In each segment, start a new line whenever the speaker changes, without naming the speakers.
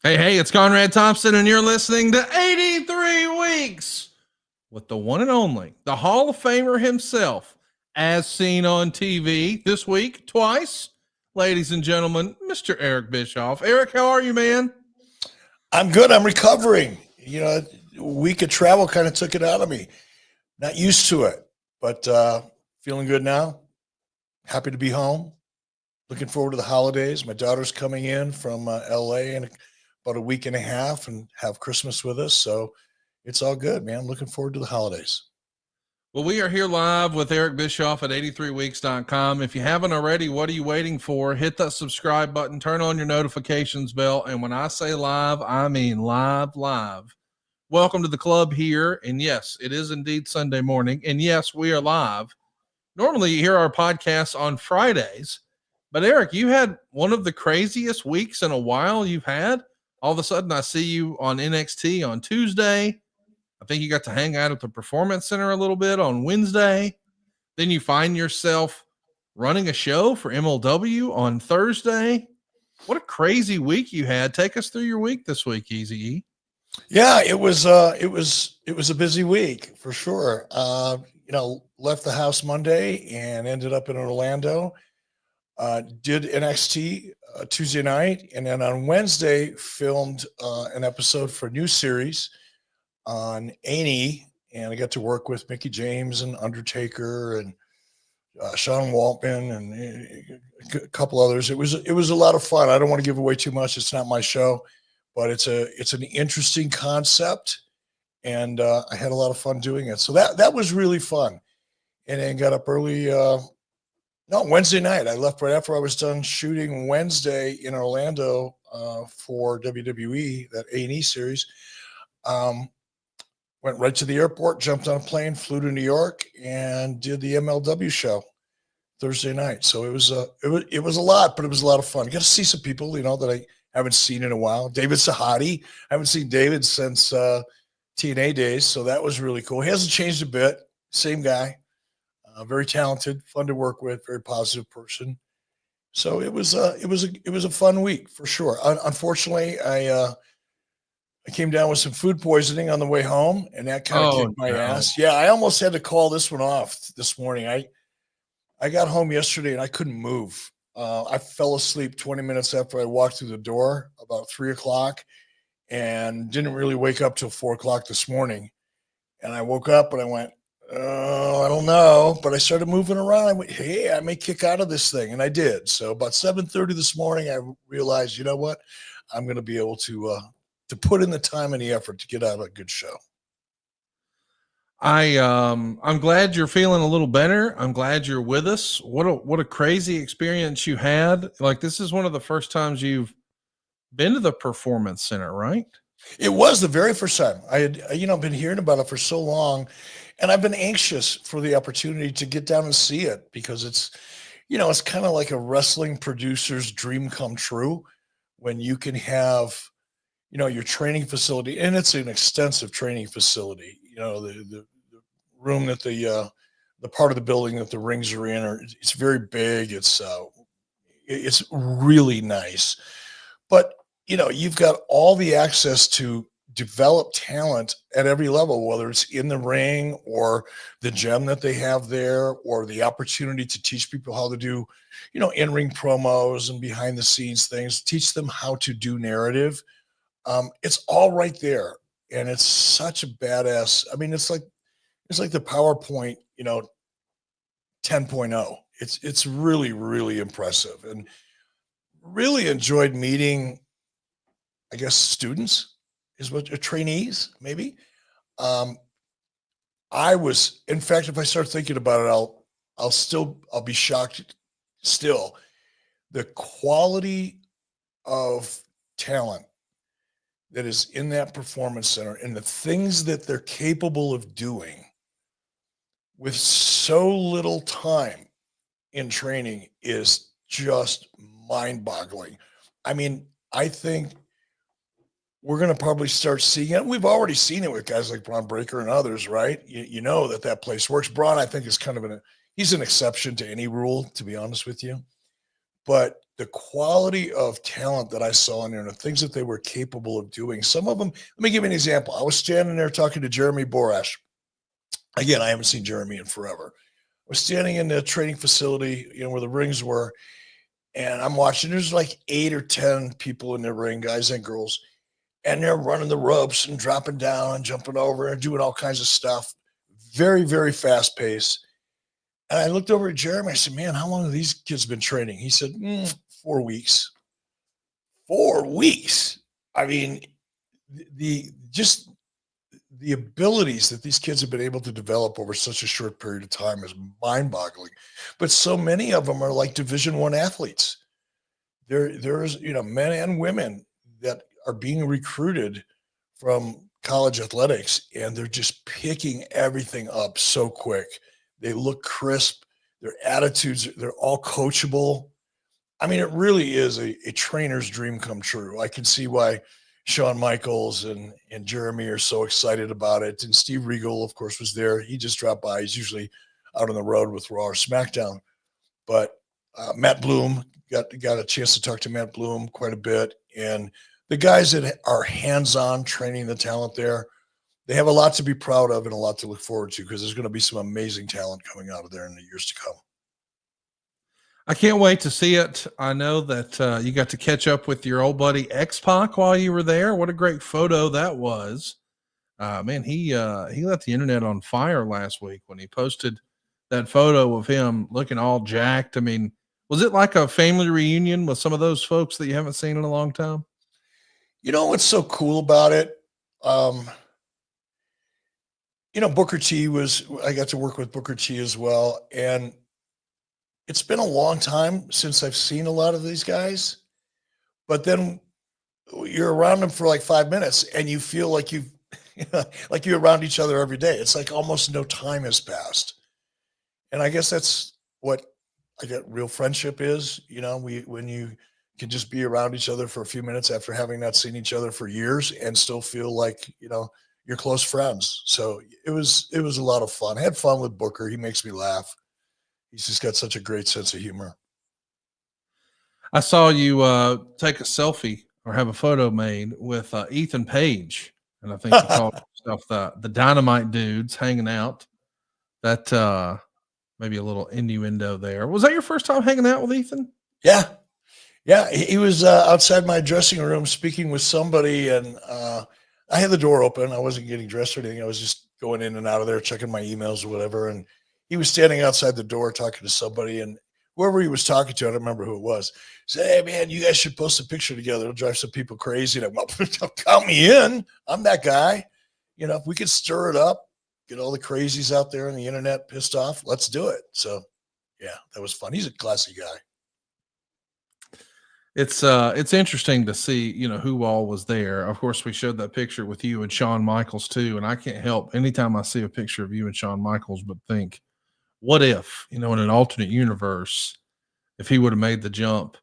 Hey, it's Conrad Thompson, and you're listening to 83 Weeks with the one and only, the Hall of Famer himself, as seen on TV this week, twice. Ladies and gentlemen, Mr. Eric Bischoff. Eric, how are you, man?
I'm good. I'm recovering. A week of travel kind of took it out of me. Not used to it, but feeling good now. Happy to be home. Looking forward to the holidays. My daughter's coming in from LA in about a week and a half and have Christmas with us. So it's all good, man. Looking forward to the holidays.
Well, we are here live with Eric Bischoff at 83weeks.com. If you haven't already, what are you waiting for? Hit that subscribe button, turn on your notifications bell. And when I say live, I mean live. Welcome to the club here. And yes, it is indeed Sunday morning. And yes, we are live. Normally you hear our podcasts on Fridays, but Eric, you had one of the craziest weeks in a while you've had. All of a sudden I see you on NXT on Tuesday. I think you got to hang out at the Performance Center a little bit on Wednesday. Then you find yourself running a show for MLW on Thursday. What a crazy week you had. Take us through your week this week, Easy.
Yeah, it was a busy week for sure. Left the house Monday and ended up in Orlando. Did NXT Tuesday night, and then on Wednesday filmed an episode for a new series on A&E, and I got to work with Mickie James and Undertaker and Sean Waltman and a couple others. It was a lot of fun. I don't want to give away too much. It's not my show, but it's an interesting concept, and I had a lot of fun doing it. So that was really fun. And then got up early. Wednesday night. I left right after I was done shooting Wednesday in Orlando for WWE, that A&E series. Went right to the airport, jumped on a plane, flew to New York, and did the MLW show Thursday night. So it was a lot, but it was a lot of fun. Got to see some people, that I haven't seen in a while. David Sahadi. I haven't seen David since TNA days, so that was really cool. He hasn't changed a bit. Same guy. Very talented, fun to work with, very positive person. So it was a fun week for sure. Unfortunately, I came down with some food poisoning on the way home, and that kind of kicked my ass. Yeah, I almost had to call this one off this morning. I got home yesterday and I couldn't move. I fell asleep 20 minutes after I walked through the door about 3:00 and didn't really wake up till 4:00 this morning. And I woke up and I went, I don't know, but I started moving around. I went, hey, I may kick out of this thing. And I did. So about 7:30 this morning, I realized, you know what? I'm going to be able to put in the time and the effort to get out a good show.
I'm glad you're feeling a little better. I'm glad you're with us. What a crazy experience you had. Like, this is one of the first times you've been to the Performance Center, right?
It was the very first time. I had, been hearing about it for so long, and I've been anxious for the opportunity to get down and see it because it's kind of like a wrestling producer's dream come true when you can have, your training facility, and it's an extensive training facility. The room that the part of the building that the rings are in, it's very big. It's really nice, but you've got all the access to develop talent at every level, whether it's in the ring or the gym that they have there, or the opportunity to teach people how to do, in-ring promos and behind the scenes things, teach them how to do narrative. It's all right there. And it's such a badass. I mean, it's like the PowerPoint, 10.0. It's really, really impressive, and really enjoyed meeting, I guess, students is what, trainees, maybe. In fact, if I start thinking about it, I'll be shocked still. The quality of talent that is in that Performance Center and the things that they're capable of doing with so little time in training is just mind-boggling. I mean, I think we're going to probably start seeing it. We've already seen it with guys like Braun Breaker and others, right? You know that place works. Braun, I think, is kind of he's an exception to any rule, to be honest with you. But the quality of talent that I saw in there and the things that they were capable of doing. Some of them, let me give you an example. I was standing there talking to Jeremy Borash. Again, I haven't seen Jeremy in forever. I was standing in the training facility, where the rings were, and I'm watching. There's like 8 or 10 people in the ring, guys and girls, and they're running the ropes and dropping down and jumping over and doing all kinds of stuff. Very, very fast pace. And I looked over at Jeremy. I said, man, how long have these kids been training? He said, 4 weeks. 4 weeks. I mean, the abilities that these kids have been able to develop over such a short period of time is mind-boggling. But so many of them are like Division I athletes. There's men and women that are being recruited from college athletics, and they're just picking everything up so quick. They look crisp. Their attitudes, they're all coachable. I mean, it really is a trainer's dream come true. I can see why Shawn Michaels and Jeremy are so excited about it. And Steve Regal, of course, was there. He just dropped by. He's usually out on the road with Raw or SmackDown. But Matt Bloom, got a chance to talk to Matt Bloom quite a bit. And the guys that are hands-on training the talent there, they have a lot to be proud of and a lot to look forward to, because there's going to be some amazing talent coming out of there in the years to come.
I can't wait to see it. I know that you got to catch up with your old buddy X-Pac while you were there. What a great photo that was. Man, he lit the internet on fire last week when he posted that photo of him looking all jacked. I mean, was it like a family reunion with some of those folks that you haven't seen in a long time?
You know what's so cool about it? Booker T I got to work with Booker T as well. And it's been a long time since I've seen a lot of these guys, but then you're around them for like 5 minutes and you feel like like you're around each other every day. It's like almost no time has passed. And I guess that's what I get real friendship is, when you can just be around each other for a few minutes after having not seen each other for years and still feel like, you're close friends. So it was a lot of fun. I had fun with Booker. He makes me laugh. He's just got such a great sense of humor.
I saw you take a selfie or have a photo made with Ethan Page, and I think you called yourself the Dynamite Dudes hanging out. That maybe a little innuendo there. Was that your first time hanging out with Ethan?
Yeah. He was outside my dressing room speaking with somebody, and I had the door open. I wasn't getting dressed or anything. I was just going in and out of there, checking my emails or whatever. And he was standing outside the door talking to somebody, and whoever he was talking to, I don't remember who it was, said, "Hey man, you guys should post a picture together. It'll drive some people crazy." And I'm like, "Count me in. I'm that guy. If we could stir it up, get all the crazies out there on the internet pissed off, let's do it." So yeah, that was fun. He's a classy guy.
It's interesting to see, who all was there. Of course, we showed that picture with you and Shawn Michaels too. And I can't help anytime I see a picture of you and Shawn Michaels, but think, what if, in an alternate universe, if he would have made the jump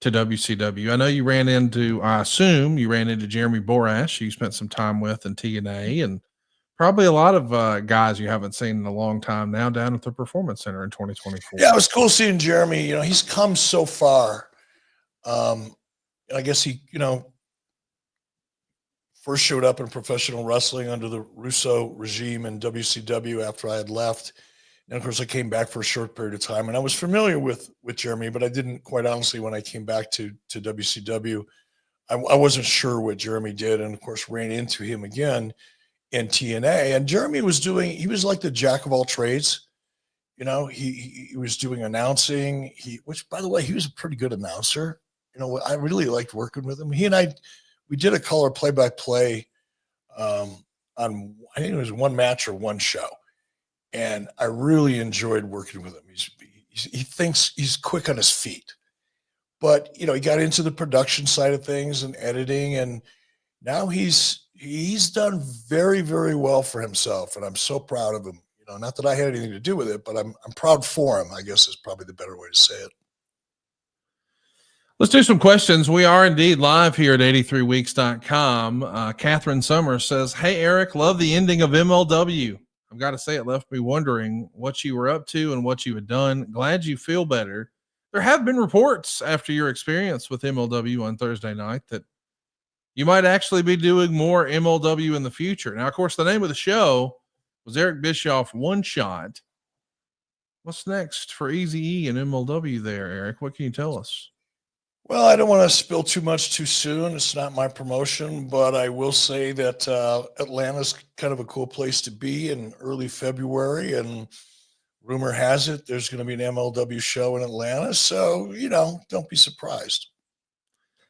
to WCW? I assume you ran into Jeremy Borash, who you spent some time with in TNA, and probably a lot of guys you haven't seen in a long time now down at the Performance Center in 2024.
Yeah, it was cool seeing Jeremy. He's come so far. I guess he, first showed up in professional wrestling under the Russo regime in WCW after I had left. And of course I came back for a short period of time, and I was familiar with Jeremy, but I didn't, quite honestly, when I came back to WCW, I wasn't sure what Jeremy did. And of course ran into him again in TNA, and Jeremy he was like the jack of all trades. He was doing announcing, which by the way, he was a pretty good announcer. I really liked working with him. He and we did a color play-by-play on, I think it was one match or one show. And I really enjoyed working with him. He thinks he's quick on his feet, but he got into the production side of things and editing, and now he's done very, very well for himself. And I'm so proud of him. Not that I had anything to do with it, but I'm proud for him, I guess is probably the better way to say it.
Let's do some questions. We are indeed live here at 83weeks.com. Catherine Summers says, "Hey, Eric, love the ending of MLW. I've got to say, it left me wondering what you were up to and what you had done. Glad you feel better. there have been reports after your experience with MLW on Thursday night that you might actually be doing more MLW in the future. Now, of course, the name of the show was Eric Bischoff One Shot. What's next for Eazy-E and MLW there, Eric? What can you tell us?
Well, I don't want to spill too much too soon. It's not my promotion, but I will say that Atlanta's kind of a cool place to be in early February. And rumor has it there's going to be an MLW show in Atlanta. So, don't be surprised.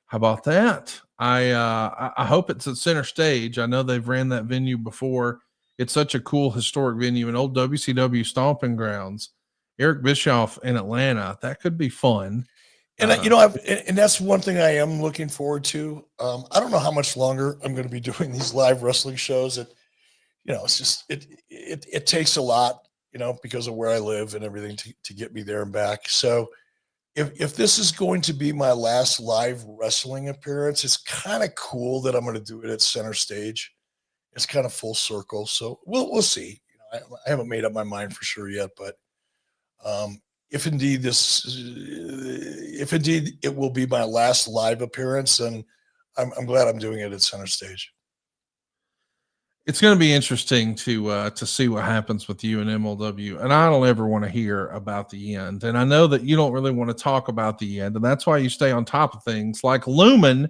How about that? I hope it's at Center Stage. I know they've ran that venue before. It's such a cool historic venue, an old WCW stomping grounds. Eric Bischoff in Atlanta, that could be fun.
And and that's one thing I am looking forward to. I don't know how much longer I'm going to be doing these live wrestling shows. It's just it takes a lot, because of where I live and everything to get me there and back. So if this is going to be my last live wrestling appearance, it's kind of cool that I'm going to do it at Center Stage. It's kind of full circle. So we'll see. I haven't made up my mind for sure yet, but if indeed it will be my last live appearance, then I'm glad I'm doing it at Center Stage.
It's going to be interesting to see what happens with you and MLW. And I don't ever want to hear about the end. And I know that you don't really want to talk about the end. And that's why you stay on top of things like Lumen.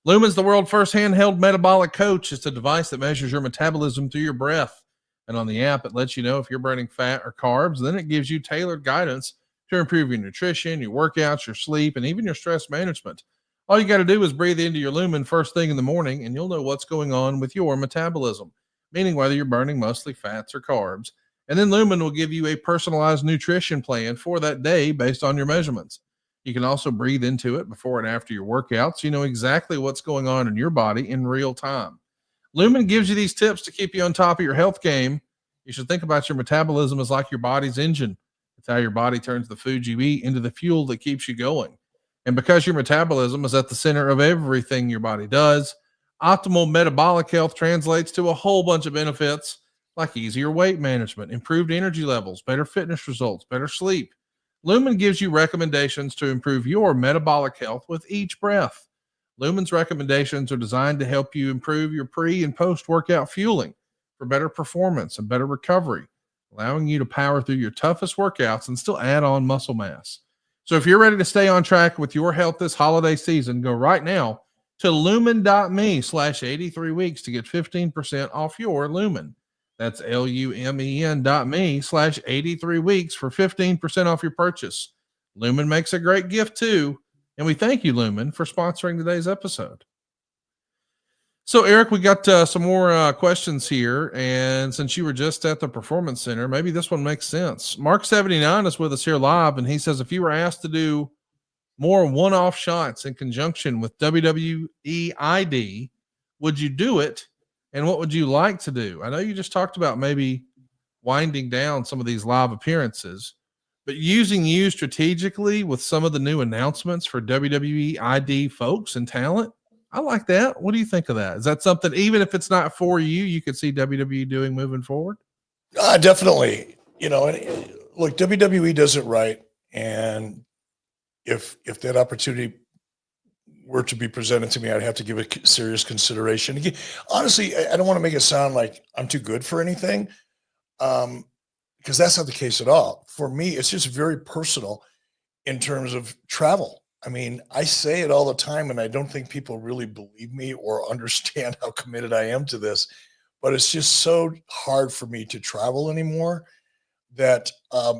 Lumen's the world's first handheld metabolic coach. It's a device that measures your metabolism through your breath. And on the app, it lets you know if you're burning fat or carbs. Then it gives you tailored guidance to improve your nutrition, your workouts, your sleep, and even your stress management. All you got to do is breathe into your Lumen first thing in the morning, and you'll know what's going on with your metabolism, meaning whether you're burning mostly fats or carbs. And then Lumen will give you a personalized nutrition plan for that day based on your measurements. You can also breathe into it before and after your workouts. You know exactly what's going on in your body in real time. Lumen gives you these tips to keep you on top of your health game. You should think about your metabolism as like your body's engine. It's how your body turns the food you eat into the fuel that keeps you going. And because your metabolism is at the center of everything your body does, optimal metabolic health translates to a whole bunch of benefits like easier weight management, improved energy levels, better fitness results, better sleep. Lumen gives you recommendations to improve your metabolic health with each breath. Lumen's recommendations are designed to help you improve your pre- and post-workout fueling for better performance and better recovery, allowing you to power through your toughest workouts and still add on muscle mass. So if you're ready to stay on track with your health this holiday season, go right now to lumen.me/83weeks to get 15% off your Lumen. That's lumen.me/83weeks for 15% off your purchase. Lumen makes a great gift too. And we thank you, Lumen, for sponsoring today's episode. So, Eric, we got some more questions here. And since you were just at the Performance Center, maybe this one makes sense. Mark79 is with us here live, and he says, if you were asked to do more one-off shots in conjunction with WWE ID, would you do it? And what would you like to do? I know you just talked about maybe winding down some of these live appearances, but using you strategically with some of the new announcements for WWE ID folks and talent. I like that. What do you think of that? Is that something, even if it's not for you, you could see WWE doing moving forward?
Definitely. Look, WWE does it right. And if that opportunity were to be presented to me, I'd have to give it serious consideration. Again, honestly, I don't want to make it sound like I'm too good for anything. Because that's not the case at all. For me, it's just very personal in terms of travel. I mean, I say it all the time, and I don't think people really believe me or understand how committed I am to this, but it's just so hard for me to travel anymore that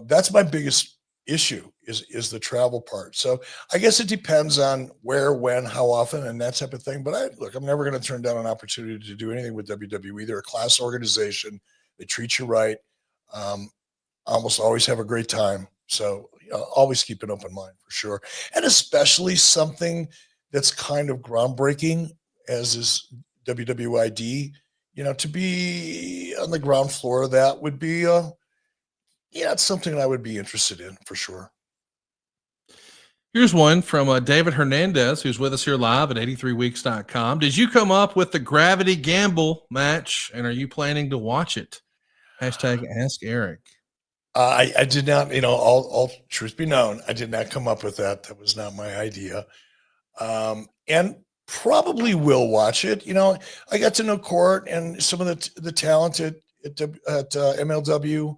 that's my biggest issue is the travel part. So I guess it depends on where, when, how often, and that type of thing. But I'm never going to turn down an opportunity to do anything with WWE. They're a class organization. They treat you right. Almost always have a great time. So always keep an open mind for sure. And especially something that's kind of groundbreaking as is WWID, to be on the ground floor of that would be, it's something I would be interested in for sure.
Here's one from David Hernandez, who's with us here live at 83weeks.com. Did you come up with the Gravity Gamble match, and are you planning to watch it? Hashtag Ask Eric.
I did not, all truth be known, I did not come up with that. That was not my idea. And probably will watch it. I got to know Court and some of the talent at MLW,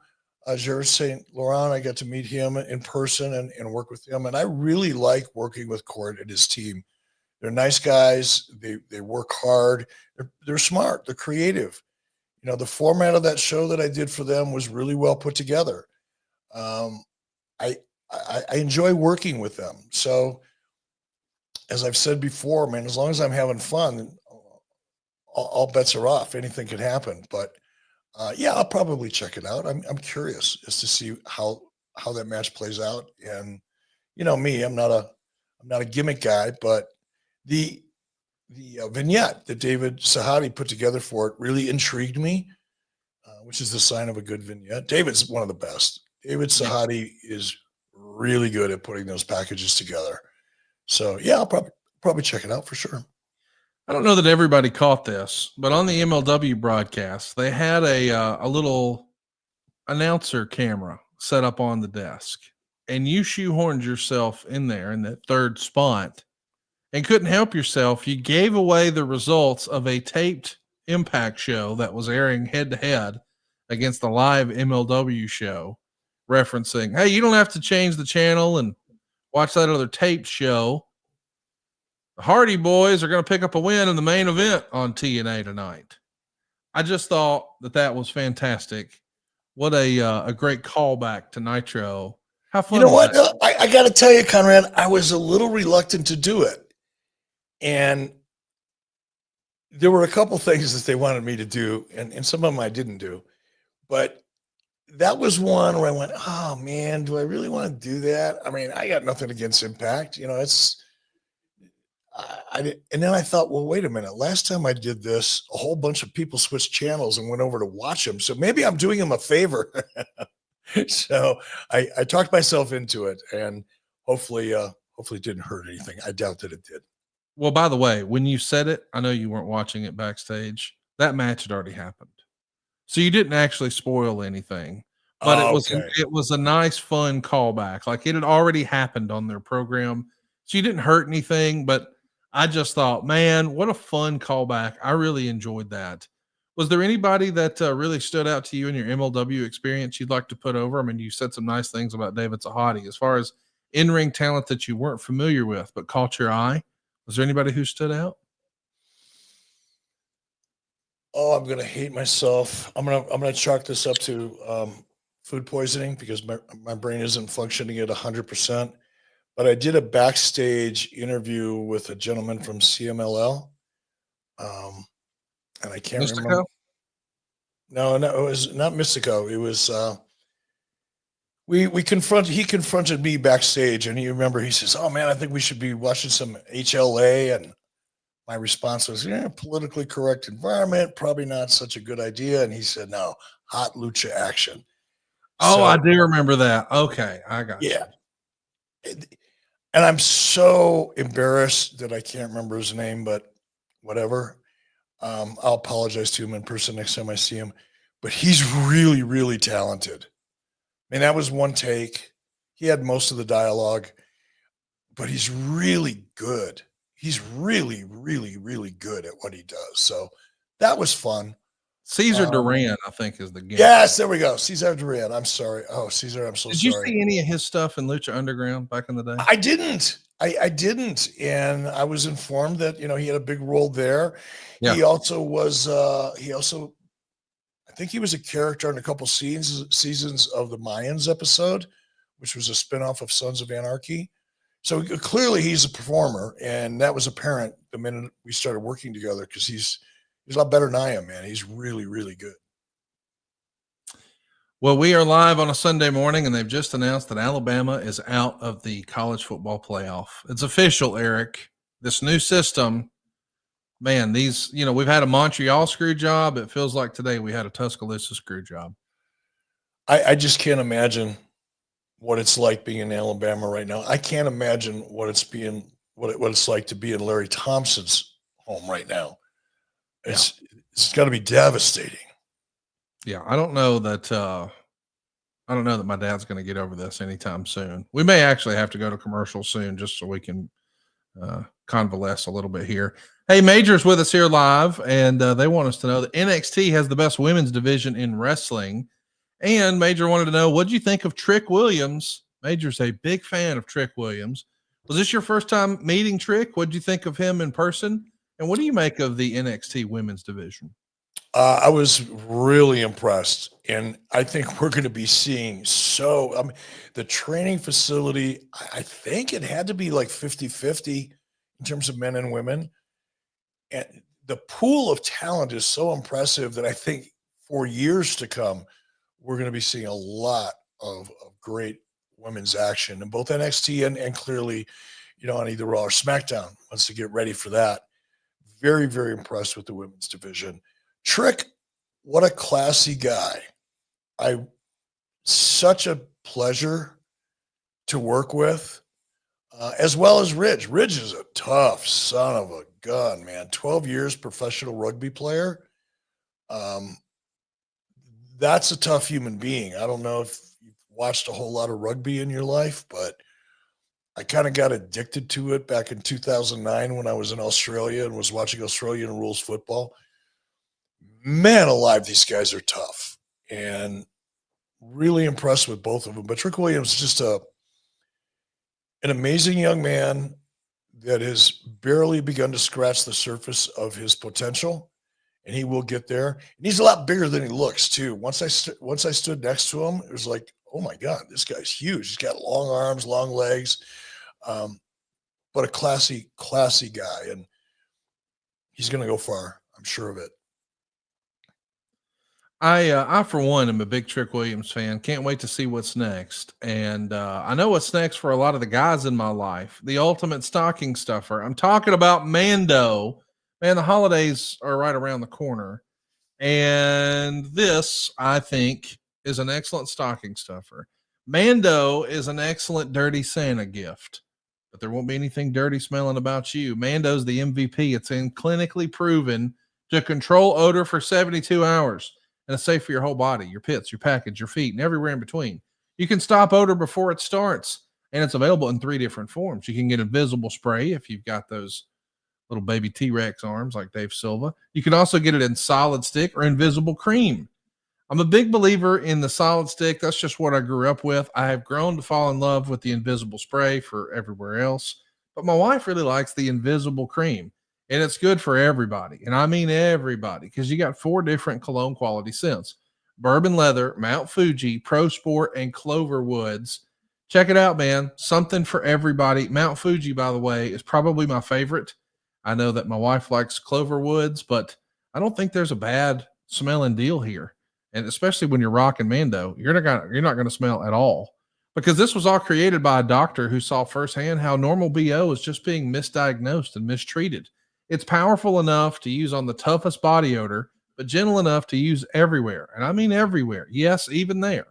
Georges St. Laurent. I got to meet him in person and work with him. And I really like working with Court and his team. They're nice guys. They work hard. They're smart. They're creative. The format of that show that I did for them was really well put together. I enjoy working with them. So, as I've said before, man, as long as I'm having fun, all bets are off. Anything could happen. But yeah, I'll probably check it out. I'm curious as to see how that match plays out. And me, I'm not a gimmick guy, but the vignette that David Sahadi put together for it really intrigued me, which is the sign of a good vignette. David's one of the best. David Sahadi is really good at putting those packages together. So yeah, I'll probably check it out for sure.
I don't know that everybody caught this, but on the MLW broadcast, they had a little announcer camera set up on the desk, and you shoehorned yourself in there in that third spot and couldn't help yourself. You gave away the results of a taped Impact show that was airing head to head against the live MLW show, referencing, hey, you don't have to change the channel and watch that other taped show. The Hardy Boys are going to pick up a win in the main event on TNA tonight. I just thought that was fantastic. What a great callback to Nitro. How fun!
You know what? I got to tell you, Conrad, I was a little reluctant to do it. And there were a couple things that they wanted me to do, and some of them I didn't do. But that was one where I went, oh, man, do I really want to do that? I mean, I got nothing against Impact. And then I thought, well, wait a minute. Last time I did this, a whole bunch of people switched channels and went over to watch them. So maybe I'm doing them a favor. So I talked myself into it, and hopefully it didn't hurt anything. I doubt that it did.
Well, by the way, when you said it, I know you weren't watching it backstage. That match had already happened. So you didn't actually spoil anything. But it was a nice, fun callback. Like it had already happened on their program. So you didn't hurt anything, but I just thought, man, what a fun callback. I really enjoyed that. Was there anybody that really stood out to you in your MLW experience you'd like to put over? I mean, you said some nice things about David Sahadi as far as in-ring talent that you weren't familiar with but caught your eye. Was there anybody who stood out?
Oh, I'm gonna hate myself. I'm gonna chalk this up to food poisoning because my brain isn't functioning at 100%. But I did a backstage interview with a gentleman from CMLL, and I can't
Mystico?
remember. No, it was not Mystico. It was he confronted me backstage, and he says, oh man, I think we should be watching some HLA. And my response was, politically correct environment, probably not such a good idea. And he said, no, hot lucha action.
Oh, so, I do remember that. Okay, I got you.
And I'm so embarrassed that I can't remember his name, but whatever. I'll apologize to him in person next time I see him. But he's really, really talented. I mean, that was one take. He had most of the dialogue, but he's really good. He's really, really, really good at what he does. So that was fun.
Cesar Duran, I think, is the game.
Yes, there we go. Cesar Duran. I'm sorry. Oh, Cesar, I'm so sorry.
Did you see any of his stuff in Lucha Underground back in the day?
I didn't. I didn't. And I was informed that, he had a big role there. Yeah. He also was, I think he was a character in a couple seasons of the Mayans episode, which was a spinoff of Sons of Anarchy. So clearly he's a performer, and that was apparent the minute we started working together because he's a lot better than I am, man. He's really, really good.
Well, we are live on a Sunday morning, and they've just announced that Alabama is out of the college football playoff. It's official, Eric. This new system, man, we've had a Montreal screw job. It feels like today we had a Tuscaloosa screw job.
I just can't imagine what it's like being in Alabama right now. I can't imagine what it's like to be in Larry Thompson's home right now. It's got to be devastating.
Yeah, I don't know that I don't know that my dad's going to get over this anytime soon. We may actually have to go to commercial soon just so we can convalesce a little bit here. Hey, Major's with us here live, and they want us to know that NXT has the best women's division in wrestling. And Major wanted to know, what did you think of Trick Williams? Major's a big fan of Trick Williams. Was this your first time meeting Trick? What did you think of him in person? And what do you make of the NXT women's division?
I was really impressed, and I think we're going to be seeing the training facility, I think it had to be like 50-50 in terms of men and women. And the pool of talent is so impressive that I think for years to come, we're going to be seeing a lot of great women's action in both NXT and clearly, on either Raw or SmackDown once they get ready for that. Very, very impressed with the women's division. Trick, what a classy guy. Such a pleasure to work with, as well as Ridge. Ridge is a tough son of a gun, man. 12 years professional rugby player. That's a tough human being. I don't know if you've watched a whole lot of rugby in your life, but I kind of got addicted to it back in 2009 when I was in Australia and was watching Australian rules football. Man alive, these guys are tough, and really impressed with both of them. But Trick Williams is just an amazing young man that has barely begun to scratch the surface of his potential, and he will get there. And he's a lot bigger than he looks too. Once I stood next to him, it was like, oh my God, this guy's huge. He's got long arms, long legs, but a classy guy, and he's going to go far. I'm sure of it.
I for one am a big Trick Williams fan. Can't wait to see what's next. And I know what's next for a lot of the guys in my life. The ultimate stocking stuffer. I'm talking about Mando. Man, the holidays are right around the corner. And this, I think, is an excellent stocking stuffer. Mando is an excellent dirty Santa gift, but there won't be anything dirty smelling about you. Mando's the MVP. It's been clinically proven to control odor for 72 hours. And it's safe for your whole body, your pits, your package, your feet, and everywhere in between. You can stop odor before it starts, and it's available in 3 different forms. You can get invisible spray if you've got those little baby T-Rex arms like Dave Silva. You can also get it in solid stick or invisible cream. I'm a big believer in the solid stick. That's just what I grew up with. I have grown to fall in love with the invisible spray for everywhere else, but my wife really likes the invisible cream. And it's good for everybody. And I mean everybody, because you got 4 different cologne quality scents: bourbon leather, Mount Fuji, Pro Sport, and Clover Woods. Check it out, man. Something for everybody. Mount Fuji, by the way, is probably my favorite. I know that my wife likes Clover Woods, but I don't think there's a bad smelling deal here. And especially when you're rocking Mando, you're not going to smell at all, because this was all created by a doctor who saw firsthand how normal BO is just being misdiagnosed and mistreated. It's powerful enough to use on the toughest body odor, but gentle enough to use everywhere. And I mean everywhere. Yes, even there.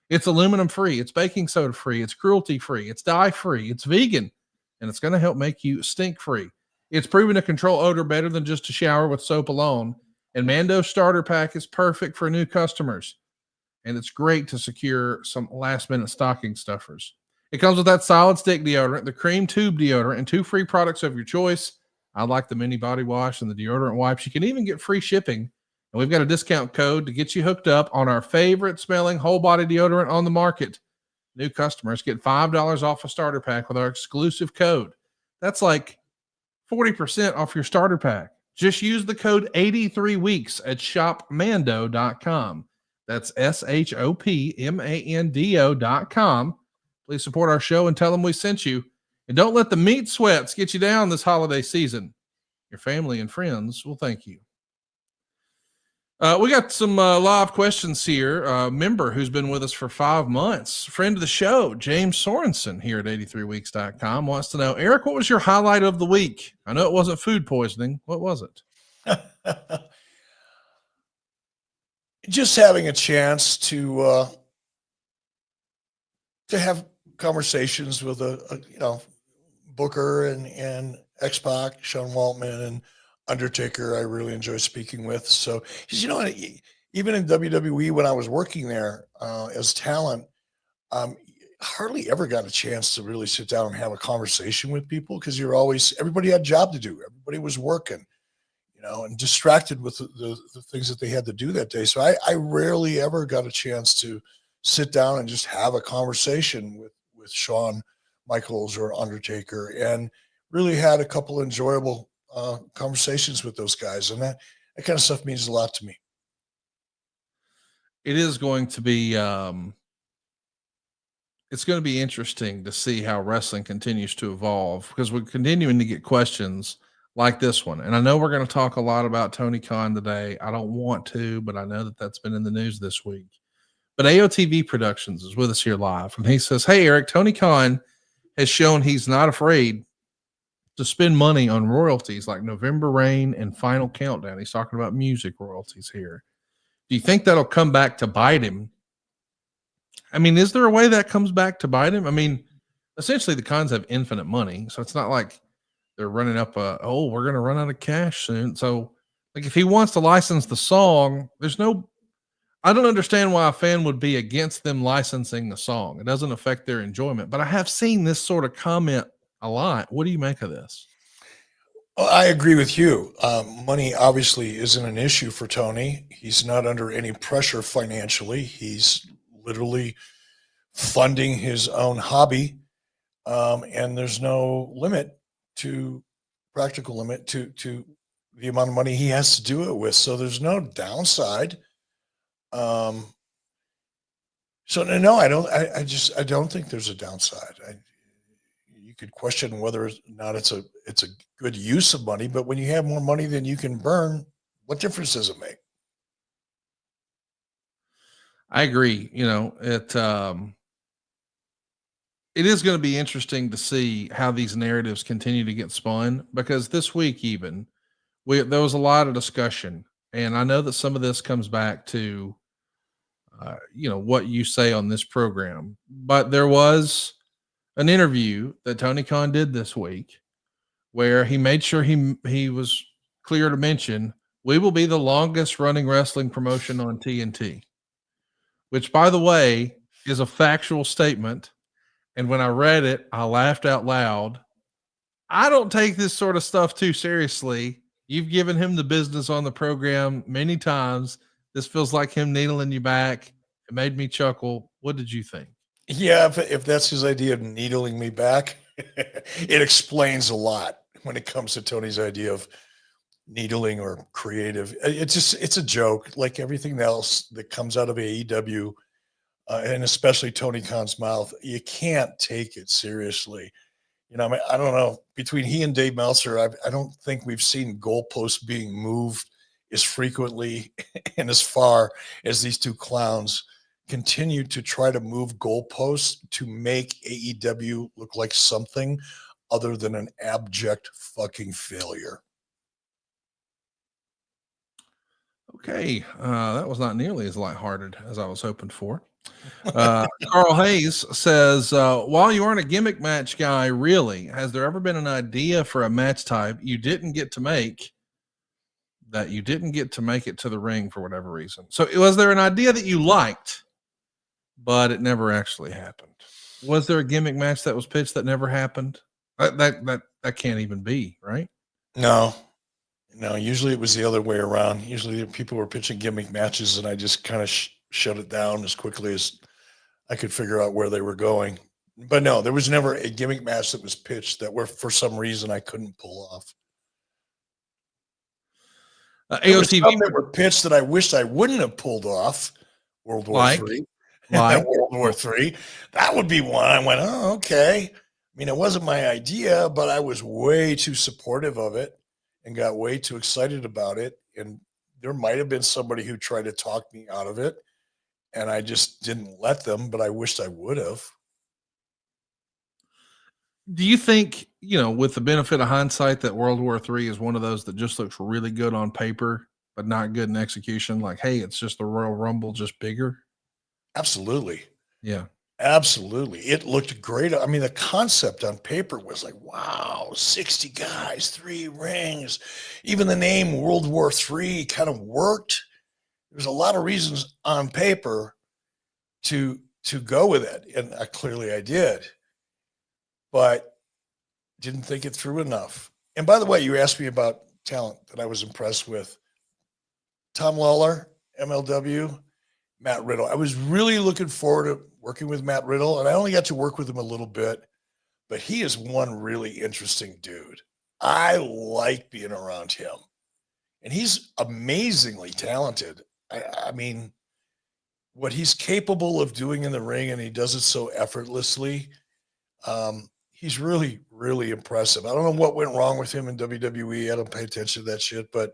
It's aluminum free. It's baking soda free. It's cruelty free. It's dye free. It's vegan. And it's going to help make you stink free. It's proven to control odor better than just a shower with soap alone. And Mando Starter Pack is perfect for new customers. And it's great to secure some last minute stocking stuffers. It comes with that solid stick deodorant, the cream tube deodorant, and 2 free products of your choice. I like the mini body wash and the deodorant wipes. You can even get free shipping. And we've got a discount code to get you hooked up on our favorite smelling whole body deodorant on the market. New customers get $5 off a starter pack with our exclusive code. That's like 40% off your starter pack. Just use the code 83weeks at shopmando.com. That's shopmando.com. Please support our show and tell them we sent you. And don't let the meat sweats get you down this holiday season. Your family and friends will thank you. We got some live questions here. A member who's been with us for 5 months, friend of the show, James Sorensen here at 83weeks.com, wants to know, Eric, what was your highlight of the week? I know it wasn't food poisoning. What was it?
Just having a chance to have conversations with Booker and X-Pac, Sean Waltman, and Undertaker. I really enjoy speaking with. So, even in WWE, when I was working there as talent, hardly ever got a chance to really sit down and have a conversation with people because everybody had a job to do. Everybody was working, and distracted with the things that they had to do that day. So I rarely ever got a chance to sit down and just have a conversation with Shawn Michaels or Undertaker, and really had a couple enjoyable conversations with those guys. And that kind of stuff means a lot to me.
It is going to be, it's going to be interesting to see how wrestling continues to evolve, because we're continuing to get questions like this one. And I know we're going to talk a lot about Tony Khan today. I don't want to, but I know that that's been in the news this week. But AOTV Productions is with us here live, and he says, "Hey, Eric, Tony Khan has shown he's not afraid to spend money on royalties like November Rain and Final Countdown." He's talking about music royalties here. Do you think that'll come back to bite him? I mean, is there a way that comes back to bite him? I mean, essentially the Khans have infinite money, so it's not like they're running up we're going to run out of cash soon. So like if he wants to license the song, I don't understand why a fan would be against them licensing the song. It doesn't affect their enjoyment, but I have seen this sort of comment a lot. What do you make of this?
Well, I agree with you. Money obviously isn't an issue for Tony. He's not under any pressure financially. He's literally funding his own hobby. And there's no practical limit to the amount of money he has to do it with. So there's no downside. So no, I don't think there's a downside. You could question whether or not it's a good use of money, but when you have more money than you can burn, what difference does it make?
I agree. It is going to be interesting to see how these narratives continue to get spun, because this week even there was a lot of discussion, and I know that some of this comes back to what you say on this program, but there was an interview that Tony Khan did this week where he made sure he was clear to mention, we will be the longest running wrestling promotion on TNT, which, by the way, is a factual statement. And when I read it, I laughed out loud. I don't take this sort of stuff too seriously. You've given him the business on the program many times. This feels like him needling you back. It made me chuckle. What did you think?
Yeah, if that's his idea of needling me back, it explains a lot when it comes to Tony's idea of needling or creative. It's a joke, like everything else that comes out of AEW, and especially Tony Khan's mouth. You can't take it seriously. I mean, I don't know. Between he and Dave Meltzer, I don't think we've seen goalposts being moved as frequently and as far as these two clowns continue to try to move goalposts to make AEW look like something other than an abject fucking failure.
Okay, that was not nearly as lighthearted as I was hoping for. Carl Hayes says, while you aren't a gimmick match guy, really, has there ever been an idea for a match type you didn't get to make it to the ring for whatever reason? So was there an idea that you liked, but it never actually happened? Was there a gimmick match that was pitched that never happened? That can't even be, right?
No, usually it was the other way around. Usually people were pitching gimmick matches and I just kind of shut it down as quickly as I could figure out where they were going. But no, there was never a gimmick match that was pitched that for some reason I couldn't pull off. AOTV that were pitched that I wished I wouldn't have pulled off. World War III. World War III. That would be one. I went, oh, okay. I mean, it wasn't my idea, but I was way too supportive of it and got way too excited about it. And there might have been somebody who tried to talk me out of it, and I just didn't let them, but I wished I would have.
Do you think, with the benefit of hindsight, that World War III is one of those that just looks really good on paper, but not good in execution? Like, hey, it's just the Royal Rumble, just bigger?
Absolutely.
Yeah.
Absolutely. It looked great. I mean, the concept on paper was like, wow, 60 guys, 3 rings. Even the name World War III kind of worked. There's a lot of reasons on paper to to go with it. And clearly I did, but didn't think it through enough. And by the way, you asked me about talent that I was impressed with. Tom Lawler, MLW, Matt Riddle. I was really looking forward to working with Matt Riddle, and I only got to work with him a little bit, but he is one really interesting dude. I like being around him, and he's amazingly talented. I mean, what he's capable of doing in the ring, and he does it so effortlessly. He's really, really impressive. I don't know what went wrong with him in WWE. I don't pay attention to that shit, but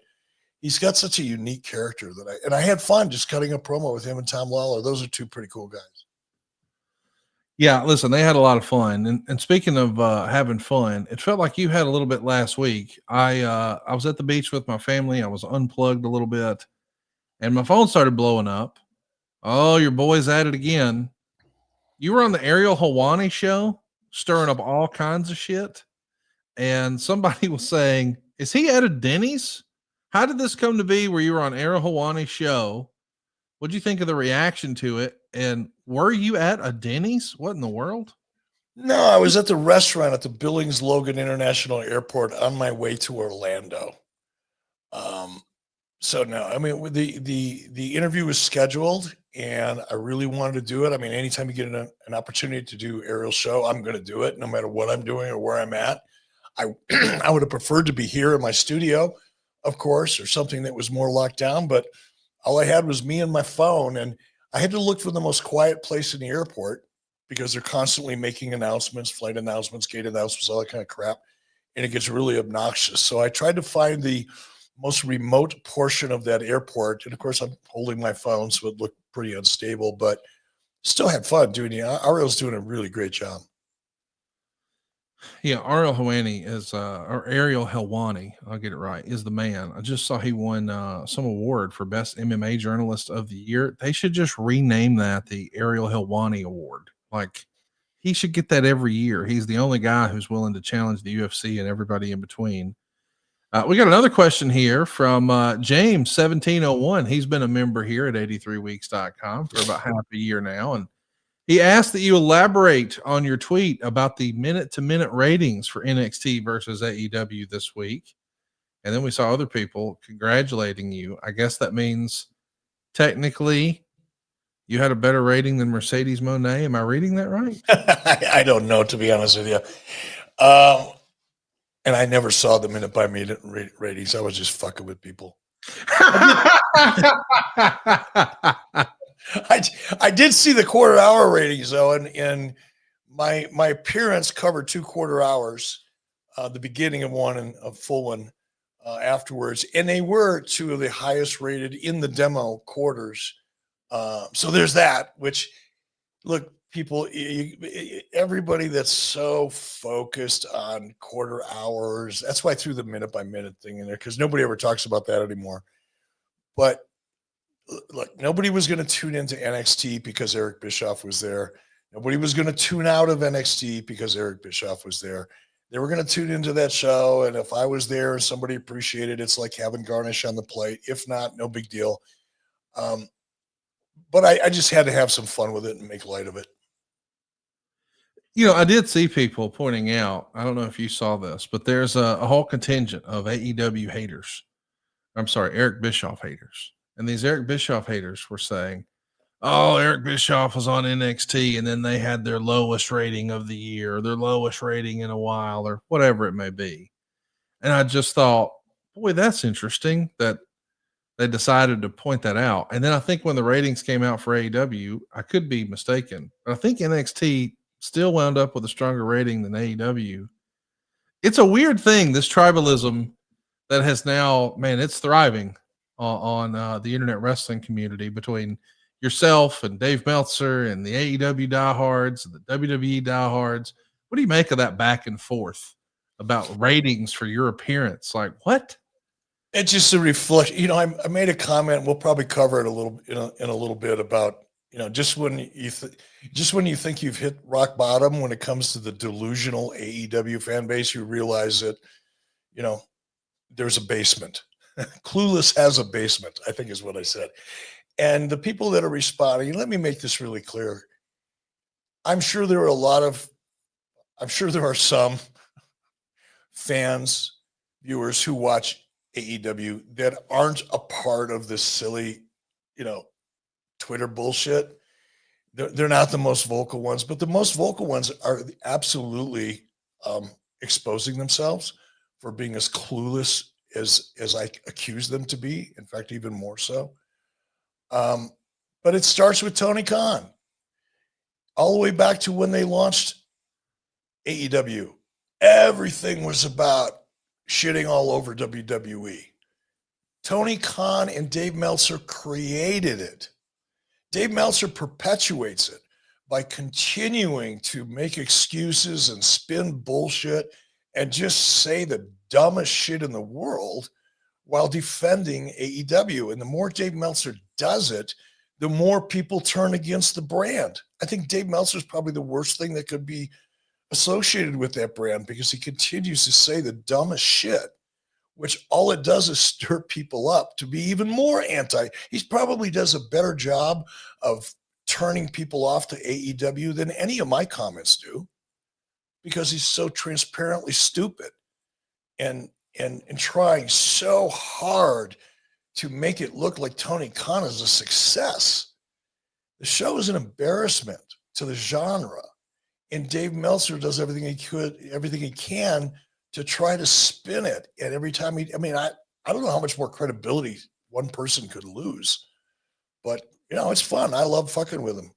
he's got such a unique character that I had fun just cutting a promo with him and Tom Lawler. Those are two pretty cool guys.
Yeah, listen, they had a lot of fun. And speaking of having fun, it felt like you had a little bit last week. I was at the beach with my family. I was unplugged a little bit, and my phone started blowing up. Oh, your boy's at it again. You were on the Ariel Helwani show, stirring up all kinds of shit. And somebody was saying, is he at a Denny's? How did this come to be where you were on Ariel Helwani's show? What'd you think of the reaction to it? And were you at a Denny's? What in the world?
No, I was at the restaurant at the Billings Logan International Airport on my way to Orlando. So no, I mean, the interview was scheduled, and I really wanted to do it. I mean, anytime you get an opportunity to do Ariel's show, I'm going to do it, no matter what I'm doing or where I'm at. I would have preferred to be here in my studio, of course, or something that was more locked down, but all I had was me and my phone, and I had to look for the most quiet place in the airport because they're constantly making announcements, flight announcements, gate announcements, all that kind of crap, and it gets really obnoxious. So I tried to find the most remote portion of that airport, and of course I'm holding my phone, so it looked pretty unstable, but still had fun doing it. Ariel's doing a really great job.
Yeah, Ariel Helwani is or Ariel Helwani, I'll get it right, is the man. I just saw he won some award for best MMA journalist of the year. They should just rename that the Ariel Helwani Award. Like, he should get that every year. He's the only guy who's willing to challenge the UFC and everybody in between. We got another question here from James 1701. He's been a member here at 83weeks.com for about half a year now, and he asked that you elaborate on your tweet about the minute-to-minute ratings for NXT versus AEW this week. And then we saw other people congratulating you. I guess that means technically you had a better rating than Mercedes Moné. Am I reading that right?
I don't know, to be honest with you. And I never saw the minute-by-minute ratings. I was just fucking with people. I did see the quarter-hour ratings, though, and my appearance covered 2 quarter hours, the beginning of one and a full one afterwards, and they were 2 of the highest rated in the demo quarters. So there's that, which, look, people, everybody that's so focused on quarter hours, that's why I threw the minute-by-minute thing in there, because nobody ever talks about that anymore. But look, nobody was going to tune into NXT because Eric Bischoff was there. Nobody was going to tune out of NXT because Eric Bischoff was there. They were going to tune into that show, and if I was there and somebody appreciated it, it's like having garnish on the plate. If not, no big deal. But I just had to have some fun with it and make light of it.
You know, I did see people pointing out, I don't know if you saw this, but there's a whole contingent of AEW haters. I'm sorry, Eric Bischoff haters. And these Eric Bischoff haters were saying, oh, Eric Bischoff was on NXT and then they had their lowest rating of the year, or their lowest rating in a while, or whatever it may be. And I just thought, boy, that's interesting that they decided to point that out. And then I think when the ratings came out for AEW, I could be mistaken, but I think NXT still wound up with a stronger rating than AEW. It's a weird thing, this tribalism that has now, man, it's thriving on the internet wrestling community between yourself and Dave Meltzer and the AEW diehards and the WWE diehards. What do you make of that back and forth about ratings for your appearance? Like, what?
It's just a reflection. You know, I made a comment. We'll probably cover it a little in a little bit about, you know, just when you think you've hit rock bottom when it comes to the delusional AEW fan base, you realize that, you know, there's a basement. Clueless has a basement, I think is what I said. And the people that are responding, let me make this really clear. I'm sure there are some fans, viewers who watch AEW that aren't a part of this silly, Twitter bullshit. They're not the most vocal ones, but the most vocal ones are absolutely exposing themselves for being as clueless as I accuse them to be. In fact, even more so. But it starts with Tony Khan. All the way back to when they launched AEW, everything was about shitting all over WWE. Tony Khan and Dave Meltzer created it. Dave Meltzer perpetuates it by continuing to make excuses and spin bullshit and just say the dumbest shit in the world while defending AEW. And the more Dave Meltzer does it, the more people turn against the brand. I think Dave Meltzer is probably the worst thing that could be associated with that brand because he continues to say the dumbest shit, which all it does is stir people up to be even more anti. He probably does a better job of turning people off to AEW than any of my comments do because he's so transparently stupid and trying so hard to make it look like Tony Khan is a success. The show is an embarrassment to the genre. And Dave Meltzer does everything he can to try to spin it. And every time I don't know how much more credibility one person could lose, but it's fun. I love fucking with them.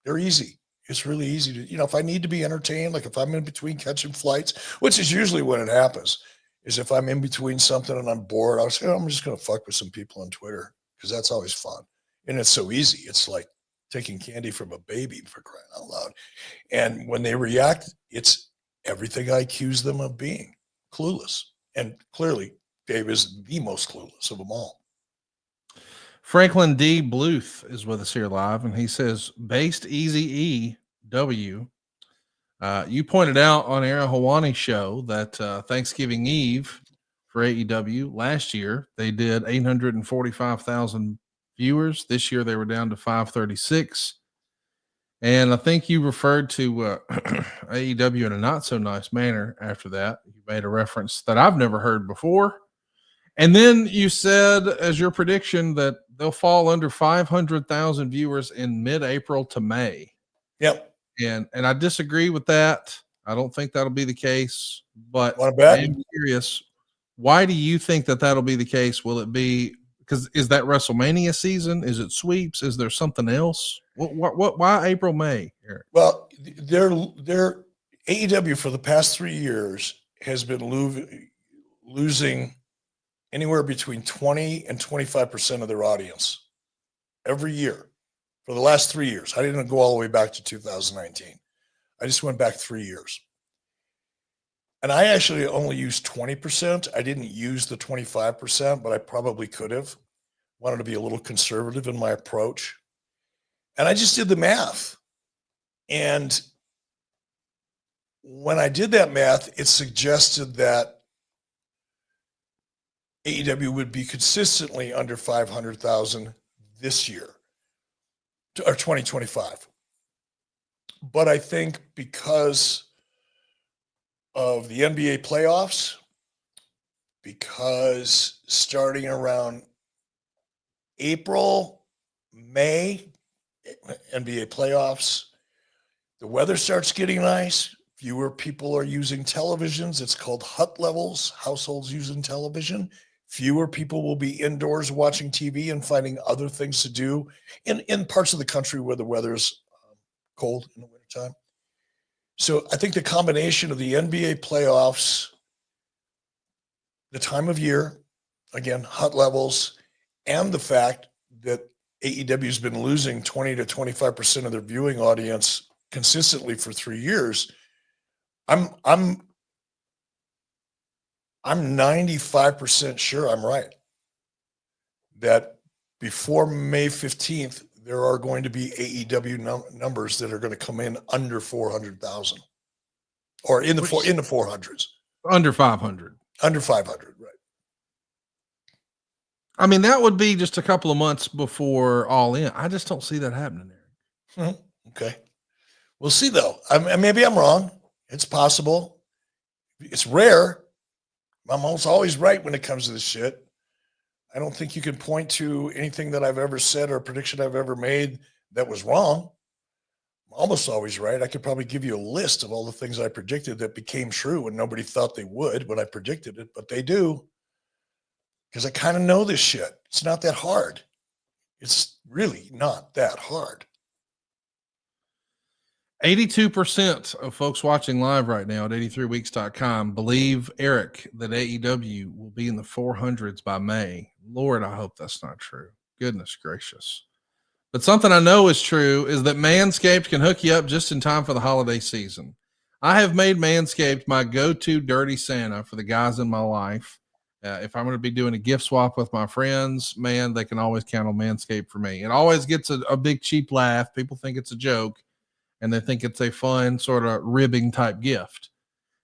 They're easy. It's really easy to, if I need to be entertained, like if I'm in between catching flights, which is usually when it happens, is if I'm in between something and I'm bored, I'll say, I'm just going to fuck with some people on Twitter because that's always fun. And it's so easy. It's like taking candy from a baby, for crying out loud. And when they react, it's everything I accuse them of being, clueless. And clearly, Dave is the most clueless of them all.
Franklin D. Bluth is with us here live, and he says, based Easy EW, you pointed out on Aaron Hawani's show that Thanksgiving Eve for AEW last year, they did 845,000 viewers. This year, they were down to 536. And I think you referred to AEW in a not so nice manner after that. You made a reference that I've never heard before. And then you said, as your prediction, that they'll fall under 500,000 viewers in mid-April to May.
Yep.
And I disagree with that. I don't think that'll be the case. But
I
am curious, why do you think that that'll be the case? Will it be because is that WrestleMania season? Is it sweeps? Is there something else? Why April, May, Eric?
Well, their AEW for the past 3 years has been losing anywhere between 20 and 25% of their audience every year for the last 3 years. I didn't go all the way back to 2019. I just went back 3 years. And I actually only used 20%. I didn't use the 25%, but I probably could have. Wanted to be a little conservative in my approach. And I just did the math. And when I did that math, it suggested that AEW would be consistently under 500,000 this year, or 2025. But I think because of the NBA playoffs, because starting around April, May, NBA playoffs, the weather starts getting nice. Fewer people are using televisions. It's called hut levels, households using television. Fewer people will be indoors watching TV and finding other things to do in parts of the country where the weather's cold in the wintertime. So I think the combination of the NBA playoffs, the time of year, again, hut levels, and the fact that AEW has been losing 20 to 25% of their viewing audience consistently for 3 years, I'm 95% sure I'm right that before May 15th, there are going to be AEW numbers that are going to come in under 400,000 or in the 400s.
Under 500.
Under 500, right.
I mean, that would be just a couple of months before All In. I just don't see that happening there.
Okay. We'll see, though. Maybe I'm wrong. It's possible. It's rare. I'm almost always right when it comes to this shit. I don't think you can point to anything that I've ever said or a prediction I've ever made that was wrong. I'm almost always right. I could probably give you a list of all the things I predicted that became true when nobody thought they would when I predicted it, but they do. Because I kind of know this shit. It's not that hard. It's really not that hard.
82% of folks watching live right now at 83weeks.com believe, Eric, that AEW will be in the 400s by May. Lord, I hope that's not true. Goodness gracious. But something I know is true is that Manscaped can hook you up just in time for the holiday season. I have made Manscaped my go-to dirty Santa for the guys in my life. If I'm going to be doing a gift swap with my friends, man, they can always count on Manscaped for me. It always gets a big cheap laugh. People think it's a joke, and they think it's a fun sort of ribbing type gift.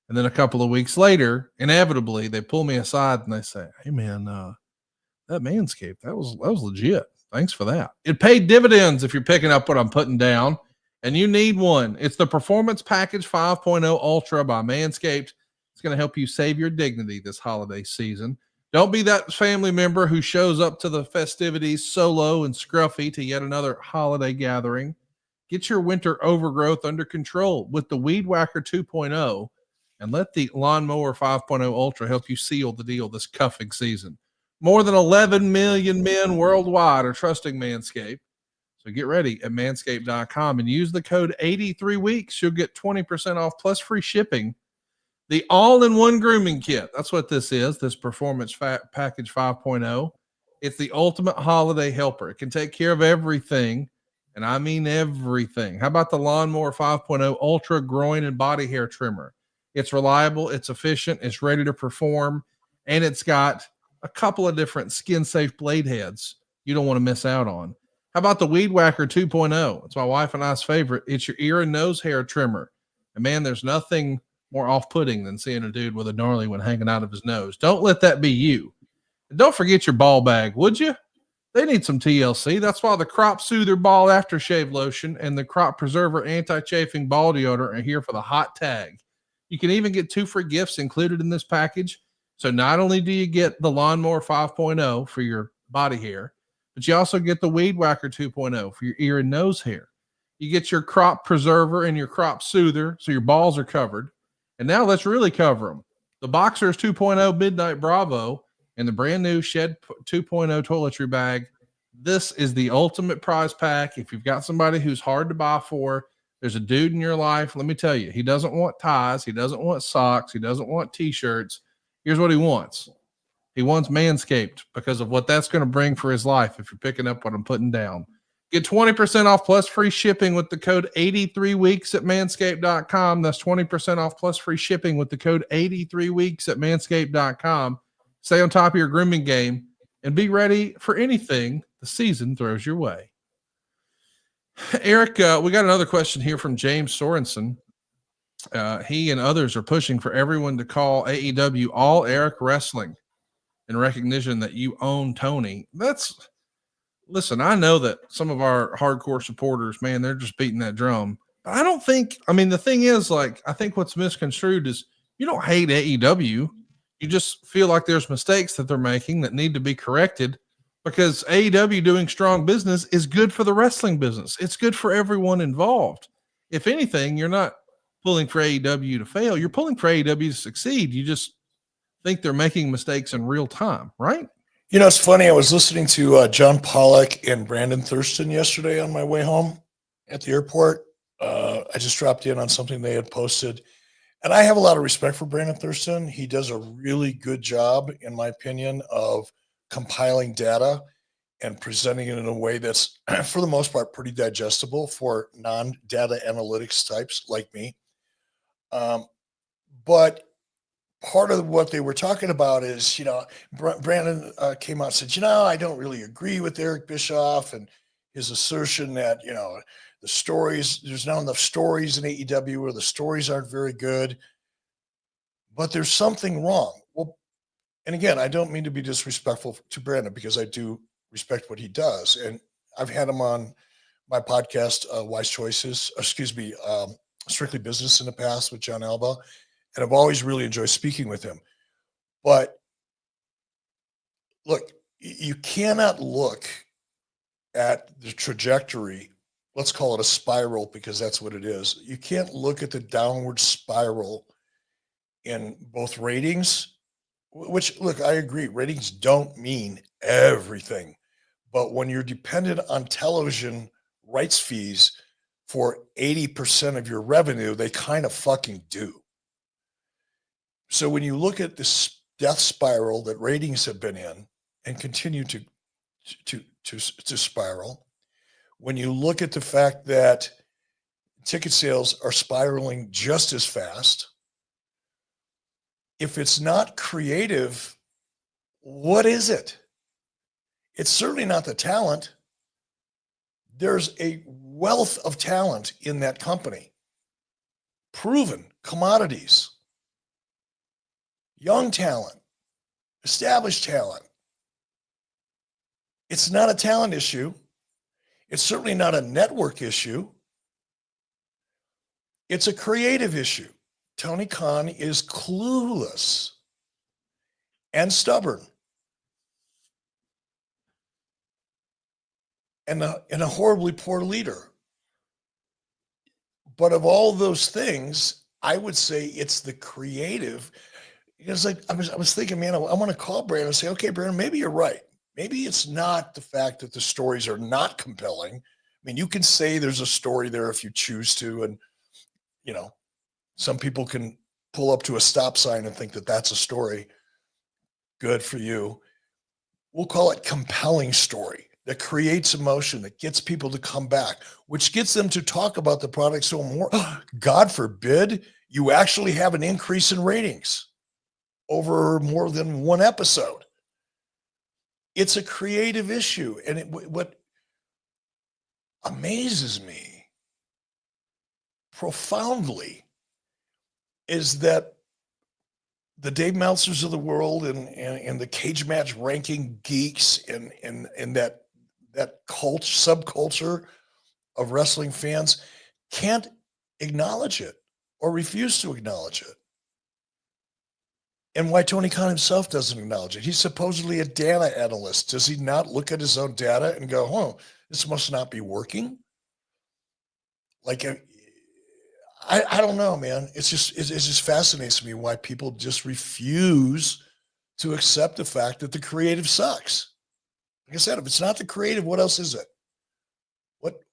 And then a couple of weeks later, inevitably, they pull me aside and they say, "Hey, man, that Manscaped, that was legit. Thanks for that." It paid dividends if you're picking up what I'm putting down, and you need one. It's the Performance Package 5.0 Ultra by Manscaped. It's going to help you save your dignity this holiday season. Don't be that family member who shows up to the festivities solo and scruffy to yet another holiday gathering. Get your winter overgrowth under control with the Weed Whacker 2.0 and let the Lawnmower 5.0 Ultra help you seal the deal this cuffing season. More than 11 million men worldwide are trusting Manscaped. So get ready at manscaped.com and use the code 83weeks. You'll get 20% off plus free shipping. The all-in-one grooming kit. That's what this is, this Performance Package 5.0. It's the ultimate holiday helper. It can take care of everything, and I mean everything. How about the Lawnmower 5.0 Ultra Groin and Body Hair Trimmer? It's reliable, it's efficient, it's ready to perform, and it's got a couple of different skin-safe blade heads you don't want to miss out on. How about the Weed Whacker 2.0? It's my wife and I's favorite. It's your ear and nose hair trimmer. And man, there's nothing more off-putting than seeing a dude with a gnarly one hanging out of his nose. Don't let that be you. And don't forget your ball bag, would you? They need some TLC. That's why the Crop Soother Ball Aftershave Lotion and the Crop Preserver Anti-Chafing Ball Deodorant are here for the hot tag. You can even get 2 free gifts included in this package. So not only do you get the Lawnmower 5.0 for your body hair, but you also get the Weed Whacker 2.0 for your ear and nose hair. You get your Crop Preserver and your Crop Soother, so your balls are covered. And now let's really cover them. The Boxers 2.0 Midnight Bravo and the brand new Shed 2.0 toiletry bag. This is the ultimate prize pack. If you've got somebody who's hard to buy for, there's a dude in your life, let me tell you, he doesn't want ties. He doesn't want socks. He doesn't want T-shirts. Here's what he wants. He wants Manscaped because of what that's going to bring for his life if you're picking up what I'm putting down. Get 20% off plus free shipping with the code 83weeks at manscaped.com. That's 20% off plus free shipping with the code 83weeks at manscaped.com. Stay on top of your grooming game and be ready for anything the season throws your way. Eric, we got another question here from James Sorensen. He and others are pushing for everyone to call AEW All Eric Wrestling in recognition that you own Tony. Listen, I know that some of our hardcore supporters, man, they're just beating that drum. But I don't think, I mean, the thing is, like, I think what's misconstrued is you don't hate AEW. You just feel like there's mistakes that they're making that need to be corrected because AEW doing strong business is good for the wrestling business. It's good for everyone involved. If anything, you're not pulling for AEW to fail. You're pulling for AEW to succeed. You just think they're making mistakes in real time, right?
You know, it's funny. I was listening to John Pollock and Brandon Thurston yesterday on my way home at the airport. I just dropped in on something they had posted. And I have a lot of respect for Brandon Thurston. He does a really good job, in my opinion, of compiling data and presenting it in a way that's, for the most part, pretty digestible for non-data analytics types like me. But part of what they were talking about is, you know, Brandon came out and said, you know, I don't really agree with Eric Bischoff and his assertion that, you know, the stories, there's not enough stories in AEW where the stories aren't very good, but there's something wrong. Well, and again, I don't mean to be disrespectful to Brandon because I do respect what he does. And I've had him on my podcast, Wise Choices, Strictly Business in the past with John Alba. And I've always really enjoyed speaking with him. But look, you cannot look at the trajectory. Let's call it a spiral because that's what it is. You can't look at the downward spiral in both ratings, which, look, I agree, ratings don't mean everything. But when you're dependent on television rights fees for 80% of your revenue, they kind of fucking do. So when you look at this death spiral that ratings have been in and continue to spiral, when you look at the fact that ticket sales are spiraling just as fast, if it's not creative, what is it? It's certainly not the talent. There's a wealth of talent in that company. Proven commodities, young talent, established talent. It's not a talent issue. It's certainly not a network issue. It's a creative issue. Tony Khan is clueless and stubborn and a horribly poor leader. But of all those things, I would say it's the creative. It's like I was thinking, man, I want to call Brandon and say, okay, Brandon, maybe you're right. Maybe it's not the fact that the stories are not compelling. I mean, you can say there's a story there if you choose to, and you know, some people can pull up to a stop sign and think that that's a story. Good for you. We'll call it compelling story that creates emotion, that gets people to come back, which gets them to talk about the product so more. God forbid you actually have an increase in ratings over more than one episode. It's a creative issue. And what amazes me profoundly is that the Dave Meltzers of the world and the cage match ranking geeks and that subculture of wrestling fans can't acknowledge it or refuse to acknowledge it. And why Tony Khan himself doesn't acknowledge it. He's supposedly a data analyst. Does he not look at his own data and go, oh, this must not be working? Like, I don't know, man. It just fascinates me why people just refuse to accept the fact that the creative sucks. Like I said, if it's not the creative, what else is it?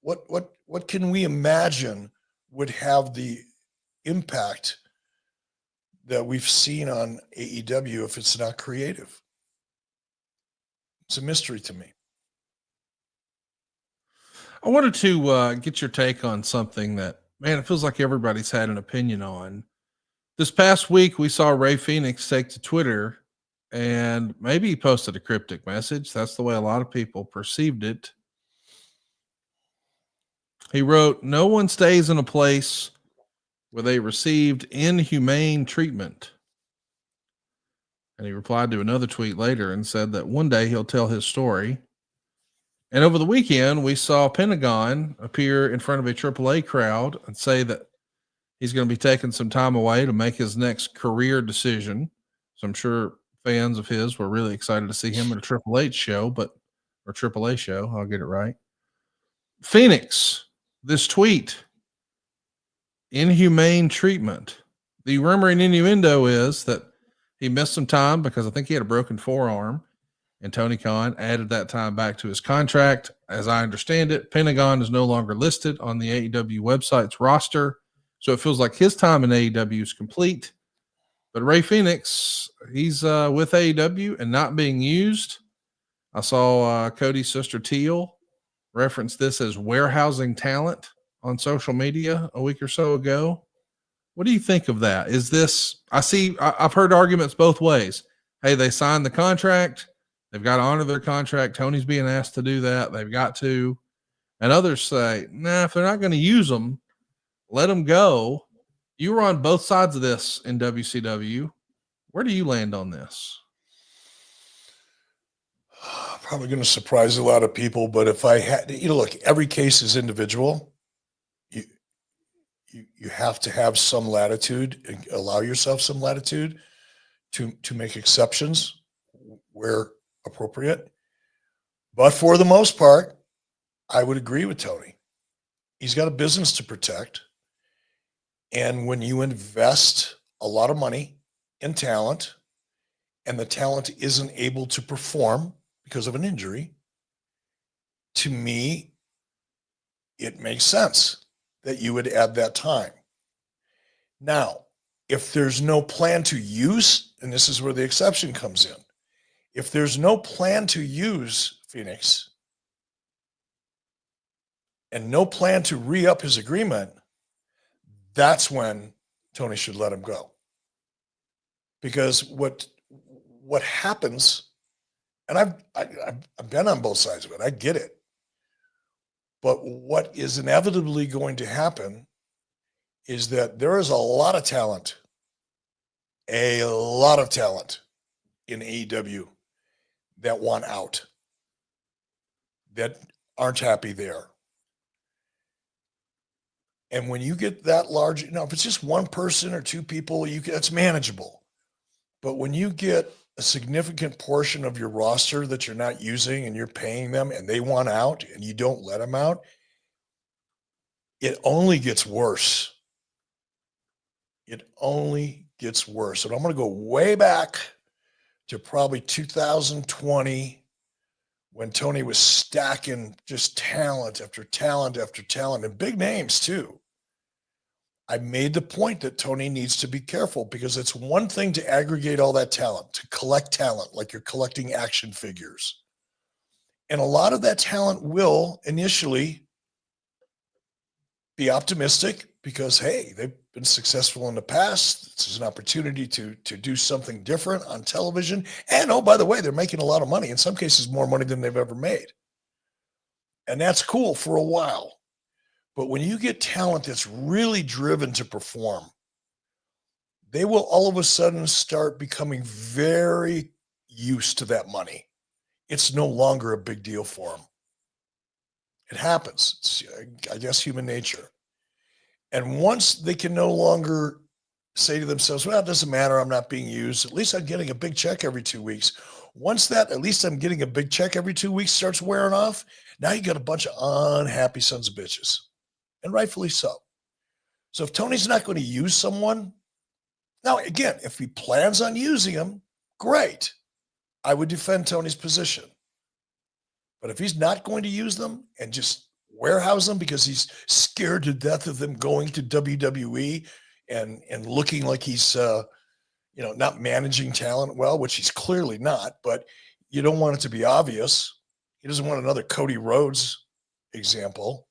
What can we imagine would have the impact that we've seen on AEW if it's not creative? It's a mystery to me.
I wanted to get your take on something that, man, it feels like everybody's had an opinion on. This past week, we saw Ray Phoenix take to Twitter and maybe he posted a cryptic message. That's the way a lot of people perceived it. He wrote, "No one stays in a place where they received inhumane treatment." And he replied to another tweet later and said that one day he'll tell his story. And over the weekend, we saw Pentagon appear in front of a AAA crowd and say that he's going to be taking some time away to make his next career decision. So I'm sure fans of his were really excited to see him at a Triple H show, or AAA show. I'll get it right. Phoenix, this tweet, inhumane treatment. The rumor and innuendo is that he missed some time because I think he had a broken forearm, and Tony Khan added that time back to his contract. As I understand it, Pentagon is no longer listed on the AEW website's roster, so it feels like his time in AEW is complete. But Ray Phoenix, he's with AEW and not being used. I saw Cody's sister Teal reference this as warehousing talent on social media a week or so ago. What do you think of that? Is this, I've heard arguments both ways. Hey, they signed the contract. They've got to honor their contract. Tony's being asked to do that. They've got to. And others say, nah, if they're not going to use them, let them go. You were on both sides of this in WCW. Where do you land on this?
probably going to surprise a lot of people, but if I had, look, every case is individual. You have to have some latitude and allow yourself some latitude to make exceptions where appropriate. But for the most part, I would agree with Tony. He's got a business to protect. And when you invest a lot of money in talent and the talent isn't able to perform because of an injury, to me, it makes sense that you would add that time. Now, if there's no plan to use, and this is where the exception comes in, if there's no plan to use Phoenix and no plan to re-up his agreement, that's when Tony should let him go. Because what happens, and I've been on both sides of it, I get it. But what is inevitably going to happen is that there is a lot of talent in AEW that want out, that aren't happy there. And when you get that large, if it's just one person or two people, it's manageable. But when you get a significant portion of your roster that you're not using and you're paying them and they want out and you don't let them out, it only gets worse. It only gets worse. And I'm going to go way back to probably 2020 when Tony was stacking just talent after talent after talent and big names too. I made the point that Tony needs to be careful because it's one thing to aggregate all that talent, to collect talent like you're collecting action figures. And a lot of that talent will initially be optimistic because, hey, they've been successful in the past. This is an opportunity to do something different on television. And, oh, by the way, they're making a lot of money, in some cases more money than they've ever made. And that's cool for a while. But when you get talent that's really driven to perform, they will all of a sudden start becoming very used to that money. It's no longer a big deal for them. It happens. It's, I guess, human nature. And once they can no longer say to themselves, well, it doesn't matter, I'm not being used. At least I'm getting a big check every 2 weeks. Once that, at least I'm getting a big check every 2 weeks starts wearing off, now you got a bunch of unhappy sons of bitches. And rightfully so. So if Tony's not going to use someone, now again, if he plans on using them, great. I would defend Tony's position. But if he's not going to use them and just warehouse them because he's scared to death of them going to WWE and looking like he's not managing talent well, which he's clearly not, but you don't want it to be obvious. He doesn't want another Cody Rhodes example.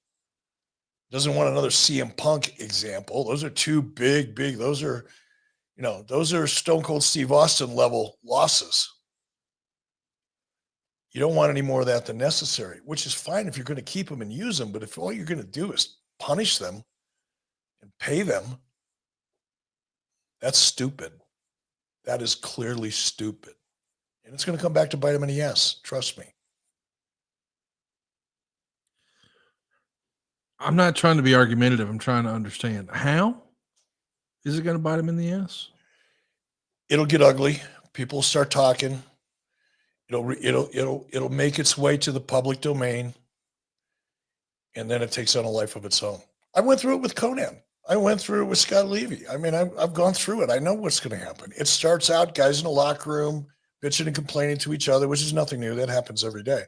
Doesn't want another CM Punk example. Those are two big, those are Stone Cold Steve Austin level losses. You don't want any more of that than necessary, which is fine if you're going to keep them and use them. But if all you're going to do is punish them and pay them, that's stupid. That is clearly stupid. And it's going to come back to bite them in the ass. Trust me.
I'm not trying to be argumentative. I'm trying to understand. How is it going to bite him in the ass?
It'll get ugly. People start talking. It'll make its way to the public domain, and then it takes on a life of its own. I went through it with Conan. I went through it with Scott Levy. I mean, I've gone through it. I know what's going to happen. It starts out guys in the locker room bitching and complaining to each other, which is nothing new. That happens every day.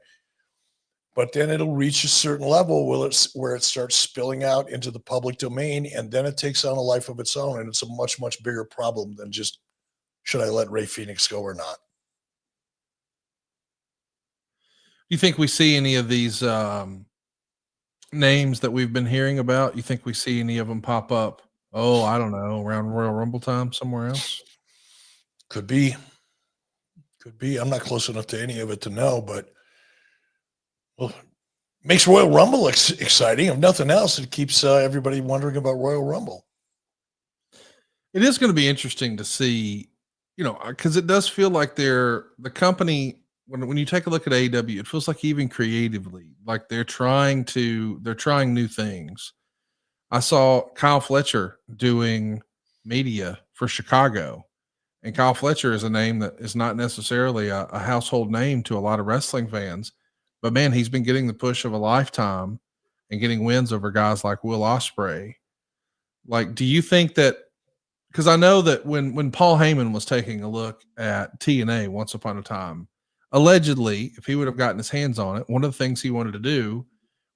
But then it'll reach a certain level where it starts spilling out into the public domain, and then it takes on a life of its own, and it's a much, much bigger problem than just, should I let Ray Phoenix go or not?
Do you think we see any of these names that we've been hearing about? You think we see any of them pop up? Oh, I don't know, around Royal Rumble time somewhere else?
Could be. I'm not close enough to any of it to know, but well, makes Royal Rumble exciting. If nothing else, it keeps everybody wondering about Royal Rumble.
It is going to be interesting to see, because it does feel like the company when you take a look at AEW, it feels like even creatively, like they're trying new things. I saw Kyle Fletcher doing media for Chicago, and Kyle Fletcher is a name that is not necessarily a household name to a lot of wrestling fans, but man, he's been getting the push of a lifetime and getting wins over guys like Will Ospreay. Like, do you think that, because I know that when Paul Heyman was taking a look at TNA once upon a time, allegedly, if he would have gotten his hands on it, one of the things he wanted to do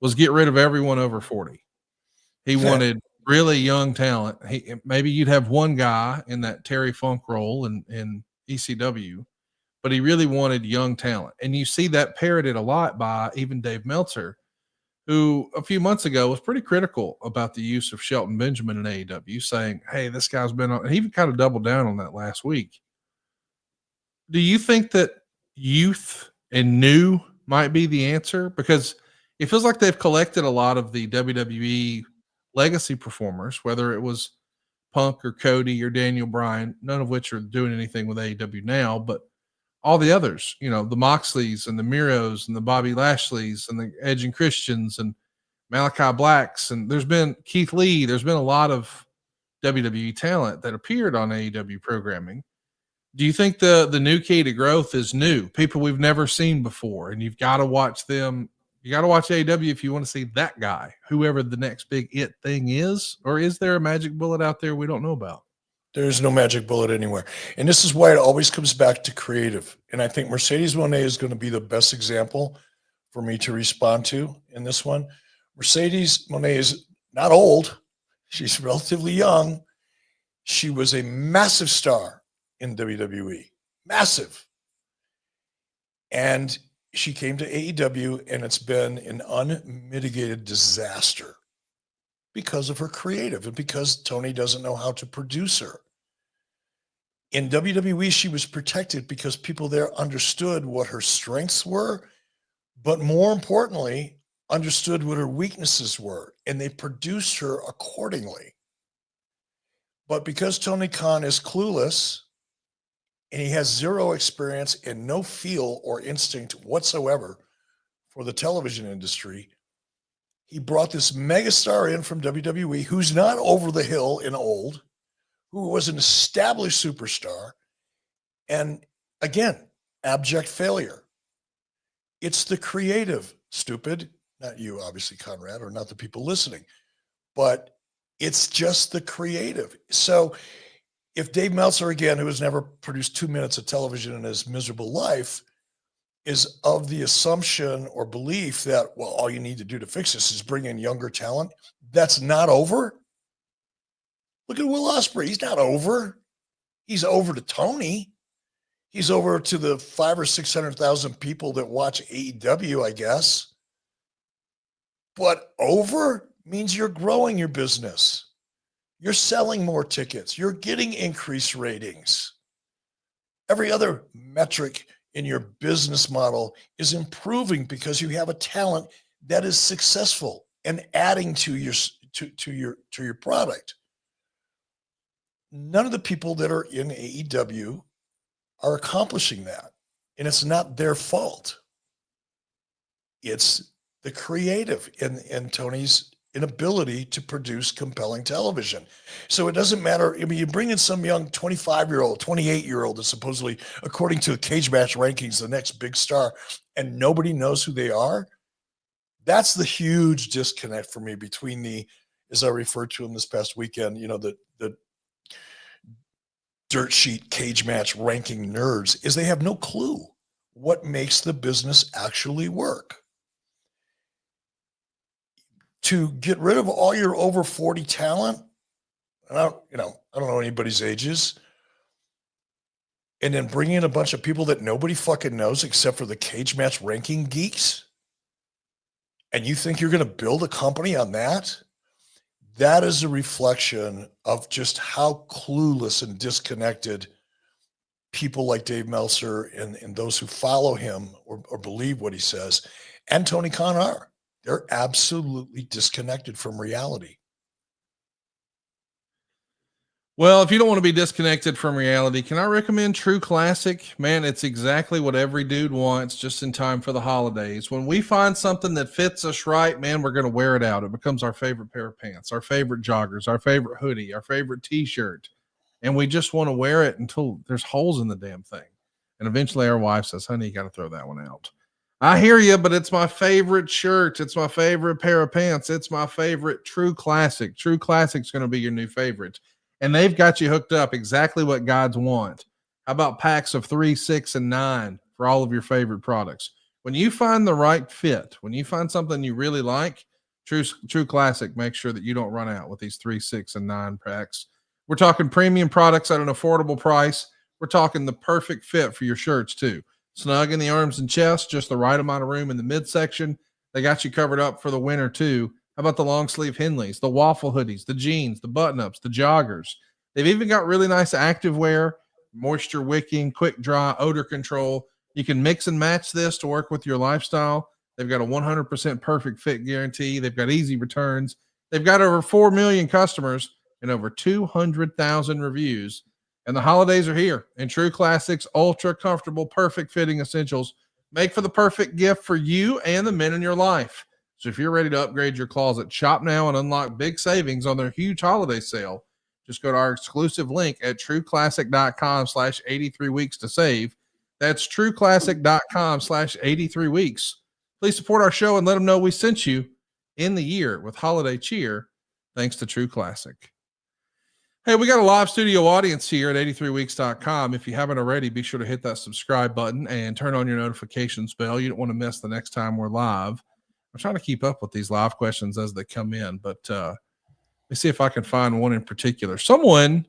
was get rid of everyone over 40. He wanted really young talent. Maybe you'd have one guy in that Terry Funk role in ECW, but he really wanted young talent. And you see that parroted a lot by even Dave Meltzer, who a few months ago was pretty critical about the use of Shelton Benjamin in AEW, saying, hey, this guy's been on, and he even kind of doubled down on that last week. Do you think that youth and new might be the answer? Because it feels like they've collected a lot of the WWE legacy performers, whether it was Punk or Cody or Daniel Bryan, none of which are doing anything with AEW now, but all the others, you know, the Moxleys and the Miros and the Bobby Lashleys and the Edge and Christians and Malachi Blacks. And there's been Keith Lee. There's been a lot of WWE talent that appeared on AEW programming. Do you think the new key to growth is new people we've never seen before? And you've got to watch them. You got to watch AEW if you want to see that guy, whoever the next big it thing is, or is there a magic bullet out there we don't know about?
There's no magic bullet anywhere. And this is why it always comes back to creative. And I think Mercedes Moné is going to be the best example for me to respond to in this one. Mercedes Moné is not old. She's relatively young. She was a massive star in WWE. Massive. And she came to AEW, and it's been an unmitigated disaster because of her creative and because Tony doesn't know how to produce her. In WWE, she was protected because people there understood what her strengths were, but more importantly, understood what her weaknesses were, and they produced her accordingly. But because Tony Khan is clueless and he has zero experience and no feel or instinct whatsoever for the television industry, he brought this megastar in from WWE who's not over the hill and old, who was an established superstar, and again, abject failure. It's the creative, stupid, not you, obviously, Conrad, or not the people listening, but it's just the creative. So if Dave Meltzer, again, who has never produced 2 minutes of television in his miserable life, is of the assumption or belief that, well, all you need to do to fix this is bring in younger talent, that's not over. Look at Will Ospreay. He's not over. He's over to Tony. He's over to the 500,000 or 600,000 people that watch AEW, I guess. But over means you're growing your business. You're selling more tickets. You're getting increased ratings. Every other metric in your business model is improving because you have a talent that is successful and adding to your product. None of the people that are in AEW are accomplishing that, and it's not their fault. It's the creative and Tony's inability to produce compelling television. So it doesn't matter. I mean, you bring in some young 25-year-old, 28-year-old that's supposedly, according to the Cage Match rankings, the next big star, and nobody knows who they are. That's the huge disconnect for me between the, as I referred to him this past weekend, you know, the dirt sheet cage match ranking nerds, is they have no clue what makes the business actually work. To get rid of all your over 40 talent, and I don't know anybody's ages, and then bring in a bunch of people that nobody fucking knows except for the cage match ranking geeks, and you think you're going to build a company on that? That is a reflection of just how clueless and disconnected people like Dave Meltzer and those who follow him or believe what he says and Tony Khan are. They're absolutely disconnected from reality.
Well, if you don't want to be disconnected from reality, can I recommend True Classic? Man, it's exactly what every dude wants just in time for the holidays. When we find something that fits us right, man, we're going to wear it out. It becomes our favorite pair of pants, our favorite joggers, our favorite hoodie, our favorite t-shirt. And we just want to wear it until there's holes in the damn thing. And eventually our wife says, honey, you got to throw that one out. I hear you, but it's my favorite shirt. It's my favorite pair of pants. It's my favorite True Classic. True Classic's going to be your new favorite. And they've got you hooked up exactly what guides want. How about packs of 3, 6, and 9 for all of your favorite products? When you find the right fit, when you find something you really like, True Classic makes sure that you don't run out with these 3, 6, and 9 packs. We're talking premium products at an affordable price. We're talking the perfect fit for your shirts too. Snug in the arms and chest, just the right amount of room in the midsection. They got you covered up for the winter too. How about the long sleeve Henleys, the waffle hoodies, the jeans, the button ups, the joggers? They've even got really nice active wear, moisture wicking, quick dry, odor control. You can mix and match this to work with your lifestyle. They've got a 100% perfect fit guarantee. They've got easy returns. They've got over 4 million customers and over 200,000 reviews. And the holidays are here. And True Classics ultra comfortable, perfect fitting essentials make for the perfect gift for you and the men in your life. So if you're ready to upgrade your closet, shop now and unlock big savings on their huge holiday sale. Just go to our exclusive link at trueclassic.com/83 weeks to save. That's trueclassic.com/83 weeks. Please support our show and let them know we sent you in the year with holiday cheer. Thanks to True Classic. Hey, we got a live studio audience here at 83weeks.com. If you haven't already, be sure to hit that subscribe button and turn on your notifications bell. You don't want to miss the next time we're live. I'm trying to keep up with these live questions as they come in, but let me see if I can find one in particular. Someone,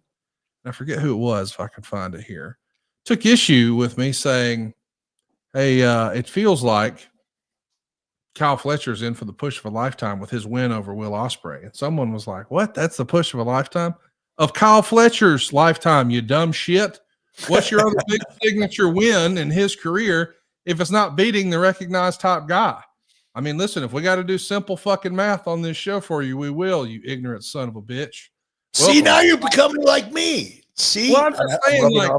I forget who it was, if I can find it here, took issue with me saying, hey, it feels like Kyle Fletcher's in for the push of a lifetime with his win over Will Ospreay. And someone was like, what? That's the push of a lifetime? Of Kyle Fletcher's lifetime, you dumb shit. What's your other big signature win in his career if it's not beating the recognized top guy? I mean, listen, if we got to do simple fucking math on this show for you, we will, you ignorant son of a bitch.
See, now you're becoming like me. See,
well, I'm just saying, like,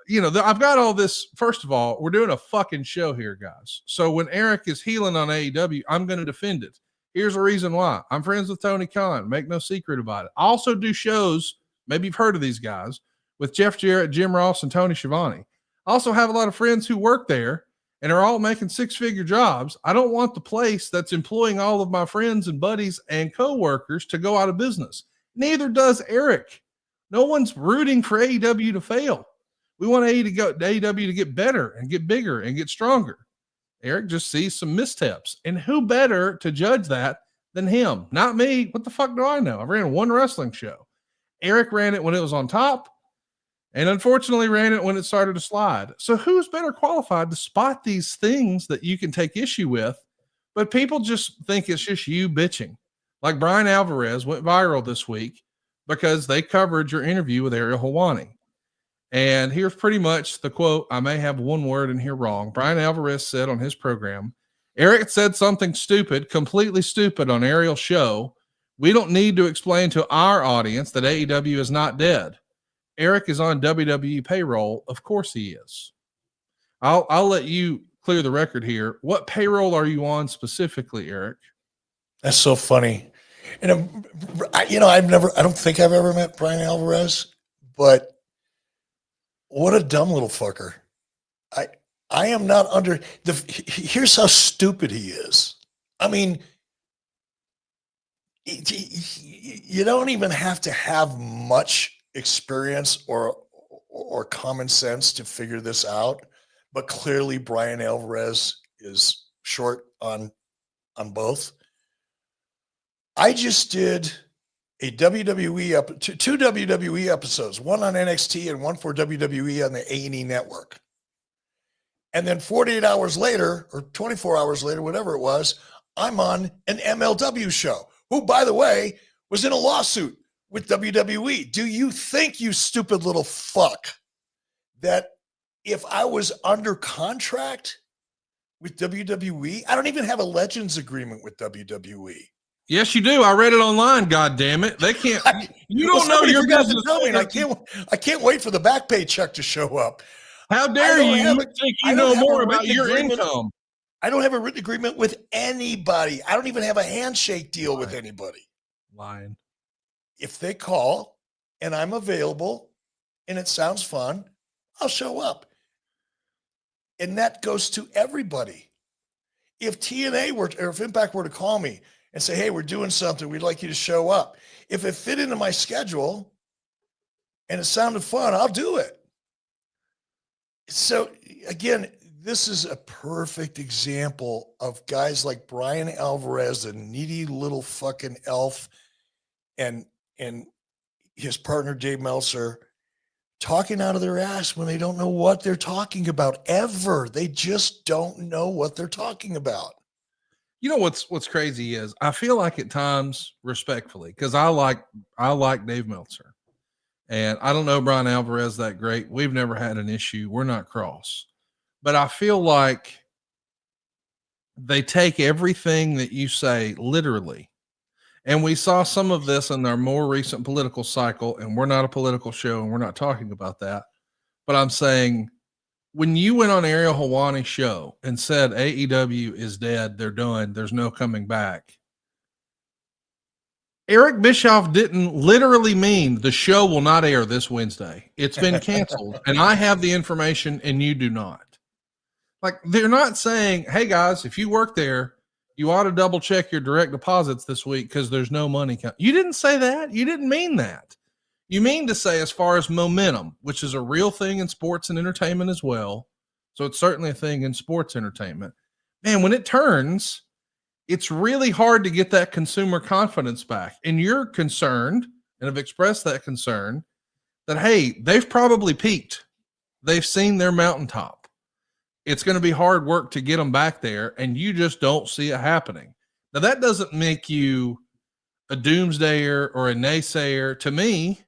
you know, I've got all this. First of all, we're doing a fucking show here, guys. So when Eric is healing on AEW, I'm going to defend it. Here's the reason why. I'm friends with Tony Khan. Make no secret about it. I also do shows, maybe you've heard of these guys, with Jeff Jarrett, Jim Ross, and Tony Schiavone. I also have a lot of friends who work there and are all making 6-figure jobs. I don't want the place that's employing all of my friends and buddies and coworkers to go out of business. Neither does Eric. No one's rooting for AEW to fail. We want AEW to get better and get bigger and get stronger. Eric just sees some missteps. And who better to judge that than him? Not me. What the fuck do I know? I ran one wrestling show. Eric ran it when it was on top, and unfortunately ran it when it started to slide. So who's better qualified to spot these things that you can take issue with, but people just think it's just you bitching? Like Brian Alvarez went viral this week because they covered your interview with Ariel Helwani. And here's pretty much the quote. I may have one word in here wrong. Brian Alvarez said on his program, Eric said something stupid, completely stupid on Ariel's show. We don't need to explain to our audience that AEW is not dead. Eric is on WWE payroll. Of course he is. I'll let you clear the record here. What payroll are you on specifically, Eric?
That's so funny. And I don't think I've ever met Brian Alvarez, but what a dumb little fucker. I am not under here's how stupid he is. I mean, you don't even have to have much experience or common sense to figure this out, but clearly Brian Alvarez is short on both. I just did a WWE two WWE episodes, one on NXT and one for WWE on the A&E network. And then 48 hours later, or 24 hours later, whatever it was, I'm on an MLW show, who, by the way, was in a lawsuit with WWE. Do you think, you stupid little fuck, that if I was under contract with WWE, I don't even have a Legends agreement with WWE.
Yes, you do. I read it online. God damn it. They can't, you don't know your business.
I can't wait for the back pay check to show up.
How dare you think you know more about your income?
I don't have a written agreement with anybody. I don't even have a handshake deal with anybody.
Lying.
If they call and I'm available and it sounds fun, I'll show up. And that goes to everybody. If TNA or if Impact were to call me and say, hey, we're doing something, we'd like you to show up. If it fit into my schedule and it sounded fun, I'll do it. So again, this is a perfect example of guys like Brian Alvarez, a needy little fucking elf, and his partner Dave Meltzer talking out of their ass when they don't know what they're talking about ever. They just don't know what they're talking about.
You know what's crazy is I feel like at times, respectfully, because I like Dave Meltzer, and I don't know Brian Alvarez that great. We've never had an issue. We're not cross, but I feel like they take everything that you say literally. And we saw some of this in our more recent political cycle, and we're not a political show and we're not talking about that. But I'm saying when you went on Ariel Helwani's show and said AEW is dead, they're done, there's no coming back, Eric Bischoff didn't literally mean the show will not air this Wednesday. It's been canceled, and I have the information and you do not. Like, they're not saying, hey guys, if you work there, you ought to double check your direct deposits this week because there's no money. You didn't say that. You didn't mean that. You mean to say, as far as momentum, which is a real thing in sports and entertainment as well. So it's certainly a thing in sports entertainment. Man, when it turns, it's really hard to get that consumer confidence back. And you're concerned, and have expressed that concern, that, hey, they've probably peaked. They've seen their mountaintop. It's going to be hard work to get them back there, and you just don't see it happening. Now, that doesn't make you a doomsdayer or a naysayer. To me,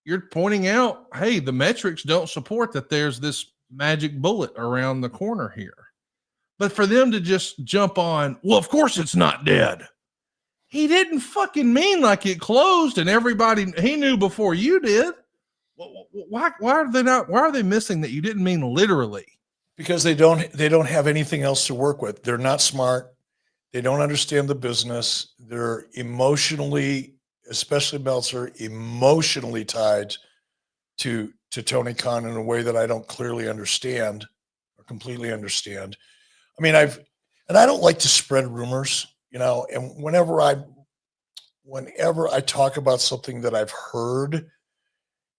you're pointing out, hey, the metrics don't support that there's this magic bullet around the corner here. But for them to just jump on, well, of course it's not dead. He didn't fucking mean like it closed and everybody, he knew before you did. Why are they missing that you didn't mean literally?
Because they don't have anything else to work with. They're not smart. They don't understand the business. They're emotionally, especially Meltzer, emotionally tied to Tony Khan in a way that I don't clearly understand or completely understand. I mean, I don't like to spread rumors, and whenever I talk about something that I've heard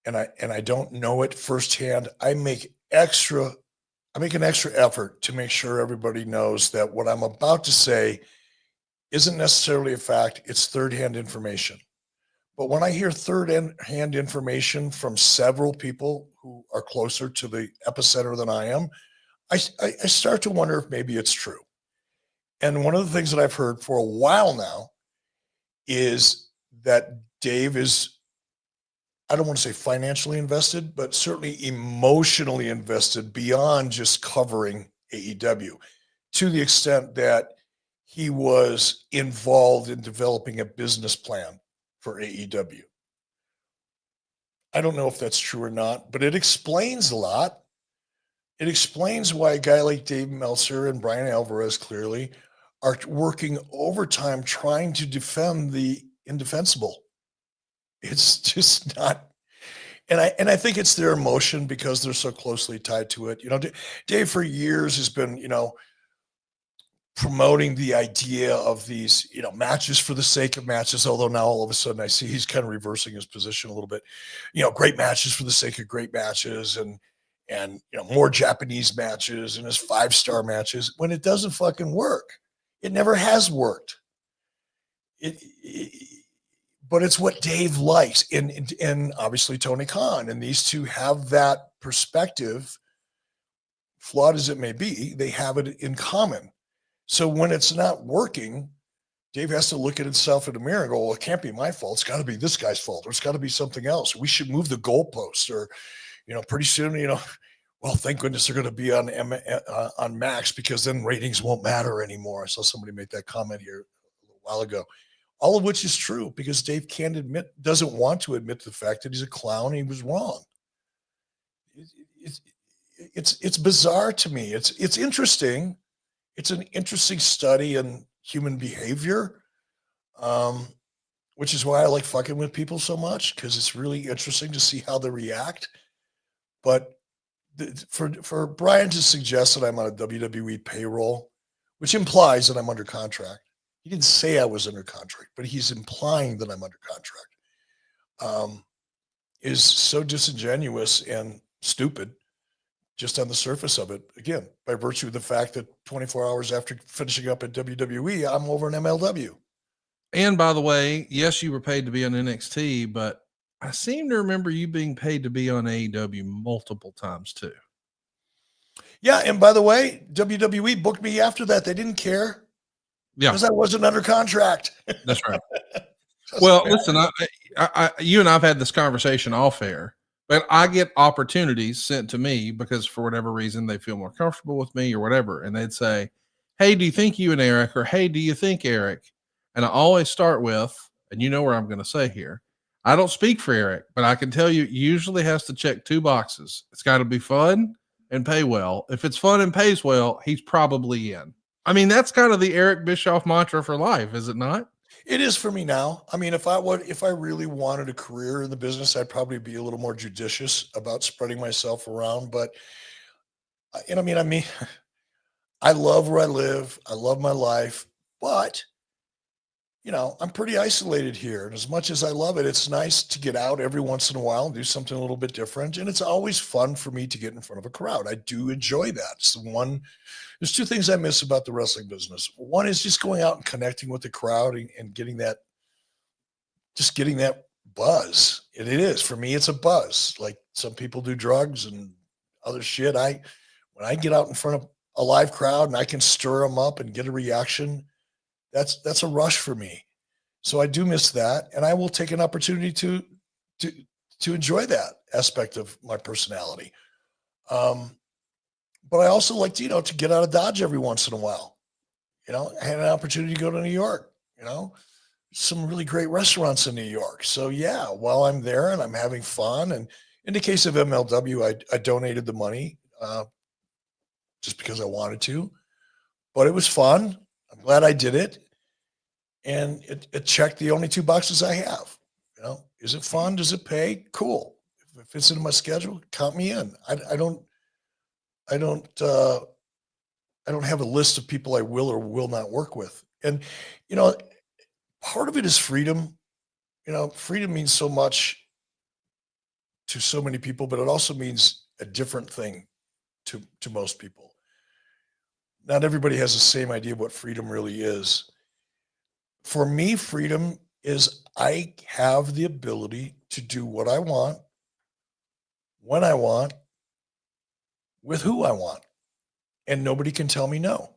and I don't know it firsthand, I make an extra effort to make sure everybody knows that what I'm about to say isn't necessarily a fact. It's third-hand information. But when I hear third-hand information from several people who are closer to the epicenter than I am, I start to wonder if maybe it's true. And one of the things that I've heard for a while now is that Dave is, I don't want to say financially invested, but certainly emotionally invested beyond just covering AEW, to the extent that he was involved in developing a business plan for AEW. I don't know if that's true or not, but it explains a lot. It explains why a guy like Dave Meltzer and Brian Alvarez clearly are working overtime trying to defend the indefensible. It's just not. And I think it's their emotion because they're so closely tied to it. Dave for years has been, promoting the idea of these, matches for the sake of matches. Although now all of a sudden I see he's kind of reversing his position a little bit, great matches for the sake of great matches and more Japanese matches and his 5-star matches when it doesn't fucking work. It never has worked. But it's what Dave likes, and obviously Tony Khan, and these two have that perspective, flawed as it may be, they have it in common. So when it's not working, Dave has to look at himself in the mirror and go, well, it can't be my fault. It's got to be this guy's fault, or it's got to be something else. We should move the goalpost, or, pretty soon, well, thank goodness they're going to be on Max because then ratings won't matter anymore. I saw somebody make that comment here a little while ago. All of which is true because Dave doesn't want to admit to the fact that he's a clown and he was wrong. It's bizarre to me. It's interesting. It's an interesting study in human behavior, which is why I like fucking with people so much, because it's really interesting to see how they react. But for Brian to suggest that I'm on a WWE payroll, which implies that I'm under contract. He didn't say I was under contract, but he's implying that I'm under contract, is so disingenuous and stupid just on the surface of it. Again, by virtue of the fact that 24 hours after finishing up at WWE, I'm over in MLW.
And by the way, yes, you were paid to be on NXT, but I seem to remember you being paid to be on AEW multiple times too.
Yeah, and by the way, WWE booked me after that. They didn't care.
Yeah,
because I wasn't under contract.
That's right. Well, listen, you and I've had this conversation off air, but I get opportunities sent to me because for whatever reason they feel more comfortable with me or whatever, and they'd say, "Hey, do you think you and Eric?" or "Hey, do you think Eric?" And I always start with, and you know where I'm going to say here, I don't speak for Eric, but I can tell you, he usually has to check two boxes. It's got to be fun and pay well. If it's fun and pays well, he's probably in. I mean, that's kind of the Eric Bischoff mantra for life, is it not?
It is for me now. I mean, if I really wanted a career in the business, I'd probably be a little more judicious about spreading myself around. But, I mean, I love where I live. I love my life, but I'm pretty isolated here. And as much as I love it, it's nice to get out every once in a while and do something a little bit different. And it's always fun for me to get in front of a crowd. I do enjoy that. There's two things I miss about the wrestling business. One is just going out and connecting with the crowd and getting that buzz. And it is, for me, it's a buzz. Like some people do drugs and other shit. When I get out in front of a live crowd and I can stir them up and get a reaction, that's a rush for me. So I do miss that. And I will take an opportunity to enjoy that aspect of my personality. But I also like to get out of Dodge every once in a while. I had an opportunity to go to New York, some really great restaurants in New York. So yeah, while I'm there and I'm having fun, and in the case of MLW, I donated the money just because I wanted to, but it was fun. I'm glad I did it. And it checked the only two boxes I have. Is it fun? Does it pay? Cool. If it fits into my schedule, count me in. I don't have a list of people I will or will not work with. And, part of it is freedom. Freedom means so much to so many people, but it also means a different thing to most people. Not everybody has the same idea of what freedom really is. For me, freedom is I have the ability to do what I want, when I want, with who I want, and nobody can tell me no.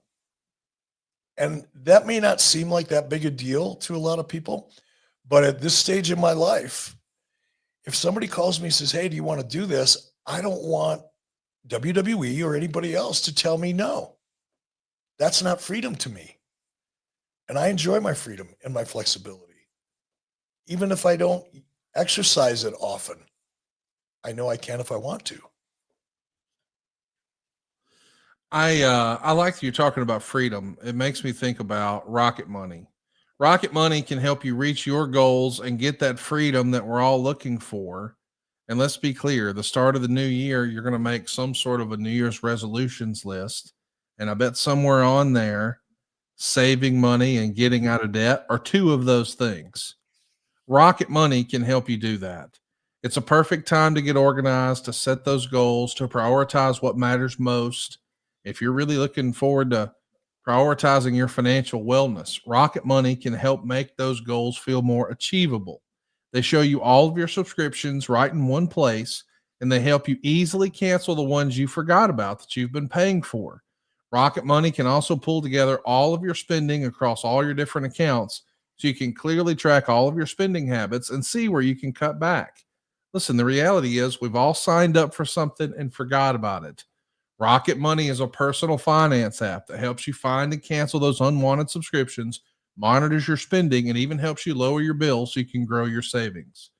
And that may not seem like that big a deal to a lot of people, but at this stage in my life, if somebody calls me and says, "Hey, do you want to do this?" I don't want WWE or anybody else to tell me no. That's not freedom to me. And I enjoy my freedom and my flexibility. Even if I don't exercise it often, I know I can if I want to.
I like that you're talking about freedom. It makes me think about Rocket Money. Rocket Money can help you reach your goals and get that freedom that we're all looking for. And let's be clear, the start of the new year, you're going to make some sort of a New Year's resolutions list. And I bet somewhere on there, saving money and getting out of debt are two of those things. Rocket Money can help you do that. It's a perfect time to get organized, to set those goals, to prioritize what matters most. If you're really looking forward to prioritizing your financial wellness, Rocket Money can help make those goals feel more achievable. They show you all of your subscriptions right in one place, and they help you easily cancel the ones you forgot about that you've been paying for. Rocket Money can also pull together all of your spending across all your different accounts so you can clearly track all of your spending habits and see where you can cut back. Listen, the reality is we've all signed up for something and forgot about it. Rocket Money is a personal finance app that helps you find and cancel those unwanted subscriptions monitors your spending, and even helps you lower your bills so you can grow your savings.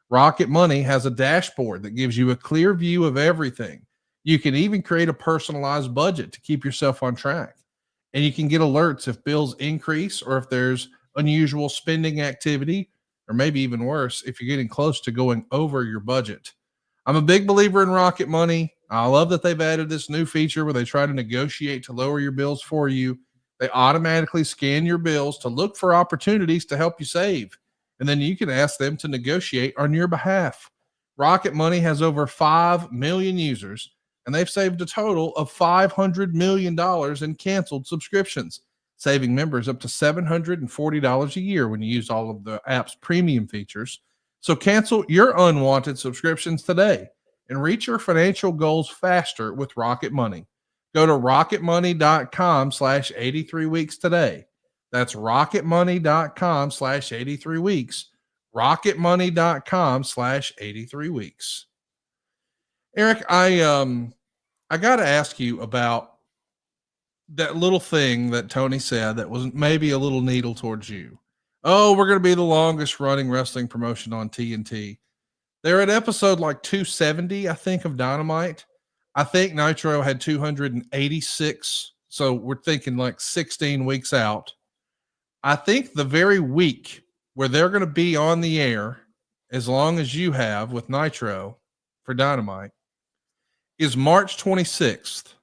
Rocket Money has a dashboard that gives you a clear view of everything. You can even create a personalized budget to keep yourself on track. And you can get alerts if bills increase or if there's unusual spending activity, or maybe even worse, if you're getting close to going over your budget. I'm a big believer in Rocket Money. I love that they've added this new feature where they try to negotiate to lower your bills for you. They automatically scan your bills to look for opportunities to help you save. And then you can ask them to negotiate on your behalf. Rocket Money has over 5 million users, and they've saved a total of $500 million in canceled subscriptions, saving members up to $740 a year when you use all of the app's premium features. So cancel your unwanted subscriptions today and reach your financial goals faster with Rocket Money. Go to rocketmoney.com/83weeks today. That's rocketmoney.com/83weeks. rocketmoney.com/83weeks. Eric, I got to ask you about that little thing that Tony said that was maybe a little needle towards you. Oh, we're going to be the longest running wrestling promotion on TNT. They're at episode like 270, I think, of Dynamite. I think Nitro had 286. So we're thinking like 16 weeks out. I think the very week where they're going to be on the air, as long as you have with Nitro for Dynamite, is March 26th.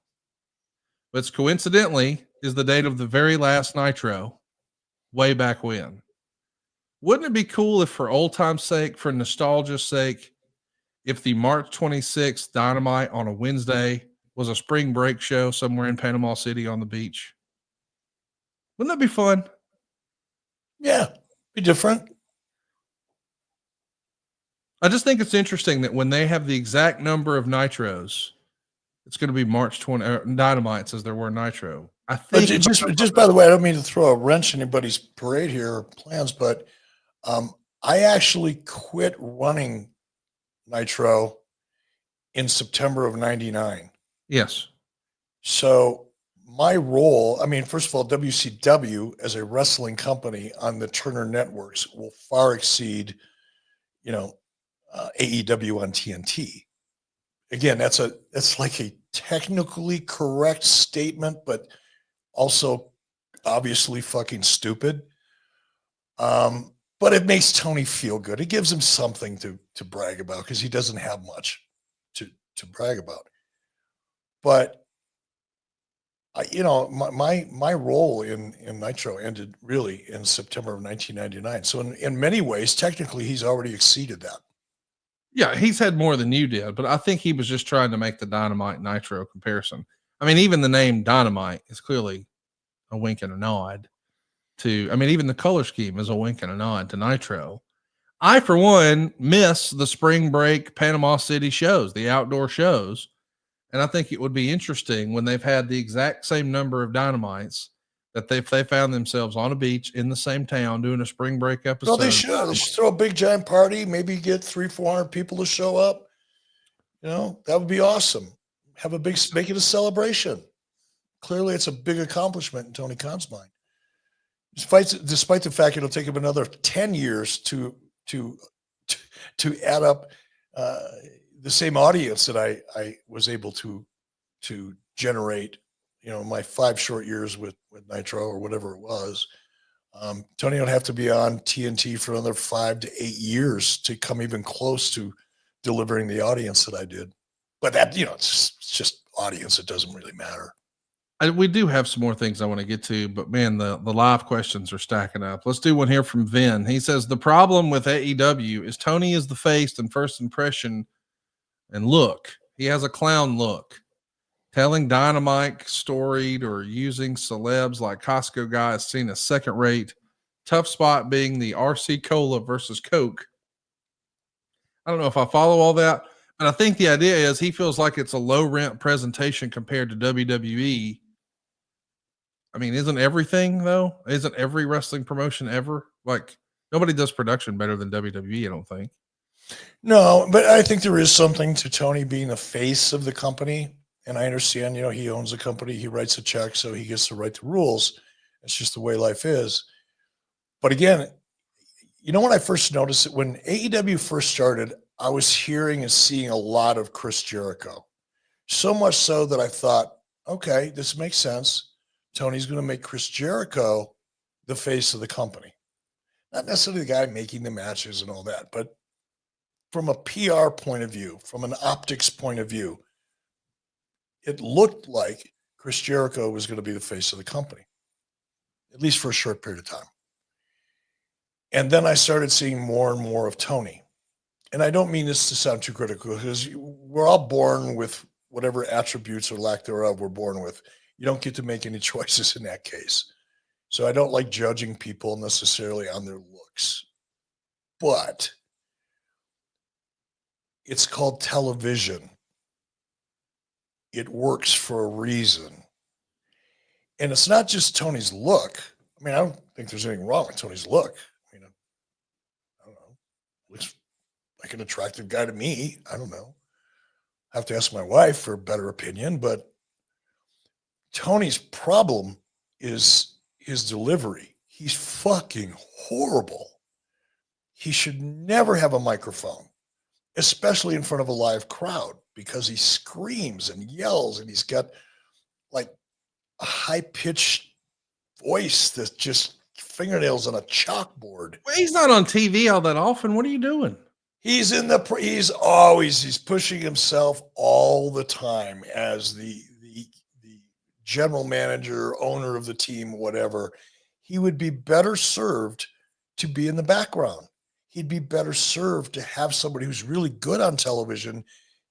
But coincidentally is the date of the very last Nitro way back when. Wouldn't it be cool if, for old time's sake, for nostalgia's sake, if the March 26th Dynamite on a Wednesday was a spring break show somewhere in Panama City on the beach? Wouldn't that be fun?
Yeah, be different.
I just think it's interesting that when they have the exact number of Nitros, it's going to be March 20 Dynamites as there were Nitro. I think
just by the way, I don't mean to throw a wrench in anybody's parade here or plans, but I actually quit running Nitro in September of '99.
Yes.
So my role, I mean, first of all, WCW as a wrestling company on the Turner networks will far exceed, AEW on TNT. Again, that's like a technically correct statement, but also obviously fucking stupid. But it makes Tony feel good. It gives him something to brag about because he doesn't have much to brag about. But my role in Nitro ended really in September of 1999. So in many ways, technically, he's already exceeded that.
Yeah, he's had more than you did, but I think he was just trying to make the Dynamite Nitro comparison. I mean, even the name Dynamite is clearly a wink and a nod to, I mean, even the color scheme is a wink and a nod to Nitro. I, for one, miss the spring break Panama City shows, the outdoor shows. And I think it would be interesting when they've had the exact same number of Dynamites that they found themselves on a beach in the same town doing a spring break episode.
Well, they should throw a big giant party, maybe get 300-400 people to show up. That would be awesome. Make it a celebration. Clearly it's a big accomplishment in Tony Khan's mind. Despite the fact it'll take him another 10 years to add up the same audience that I was able to generate, my 5 short years with Nitro or whatever it was. Tony would have to be on TNT for another 5 to 8 years to come even close to delivering the audience that I did. But that, it's just audience. It doesn't really matter.
We do have some more things I want to get to, but man, the live questions are stacking up. Let's do one here from Vin. He says, the problem with AEW is Tony is the face and first impression and look. He has a clown look. Telling Dynamite storied or using celebs like Costco guy is seen as second rate. Tough spot being the RC Cola versus Coke. I don't know if I follow all that, but I think the idea is he feels like it's a low rent presentation compared to WWE. I mean, isn't everything though? Isn't every wrestling promotion ever? Like nobody does production better than WWE, I don't think.
No, but I think there is something to Tony being the face of the company. And I understand, he owns the company, he writes a check, so he gets to write the rules. It's just the way life is. But again, you know, when I first noticed it, when AEW first started, I was hearing and seeing a lot of Chris Jericho. So much so that I thought, okay, this makes sense. Tony's going to make Chris Jericho the face of the company. Not necessarily the guy making the matches and all that, but from a PR point of view, from an optics point of view, it looked like Chris Jericho was going to be the face of the company, at least for a short period of time. And then I started seeing more and more of Tony. And I don't mean this to sound too critical, because we're all born with whatever attributes or lack thereof we're born with. You don't get to make any choices in that case. So I don't like judging people necessarily on their looks. But it's called television. It works for a reason. And it's not just Tony's look. I mean, I don't think there's anything wrong with Tony's look. I mean, I don't know. Looks like an attractive guy to me. I don't know. I have to ask my wife for a better opinion, but Tony's problem is his delivery. He's fucking horrible. He should never have a microphone, especially in front of a live crowd, because he screams and yells, and he's got like a high-pitched voice that's just fingernails on a chalkboard.
Well, he's not on TV all that often. What are you doing?
He's pushing himself all the time as the general manager, owner of the team, whatever. He would be better served to be in the background. He'd be better served to have somebody who's really good on television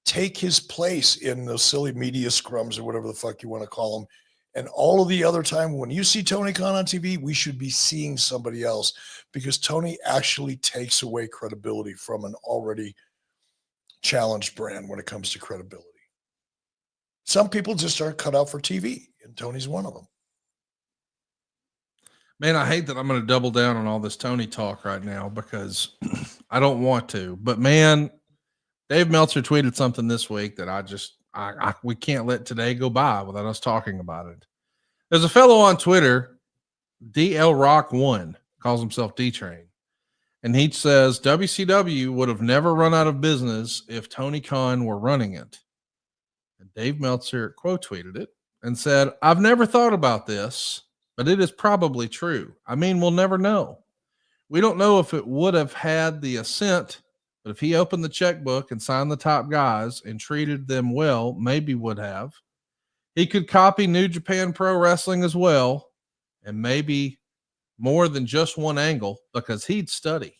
take his place in those silly media scrums or whatever the fuck you want to call them. And all of the other time, when you see Tony Khan on TV, we should be seeing somebody else, because Tony actually takes away credibility from an already challenged brand when it comes to credibility. Some people just aren't cut out for TV, and Tony's one of them.
Man, I hate that I'm going to double down on all this Tony talk right now, because I don't want to. But man, Dave Meltzer tweeted something this week that we can't let today go by without us talking about it. There's a fellow on Twitter, DL Rock 1, calls himself D-Train, and he says WCW would have never run out of business if Tony Khan were running it. And Dave Meltzer quote tweeted it and said, "I've never thought about this, but it is probably true. I mean, we'll never know. We don't know if it would have had the assent, but if he opened the checkbook and signed the top guys and treated them well, maybe would have. He could copy New Japan Pro Wrestling as well, and maybe more than just one angle, because he'd study.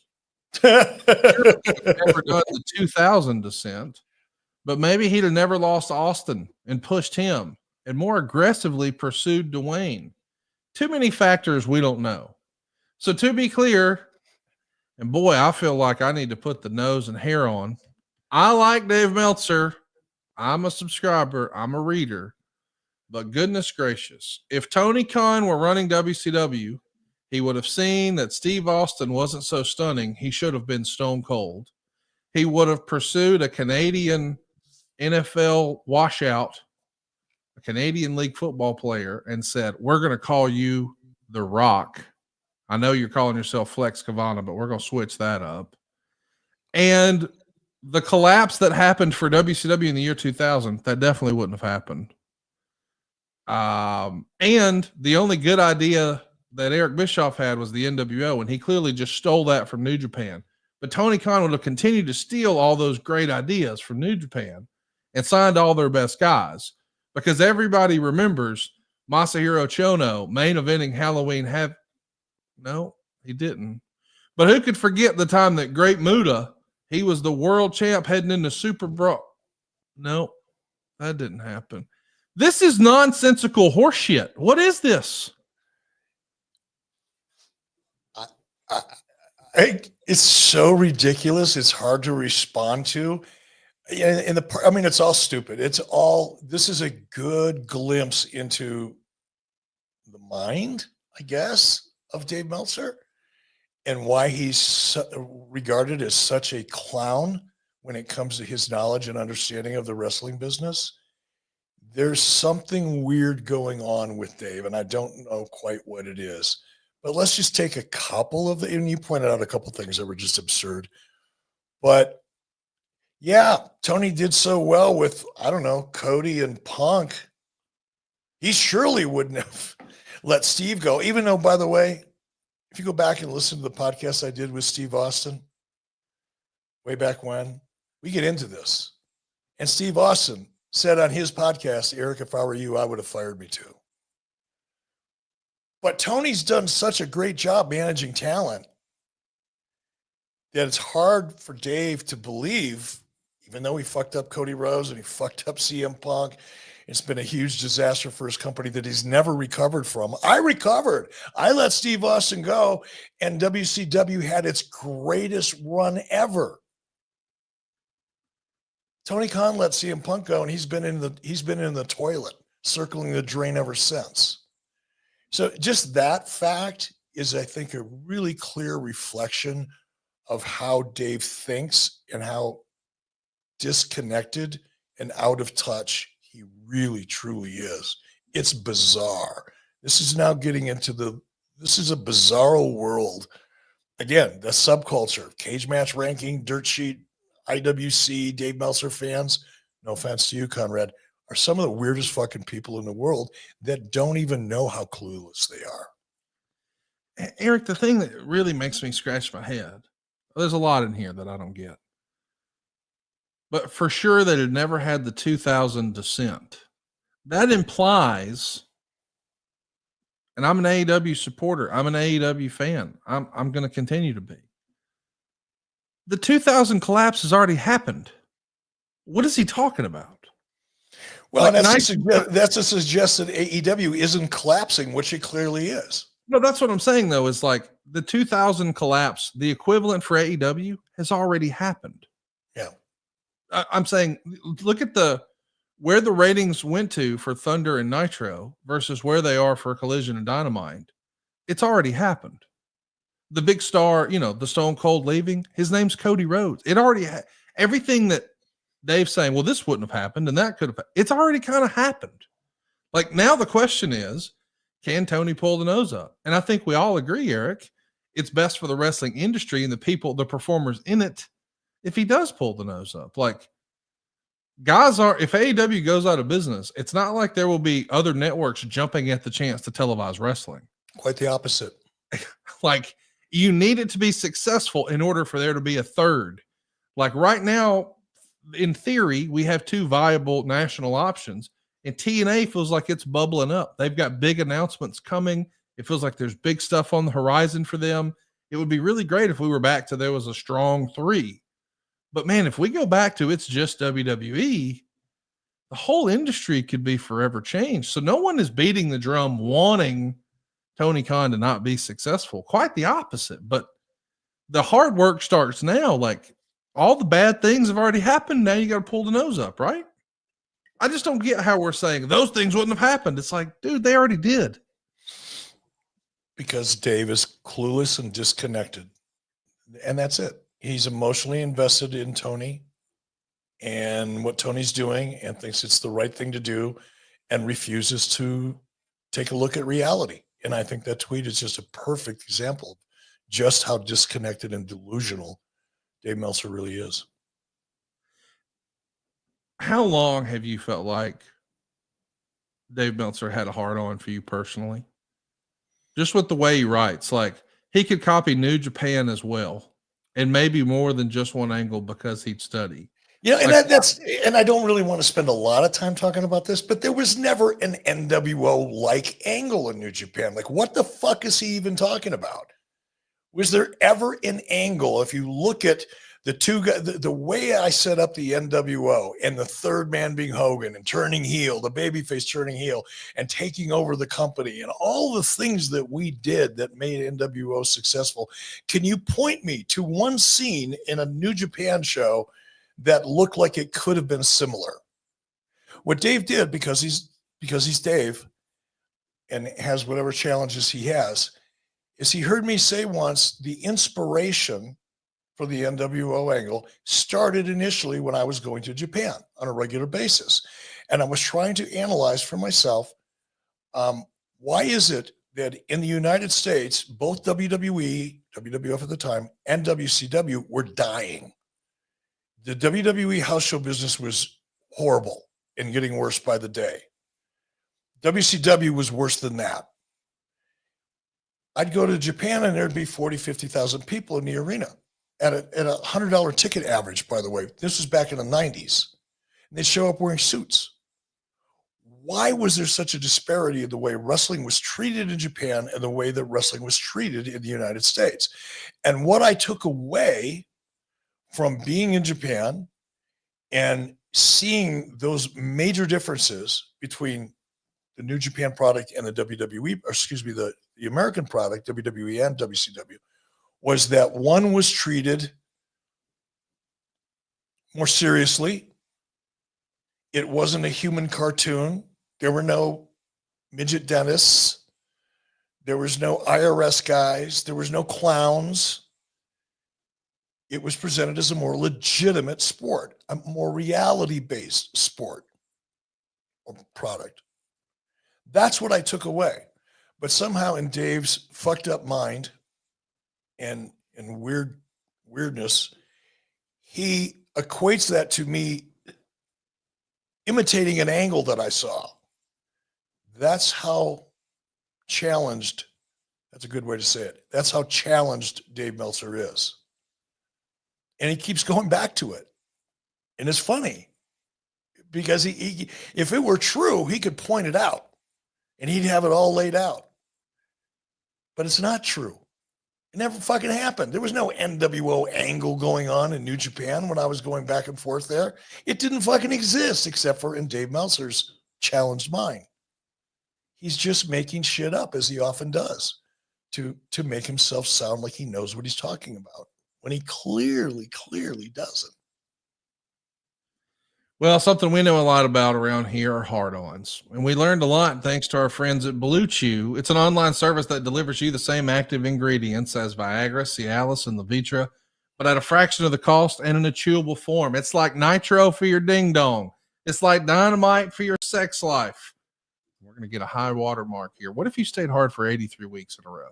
Sure, he'd never done the 2000 descent, but maybe he'd have never lost Austin and pushed him and more aggressively pursued Dwayne. Too many factors we don't know. So to be clear, and boy, I feel like I need to put the nose and hair on. I like Dave Meltzer. I'm a subscriber. I'm a reader. But goodness gracious, if Tony Khan were running WCW, he would have seen that Steve Austin wasn't so stunning. He should have been stone cold. He would have pursued a Canadian NFL washout, a Canadian League football player, and said, "We're going to call you The Rock. I know you're calling yourself Flex Kavana, but we're going to switch that up." And the collapse that happened for WCW in the year 2000, that definitely wouldn't have happened. And the only good idea that Eric Bischoff had was the NWO, and he clearly just stole that from New Japan. But Tony Khan would have continued to steal all those great ideas from New Japan and signed all their best guys, because everybody remembers Masahiro Chono main eventing Halloween. No, he didn't. But who could forget the time that Great Muta, he was the world champ heading into Super Bro? No, that didn't happen. This is nonsensical horseshit. What is this?
It's so ridiculous. It's hard to respond to. It's all stupid. This is a good glimpse into the mind, I guess, of Dave Meltzer, and why he's regarded as such a clown when it comes to his knowledge and understanding of the wrestling business. There's something weird going on with Dave, and I don't know quite what it is. But let's just take a couple of and you pointed out a couple things that were just absurd. But yeah, Tony did so well with, I don't know, Cody and Punk. He surely wouldn't have let Steve go, even though, by the way, if you go back and listen to the podcast I did with Steve Austin way back when, we get into this. And Steve Austin said on his podcast, Eric, if I were you, I would have fired me too. But Tony's done such a great job managing talent that it's hard for Dave to believe, even though he fucked up Cody Rhodes and he fucked up CM Punk, it's been a huge disaster for his company that he's never recovered from. I recovered. I let Steve Austin go, and WCW had its greatest run ever. Tony Khan let CM Punk go, and he's been in the toilet, circling the drain ever since. So just that fact is, I think, a really clear reflection of how Dave thinks and how disconnected and out of touch he really, truly is. It's bizarre. This is now getting into this is a bizarro world. Again, the subculture, cage match ranking, dirt sheet, IWC, Dave Meltzer fans, no offense to you, Conrad, are some of the weirdest fucking people in the world that don't even know how clueless they are.
Eric, the thing that really makes me scratch my head, there's a lot in here that I don't get. But for sure that it never had the 2000 descent. That implies, and I'm an AEW supporter, I'm an AEW fan, I'm going to continue to be. The 2000 collapse has already happened. What is he talking about?
Well, like, that's to suggest that AEW isn't collapsing, which it clearly is.
No, that's what I'm saying, though, is like the 2000 collapse, the equivalent for AEW has already happened.
Yeah.
I'm saying, look at where the ratings went to for Thunder and Nitro versus where they are for Collision and Dynamite. It's already happened. The big star, the Stone Cold leaving, his name's Cody Rhodes. It already everything that Dave's saying, well, this wouldn't have happened and that could have, it's already kind of happened. Like now the question is, can Tony pull the nose up? And I think we all agree, Eric, it's best for the wrestling industry and the performers in it if he does pull the nose up. Like if AEW goes out of business, it's not like there will be other networks jumping at the chance to televise wrestling.
Quite the opposite.
Like you need it to be successful in order for there to be a third. Like right now, in theory, we have two viable national options, and TNA feels like it's bubbling up. They've got big announcements coming. It feels like there's big stuff on the horizon for them. It would be really great if we were back to there was a strong three. But man, if we go back to it's just WWE, the whole industry could be forever changed. So no one is beating the drum wanting Tony Khan to not be successful. Quite the opposite. But the hard work starts now. Like all the bad things have already happened. Now you got to pull the nose up, right? I just don't get how we're saying those things wouldn't have happened. It's like, dude, they already did.
Because Dave is clueless and disconnected. And that's it. He's emotionally invested in Tony and what Tony's doing and thinks it's the right thing to do and refuses to take a look at reality. And I think that tweet is just a perfect example of just how disconnected and delusional Dave Meltzer really is.
How long have you felt like Dave Meltzer had a hard on for you personally? Just with the way he writes, like he could copy New Japan as well, and maybe more than just one angle because he'd study.
Yeah, and and I don't really want to spend a lot of time talking about this, but there was never an NWO-like angle in New Japan. Like, what the fuck is he even talking about? Was there ever an angle? If you look at the two guys, the way I set up the NWO and the third man being Hogan and turning heel, the babyface turning heel and taking over the company and all the things that we did that made NWO successful. Can you point me to one scene in a New Japan show that looked like it could have been similar? What Dave did, because he's Dave and has whatever challenges he has, is he heard me say once the inspiration for the NWO angle started initially when I was going to Japan on a regular basis. And I was trying to analyze for myself, why is it that in the United States, both WWE, WWF at the time, and WCW were dying. The WWE house show business was horrible and getting worse by the day. WCW was worse than that. I'd go to Japan and there'd be 40, 50,000 people in the arena at a $100 ticket average, by the way. This was back in the 90s. And they'd show up wearing suits. Why was there such a disparity in the way wrestling was treated in Japan and the way that wrestling was treated in the United States? And what I took away from being in Japan and seeing those major differences between the New Japan product and the WWE, or excuse me, the American product, WWE and WCW, was that one was treated more seriously. It wasn't a human cartoon. There were no midget dentists. There was no IRS guys. There was no clowns. It was presented as a more legitimate sport, a more reality-based sport or product. That's what I took away. But somehow in Dave's fucked up mind and weirdness, he equates that to me imitating an angle that I saw. That's how challenged, that's a good way to say it. That's how challenged Dave Meltzer is. And he keeps going back to it. And it's funny because he if it were true, he could point it out and he'd have it all laid out. But it's not true. It never fucking happened. There was no NWO angle going on in New Japan when I was going back and forth there. It didn't fucking exist except for in Dave Meltzer's challenged mind. He's just making shit up, as he often does, to make himself sound like he knows what he's talking about when he clearly doesn't.
Well, something we know a lot about around here are hard-ons. And we learned a lot thanks to our friends at Blue Chew. It's an online service that delivers you the same active ingredients as Viagra, Cialis, and Levitra, but at a fraction of the cost and in a chewable form. It's like nitro for your ding-dong. It's like dynamite for your sex life. We're going to get a high water mark here. What if you stayed hard for 83 weeks in a row?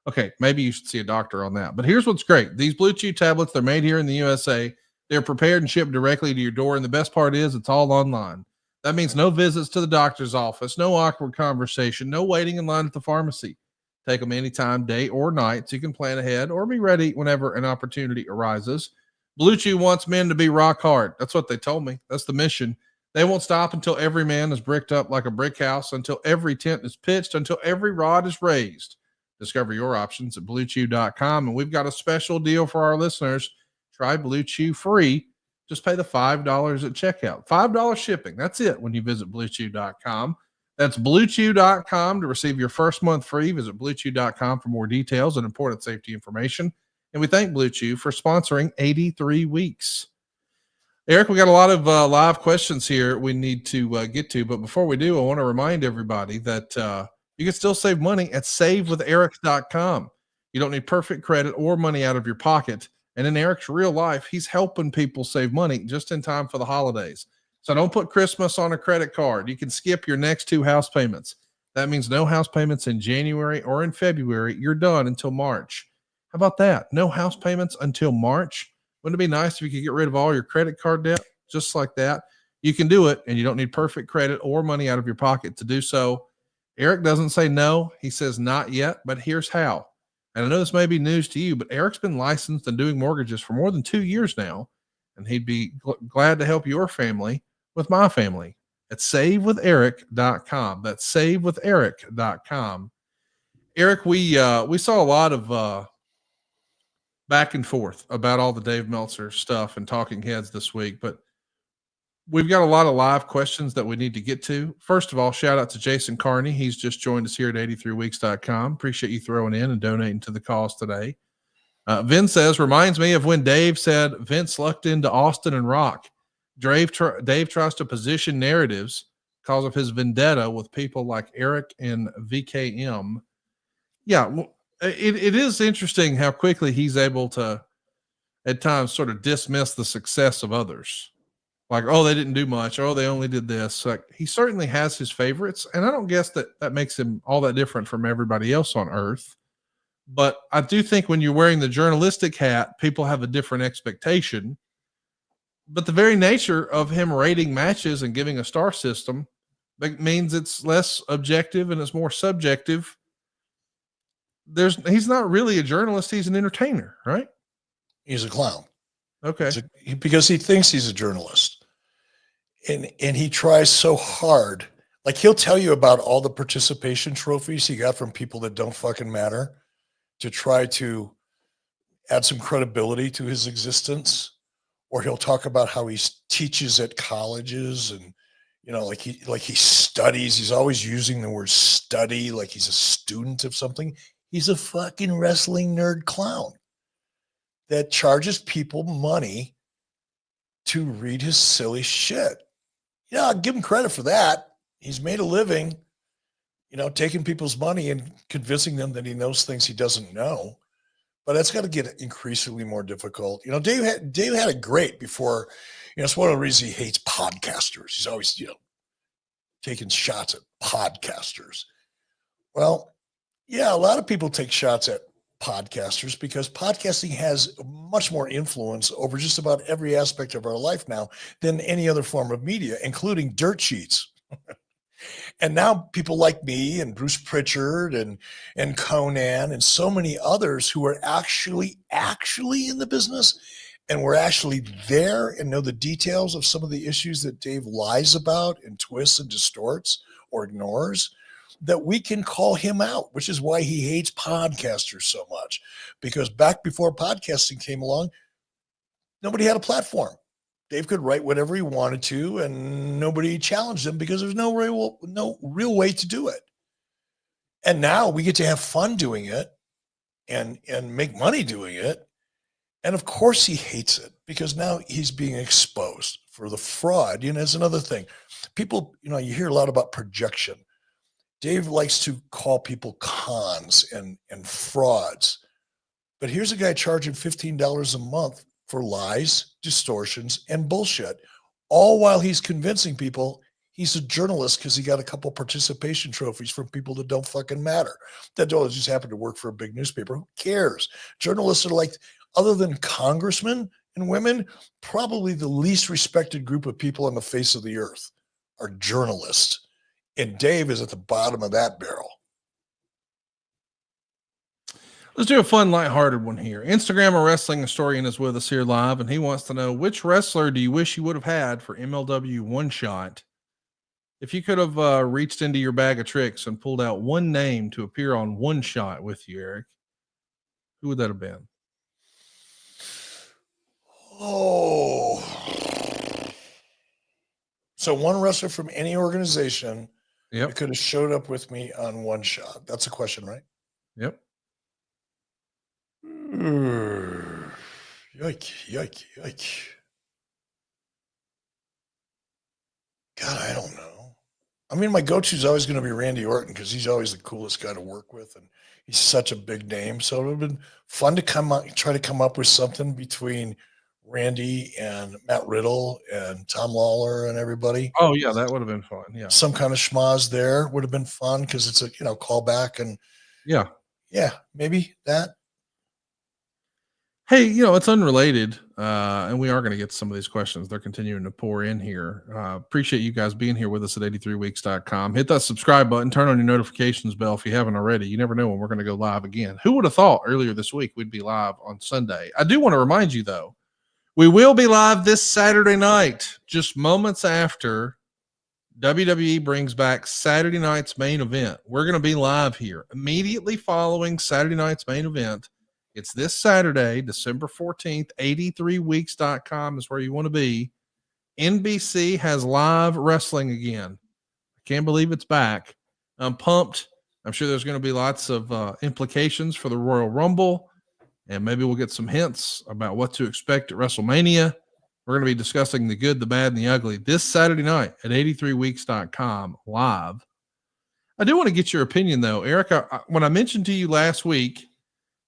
Okay, maybe you should see a doctor on that. But here's what's great. These Blue Chew tablets, they're made here in the USA. They're prepared and shipped directly to your door. And the best part is it's all online. That means no visits to the doctor's office, no awkward conversation, no waiting in line at the pharmacy. Take them anytime, day or night, so you can plan ahead or be ready whenever an opportunity arises. Blue Chew wants men to be rock hard. That's what they told me. That's the mission. They won't stop until every man is bricked up like a brick house, until every tent is pitched, until every rod is raised. Discover your options at BlueChew.com. And we've got a special deal for our listeners. Try Blue Chew free. Just pay the $5 at checkout. $5 shipping. That's it when you visit BlueChew.com. That's BlueChew.com to receive your first month free. Visit BlueChew.com for more details and important safety information. And we thank Blue Chew for sponsoring 83 weeks. Eric, we got a lot of live questions here we need to get to. But before we do, I want to remind everybody that you can still save money at SaveWithEric.com. You don't need perfect credit or money out of your pocket. And in Eric's real life, he's helping people save money just in time for the holidays. So don't put Christmas on a credit card. You can skip your next 2 house payments. That means no house payments in January or in February. You're done until March. How about that? No house payments until March. Wouldn't it be nice if you could get rid of all your credit card debt just like that? You can do it, and you don't need perfect credit or money out of your pocket to do so. Eric doesn't say no. He says not yet, but here's how. And I know this may be news to you, but Eric's been licensed and doing mortgages for more than 2 years now, and he'd be glad to help your family with my family at SaveWithEric.com. That's SaveWithEric.com. Eric, we saw a lot of back and forth about all the Dave Meltzer stuff and talking heads this week, but we've got a lot of live questions that we need to get to. First of all, shout out to Jason Carney. He's just joined us here at 83weeks.com. Appreciate you throwing in and donating to the cause today. Vin says, reminds me of when Dave said Vince lucked into Austin and Rock. Dave tries to position narratives because of his vendetta with people like Eric and VKM. Yeah, well, it is interesting how quickly he's able to, at times, sort of dismiss the success of others. Like, oh, they didn't do much. Oh, they only did this. Like, he certainly has his favorites, and I don't guess that makes him all that different from everybody else on earth. But I do think when you're wearing the journalistic hat, people have a different expectation. But the very nature of him rating matches and giving a star system means it's less objective and it's more subjective. He's not really a journalist. He's an entertainer, right?
He's a clown.
Okay.
Because he thinks he's a journalist. And he tries so hard. Like, he'll tell you about all the participation trophies he got from people that don't fucking matter to try to add some credibility to his existence. Or he'll talk about how he teaches at colleges and, like he studies. He's always using the word study like he's a student of something. He's a fucking wrestling nerd clown that charges people money to read his silly shit. I'll give him credit for that. He's made a living, taking people's money and convincing them that he knows things he doesn't know. But that's got to get increasingly more difficult. Dave had it great before. It's one of the reasons he hates podcasters. He's always, taking shots at podcasters. Well, yeah, a lot of people take shots at podcasters because podcasting has much more influence over just about every aspect of our life now than any other form of media, including dirt sheets. And now people like me and Bruce Pritchard and Conan and so many others who are actually in the business and we're actually there and know the details of some of the issues that Dave lies about and twists and distorts or ignores, that we can call him out, which is why he hates podcasters so much. Because back before podcasting came along, nobody had a platform. Dave could write whatever he wanted to, and nobody challenged him because there's no real way to do it. And now we get to have fun doing it and make money doing it. And of course he hates it because now he's being exposed for the fraud. It's another thing. People, you hear a lot about projection. Dave likes to call people cons and frauds. But here's a guy charging $15 a month for lies, distortions, and bullshit, all while he's convincing people he's a journalist because he got a couple participation trophies from people that don't fucking matter. That don't just happen to work for a big newspaper. Who cares? Journalists are like, other than congressmen and women, probably the least respected group of people on the face of the earth are journalists. And Dave is at the bottom of that barrel.
Let's do a fun, lighthearted one here. Instagram Wrestling Historian is with us here live, and he wants to know, which wrestler do you wish you would have had for MLW One Shot? If you could have reached into your bag of tricks and pulled out one name to appear on One Shot with you, Eric, who would that have been?
Oh. So one wrestler from any organization that could have showed up with me on One Shot. That's a question, right?
Yep.
Yike. God, I don't know. I mean, my go-to is always going to be Randy Orton because he's always the coolest guy to work with, and he's such a big name. So it would have been fun to try to come up with something between Randy and Matt Riddle and Tom Lawler and everybody.
Oh yeah, that would have been fun. Yeah,
some kind of schmoz there would have been fun because it's a callback and
yeah,
maybe that.
Hey, it's unrelated, and we are going to get to some of these questions. They're continuing to pour in here. Appreciate you guys being here with us at 83weeks.com. Hit that subscribe button. Turn on your notifications bell if you haven't already. You never know when we're going to go live again. Who would have thought earlier this week we'd be live on Sunday? I do want to remind you, though, we will be live this Saturday night, just moments after WWE brings back Saturday night's main event. We're going to be live here immediately following Saturday night's main event. It's this Saturday, December 14th, 83weeks.com is where you want to be. NBC has live wrestling again. I can't believe it's back. I'm pumped. I'm sure there's going to be lots of implications for the Royal Rumble, and maybe we'll get some hints about what to expect at WrestleMania. We're going to be discussing the good, the bad, and the ugly this Saturday night at 83weeks.com live. I do want to get your opinion, though. Eric, when I mentioned to you last week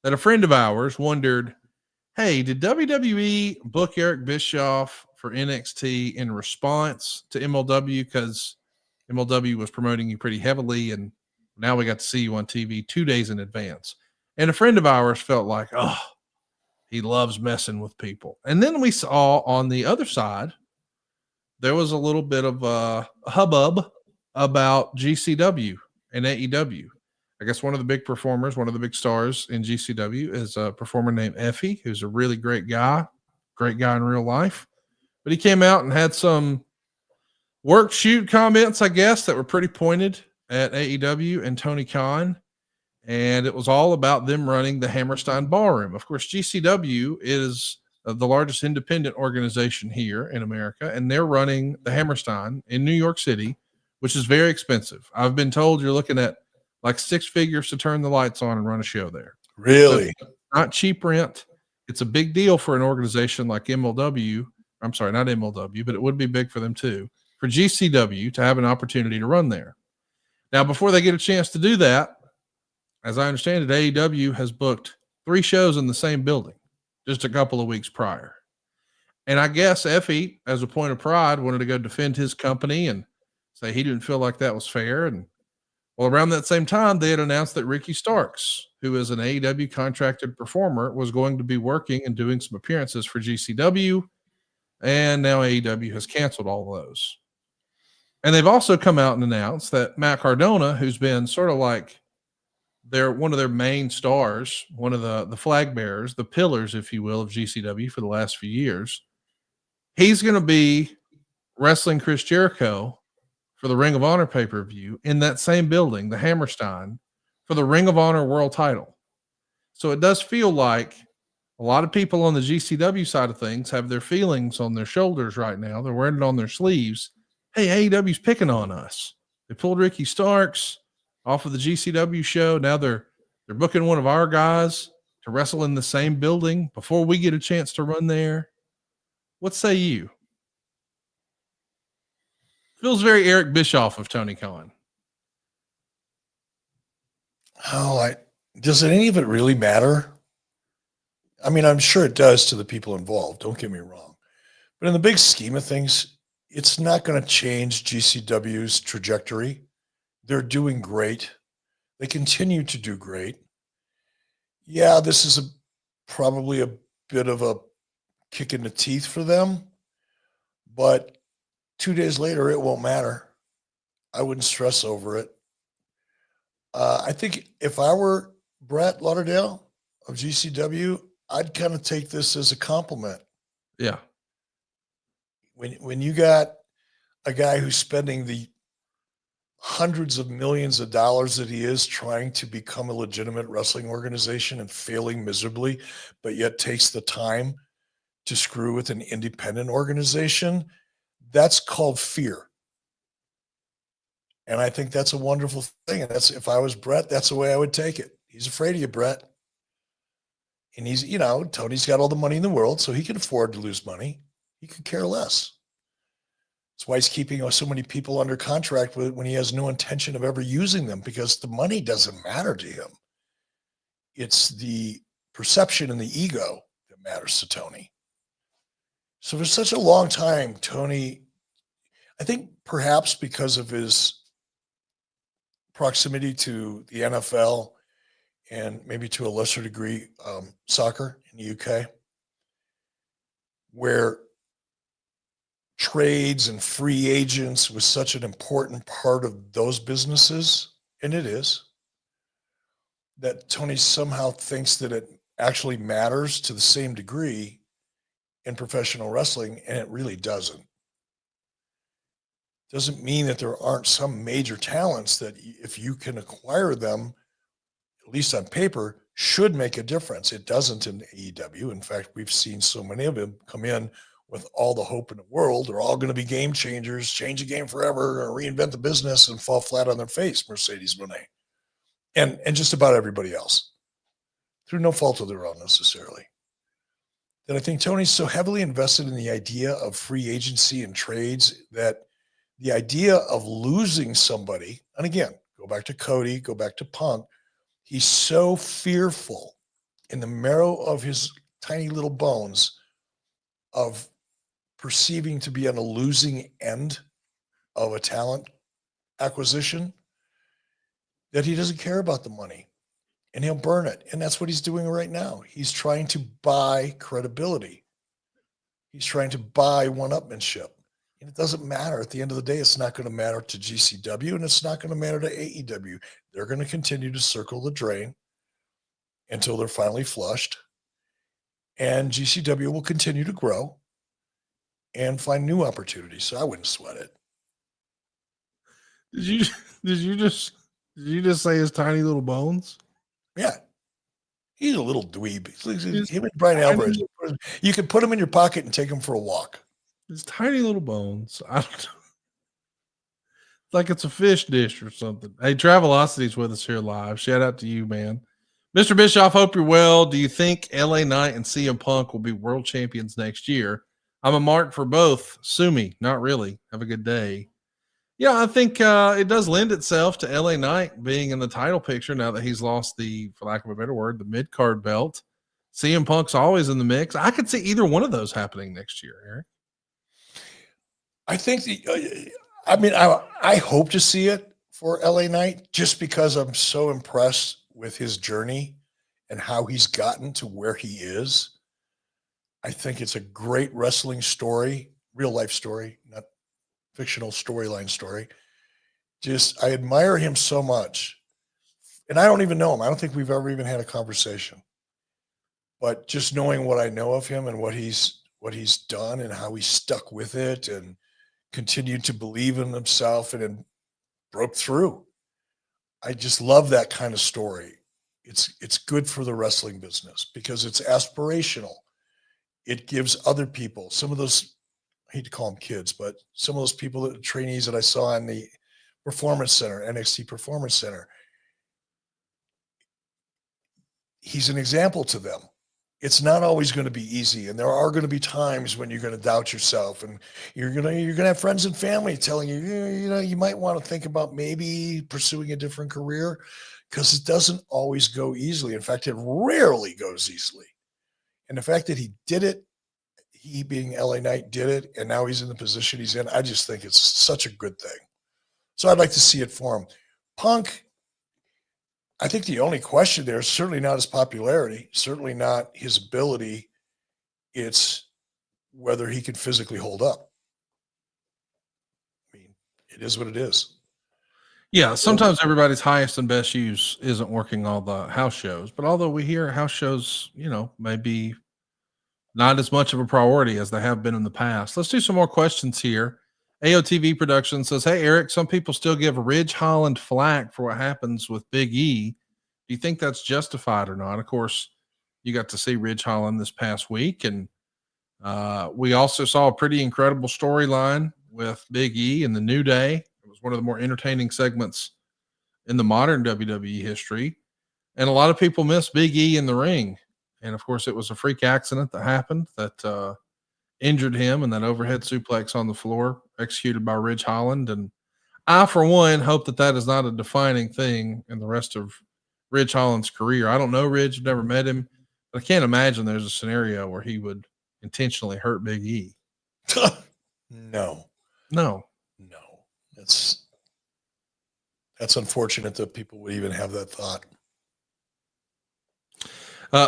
that a friend of ours wondered, hey, did WWE book Eric Bischoff for NXT in response to MLW, because MLW was promoting you pretty heavily, and now we got to see you on TV 2 days in advance. And a friend of ours felt like, oh, he loves messing with people. And then we saw on the other side, there was a little bit of a hubbub about GCW and AEW. I guess one of the big performers, one of the big stars in GCW is a performer named Effie, who's a really great guy in real life. But he came out and had some work shoot comments, I guess, that were pretty pointed at AEW and Tony Khan. And it was all about them running the Hammerstein Ballroom. Of course, GCW is the largest independent organization here in America, and they're running the Hammerstein in New York City, which is very expensive. I've been told you're looking at like 6 figures to turn the lights on and run a show there.
Really?
So not cheap rent. It's a big deal for an organization like MLW. I'm sorry, not MLW, but it would be big for them too, for GCW to have an opportunity to run there. Now, before they get a chance to do that, as I understand it, AEW has booked 3 shows in the same building just a couple of weeks prior. And I guess Effie, as a point of pride, wanted to go defend his company and say he didn't feel like that was fair. And well, around that same time, they had announced that Ricky Starks, who is an AEW contracted performer, was going to be working and doing some appearances for GCW. And now AEW has canceled all those. And they've also come out and announced that Matt Cardona, who's been sort of like one of their main stars, one of the flag bearers, the pillars, if you will, of GCW for the last few years, he's going to be wrestling Chris Jericho for the Ring of Honor pay-per-view in that same building, the Hammerstein, for the Ring of Honor world title. So it does feel like a lot of people on the GCW side of things have their feelings on their shoulders right now. They're wearing it on their sleeves. Hey, AEW's picking on us. They pulled Ricky Starks off of the GCW show. Now they're booking one of our guys to wrestle in the same building before we get a chance to run there. What say you? Feels very Eric Bischoff of Tony Khan.
Oh, does any of it really matter? I mean, I'm sure it does to the people involved. Don't get me wrong. But in the big scheme of things, it's not going to change GCW's trajectory. They're doing great. They continue to do great. Yeah, this is probably a bit of a kick in the teeth for them, but 2 days later, it won't matter. I wouldn't stress over it. I think if I were Brett Lauderdale of GCW, I'd kind of take this as a compliment.
Yeah.
When you got a guy who's spending the hundreds of millions of dollars that he is trying to become a legitimate wrestling organization and failing miserably, but yet takes the time to screw with an independent organization, that's called fear. And I think that's a wonderful thing. And that's, if I was Brett, that's the way I would take it. He's afraid of you, Brett. And he's, Tony's got all the money in the world, so he can afford to lose money. He could care less. That's why he's keeping so many people under contract when he has no intention of ever using them, because the money doesn't matter to him. It's the perception and the ego that matters to Tony. So for such a long time, Tony, I think perhaps because of his proximity to the NFL and maybe to a lesser degree soccer in the UK, where trades and free agents was such an important part of those businesses, and it is, that Tony somehow thinks that it actually matters to the same degree in professional wrestling, and it really doesn't. Doesn't mean that there aren't some major talents that, if you can acquire them, at least on paper, should make a difference. It doesn't in AEW. In fact, we've seen so many of them come in with all the hope in the world. They're all going to be game changers, change the game forever, or reinvent the business, and fall flat on their face, Mercedes Moné. And just about everybody else, through no fault of their own necessarily. That I think Tony's so heavily invested in the idea of free agency and trades that the idea of losing somebody, and again, go back to Cody, go back to Punk, he's so fearful in the marrow of his tiny little bones of perceiving to be on a losing end of a talent acquisition, that he doesn't care about the money and he'll burn it. And that's what he's doing right now. He's trying to buy credibility. He's trying to buy one-upmanship. And it doesn't matter. At the end of the day, it's not going to matter to GCW and it's not going to matter to AEW. They're going to continue to circle the drain until they're finally flushed. And GCW will continue to grow and find new opportunities. So I wouldn't sweat it.
Did you just say his tiny little bones?
Yeah. He's a little dweeb. Him and Brian Alvarez. You can put him in your pocket and take him for a walk.
His tiny little bones. I don't know. Like it's a fish dish or something. Hey, Travelocity's with us here live. Shout out to you, man. Mr. Bischoff, hope you're well. Do you think LA Knight and CM Punk will be world champions next year? I'm a mark for both. Sue me. Not really. Have a good day. Yeah, I think it does lend itself to LA Knight being in the title picture now that he's lost the, for lack of a better word, the mid-card belt. CM Punk's always in the mix. I could see either one of those happening next year, Eric.
I think I hope to see it for LA Knight just because I'm so impressed with his journey and how he's gotten to where he is. I think it's a great wrestling story, real life story, not fictional storyline story. Just, I admire him so much. And I don't even know him. I don't think we've ever even had a conversation. But just knowing what I know of him and what he's done and how he stuck with it and continued to believe in himself and then broke through. I just love that kind of story. It's good for the wrestling business because it's aspirational. It gives other people, some of those, I hate to call them kids, but some of those people, trainees that I saw in the Performance Center, NXT Performance Center, he's an example to them. It's not always going to be easy, and there are going to be times when you're going to doubt yourself, and you're going to have friends and family telling you, you might want to think about maybe pursuing a different career, because it doesn't always go easily. In fact, it rarely goes easily. And the fact that he did it, he being LA Knight did it, and now he's in the position he's in, I just think it's such a good thing. So I'd like to see it for him. Punk, I think the only question there is certainly not his popularity, certainly not his ability. It's whether he can physically hold up. I mean, it is what it is.
Yeah, sometimes everybody's highest and best use isn't working all the house shows. But although we hear house shows, maybe not as much of a priority as they have been in the past. Let's do some more questions here. AOTV Production says, hey, Eric, some people still give Ridge Holland flack for what happens with Big E. Do you think that's justified or not? Of course, you got to see Ridge Holland this past week, and we also saw a pretty incredible storyline with Big E and the New Day. It was one of the more entertaining segments in the modern WWE history, and a lot of people miss Big E in the ring. And, of course, it was a freak accident that happened that injured him, and that overhead suplex on the floor executed by Ridge Holland. And I, for one, hope that is not a defining thing in the rest of Ridge Holland's career. I don't know Ridge, never met him, but I can't imagine there's a scenario where he would intentionally hurt Big E.
No. That's unfortunate that people would even have that thought.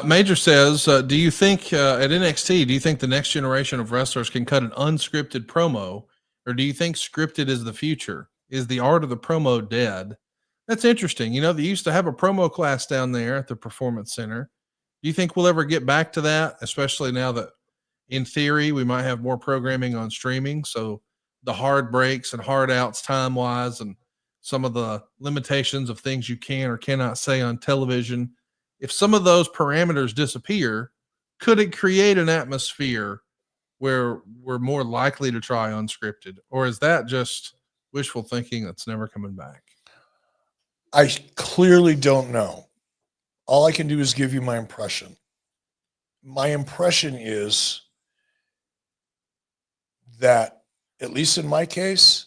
Major says, do you think at NXT, do you think the next generation of wrestlers can cut an unscripted promo, or do you think scripted is the future? Is the art of the promo dead? That's interesting. They used to have a promo class down there at the Performance Center. Do you think we'll ever get back to that, especially now that in theory we might have more programming on streaming? So the hard breaks and hard outs time-wise and some of the limitations of things you can or cannot say on television, if some of those parameters disappear, could it create an atmosphere where we're more likely to try unscripted? Or is that just wishful thinking that's never coming back?
I clearly don't know. All I can do is give you my impression. My impression is that, at least in my case,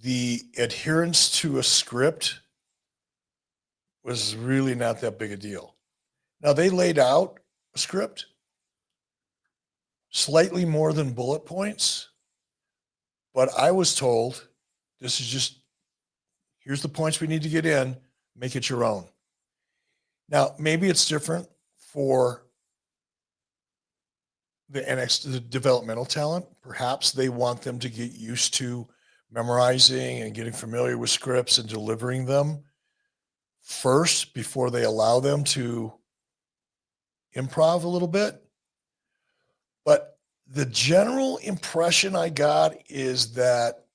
the adherence to a script was really not that big a deal. Now, they laid out a script, slightly more than bullet points, but I was told this is just, here's the points we need to get in, make it your own. Now, maybe it's different for the NXT, the developmental talent. Perhaps they want them to get used to memorizing and getting familiar with scripts and delivering them first before they allow them to improv a little bit. But the general impression I got is that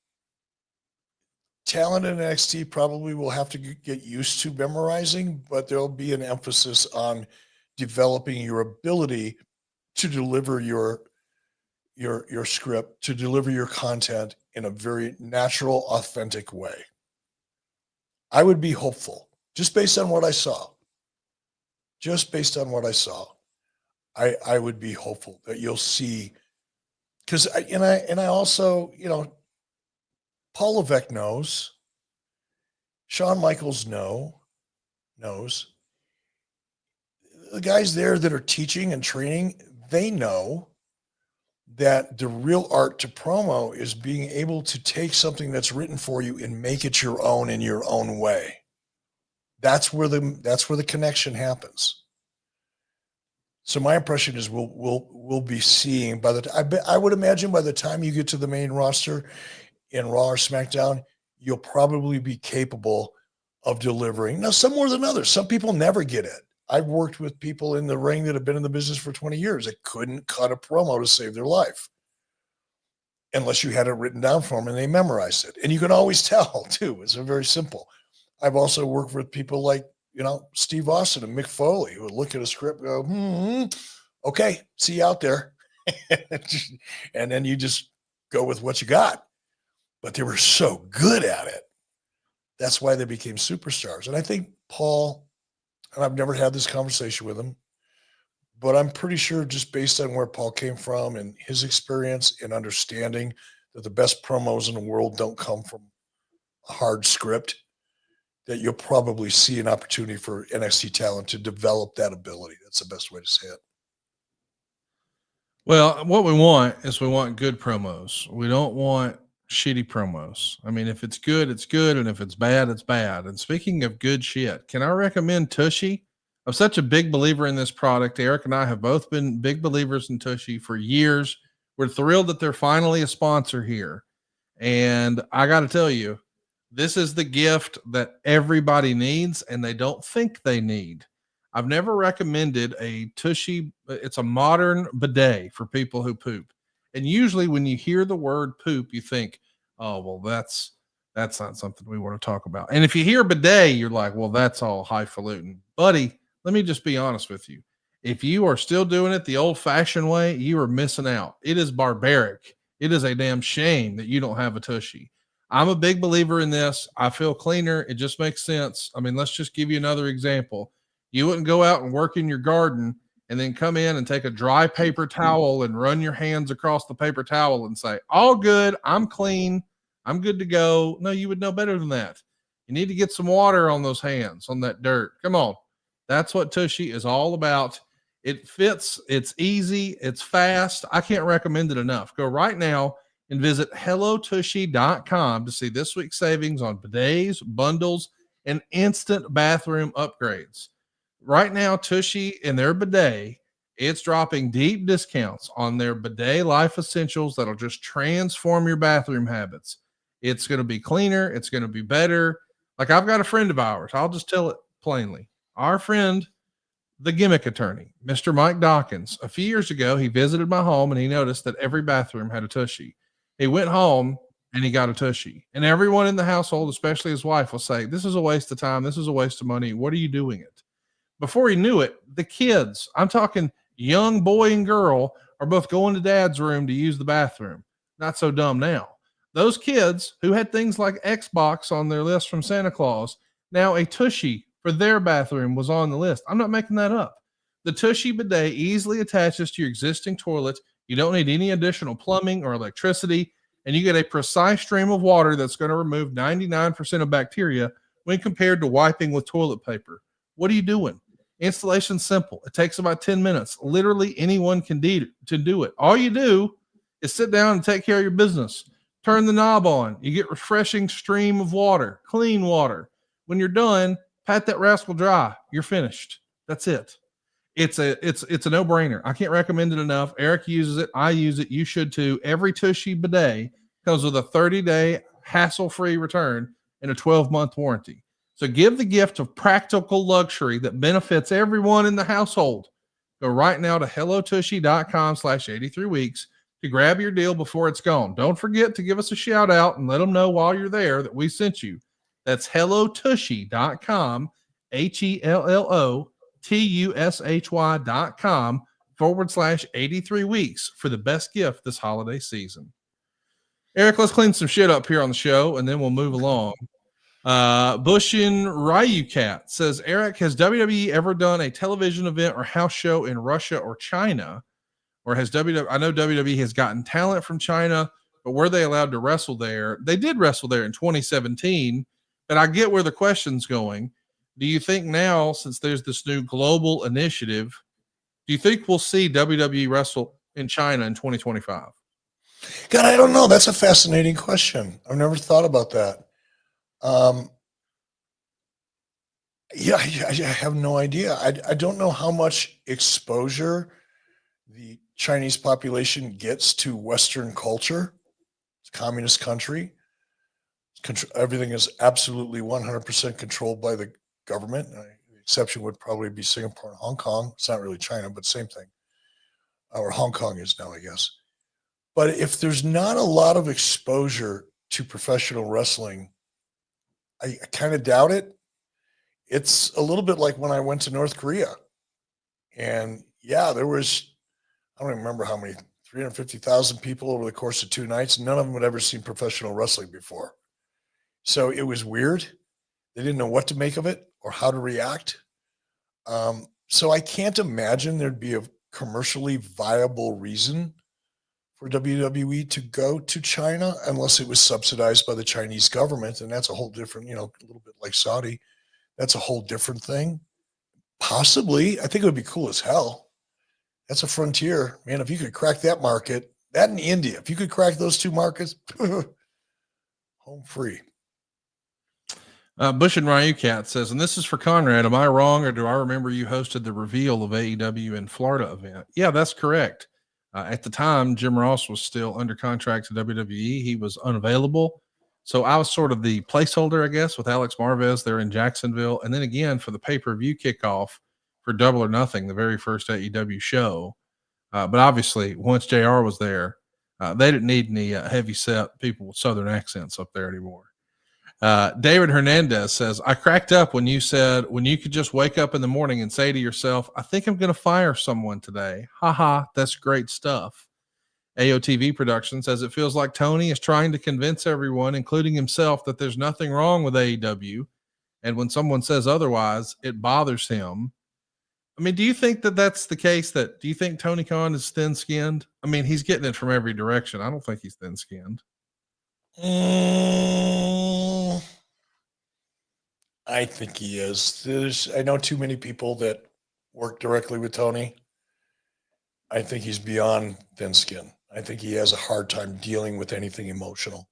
talent in NXT probably will have to get used to memorizing, but there'll be an emphasis on developing your ability to deliver your script, to deliver your content in a very natural, authentic way. I would be hopeful, just based on what I saw. Just based on what I saw, I would be hopeful that you'll see, because I also, Paul Levesque knows, Shawn Michaels knows, the guys there that are teaching and training, they know that the real art to promo is being able to take something that's written for you and make it your own in your own way. That's where the connection happens. So my impression is we'll be seeing I would imagine by the time you get to the main roster in Raw or SmackDown, you'll probably be capable of delivering. Now, some more than others. Some people never get it. I've worked with people in the ring that have been in the business for 20 years that couldn't cut a promo to save their life unless you had it written down for them and they memorized it. And you can always tell, too. It's very simple. I've also worked with people like, Steve Austin and Mick Foley, who would look at a script and go, okay, see you out there. And then you just go with what you got. But they were so good at it. That's why they became superstars. And I think Paul, and I've never had this conversation with him, but I'm pretty sure just based on where Paul came from and his experience and understanding that the best promos in the world don't come from a hard script, that you'll probably see an opportunity for NXT talent to develop that ability. That's the best way to say it.
Well, what we want good promos. We don't want shitty promos. I mean, if it's good, it's good. And if it's bad, it's bad. And speaking of good shit, can I recommend Tushy? I'm such a big believer in this product. Eric and I have both been big believers in Tushy for years. We're thrilled that they're finally a sponsor here. And I got to tell you, this is the gift that everybody needs and they don't think they need. I've never recommended a Tushy. It's a modern bidet for people who poop. And usually when you hear the word poop, you think, oh, well, that's not something we want to talk about. And if you hear bidet, you're like, well, that's all highfalutin. Buddy, let me just be honest with you. If you are still doing it the old fashioned way, you are missing out. It is barbaric. It is a damn shame that you don't have a Tushy. I'm a big believer in this. I feel cleaner. It just makes sense. I mean, let's just give you another example. You wouldn't go out and work in your garden and then come in and take a dry paper towel and run your hands across the paper towel and say, all good, I'm clean, I'm good to go. No, you would know better than that. You need to get some water on those hands, on that dirt. Come on. That's what Tushy is all about. It fits. It's easy. It's fast. I can't recommend it enough. Go right now and visit hellotushy.com to see this week's savings on bidets, bundles, and instant bathroom upgrades. Right now, Tushy and their bidet, it's dropping deep discounts on their bidet life essentials that'll just transform your bathroom habits. It's going to be cleaner. It's going to be better. Like, I've got a friend of ours. I'll just tell it plainly. Our friend, the gimmick attorney, Mr. Mike Dawkins, a few years ago, he visited my home and he noticed that every bathroom had a Tushy. He went home and he got a Tushy. And everyone in the household, especially his wife, will say, this is a waste of time. This is a waste of money. What are you doing it? Before he knew it, the kids, I'm talking young boy and girl, are both going to dad's room to use the bathroom. Not so dumb now. Those kids who had things like Xbox on their list from Santa Claus, now a Tushy for their bathroom was on the list. I'm not making that up. The Tushy bidet easily attaches to your existing toilet. You don't need any additional plumbing or electricity, and you get a precise stream of water that's going to remove 99% of bacteria when compared to wiping with toilet paper. What are you doing? Installation's simple. It takes about 10 minutes. Literally anyone can do it. All you do is sit down and take care of your business. Turn the knob on. You get refreshing stream of water, clean water. When you're done, pat that rascal dry. You're finished. That's it. It's a no-brainer. I can't recommend it enough. Eric uses it. I use it. You should too. Every Tushy bidet comes with a 30-day hassle-free return and a 12-month warranty. So give the gift of practical luxury that benefits everyone in the household. Go right now to hellotushy.com/83weeks to grab your deal before it's gone. Don't forget to give us a shout out and let them know while you're there that we sent you. That's hellotushy.com, HELLOTUSHY.com/83 weeks for the best gift this holiday season. Eric, let's clean some shit up here on the show and then we'll move along. Bushin Ryucat says, Eric, has WWE ever done a television event or house show in Russia or China? Or has WWE, I know WWE has gotten talent from China, but were they allowed to wrestle there? They did wrestle there in 2017, but I get where the question's going. Do you think now, since there's this new global initiative, do you think we'll see WWE wrestle in China in 2025?
God, I don't know. That's a fascinating question. I've never thought about that. Yeah, I have no idea. I don't know how much exposure the Chinese population gets to Western culture. It's a communist country. Everything is absolutely 100% controlled by the government. The exception would probably be Singapore and Hong Kong. It's not really China, but same thing. Or Hong Kong is now, I guess. But if there's not a lot of exposure to professional wrestling, I kind of doubt it. It's a little bit like when I went to North Korea. And yeah, there was, I don't even remember how many, 350,000 people over the course of 2 nights. None of them had ever seen professional wrestling before. So it was weird. They didn't know what to make of it or how to react. So I can't imagine there'd be a commercially viable reason for WWE to go to China unless it was subsidized by the Chinese government. And that's a whole different, a little bit like Saudi. That's a whole different thing. Possibly. I think it would be cool as hell. That's a frontier. Man, if you could crack that market, that in India, if you could crack those 2 markets, home free.
Bush and Ryucat says, and this is for Conrad, am I wrong or do I remember you hosted the reveal of AEW in Florida event? Yeah, that's correct. At the time, Jim Ross was still under contract to WWE. He was unavailable. So I was sort of the placeholder, I guess, with Alex Marvez there in Jacksonville. And then again, for the pay-per-view kickoff for Double or Nothing, the very first AEW show. But obviously, once JR was there, they didn't need any heavy set people with Southern accents up there anymore. David Hernandez says, I cracked up when you said, when you could just wake up in the morning and say to yourself, I think I'm going to fire someone today. Haha, that's great stuff. AOTV Production says it feels like Tony is trying to convince everyone, including himself, that there's nothing wrong with AEW. And when someone says otherwise, it bothers him. I mean, do you think that that's the case? Do you think Tony Khan is thin-skinned? I mean, he's getting it from every direction. I don't think he's thin-skinned.
I think he is. I know too many people that work directly with Tony. I think he's beyond thin skin. I think he has a hard time dealing with anything emotional.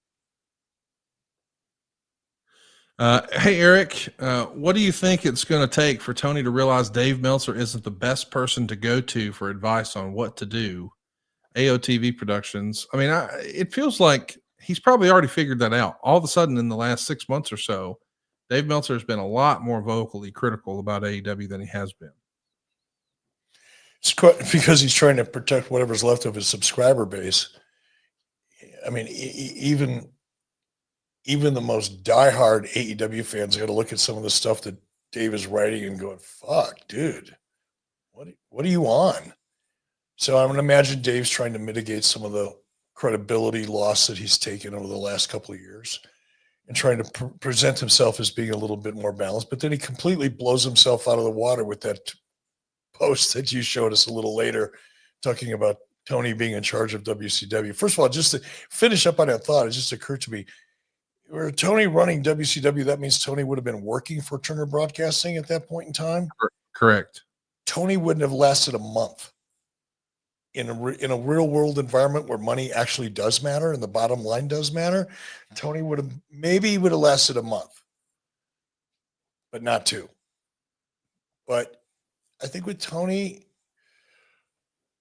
Hey, Eric, what do you think it's going to take for Tony to realize Dave Meltzer isn't the best person to go to for advice on what to do? AOTV Productions. I mean, it feels like he's probably already figured that out. All of a sudden, in the last 6 months or so, Dave Meltzer has been a lot more vocally critical about AEW than he has been.
It's because he's trying to protect whatever's left of his subscriber base. I mean, even the most diehard AEW fans got to look at some of the stuff that Dave is writing and going, fuck, dude, what are you on? So I'm going to imagine Dave's trying to mitigate some of the credibility loss that he's taken over the last couple of years and trying to present himself as being a little bit more balanced. But then he completely blows himself out of the water with that post that you showed us a little later, talking about Tony being in charge of WCW. First of all, just to finish up on that thought, it just occurred to me, were Tony running WCW, that means Tony would have been working for Turner Broadcasting at that point in time?
Correct.
Tony wouldn't have lasted a month in a real world environment where money actually does matter and the bottom line does matter. Tony would have lasted a month, but not 2. But I think with Tony,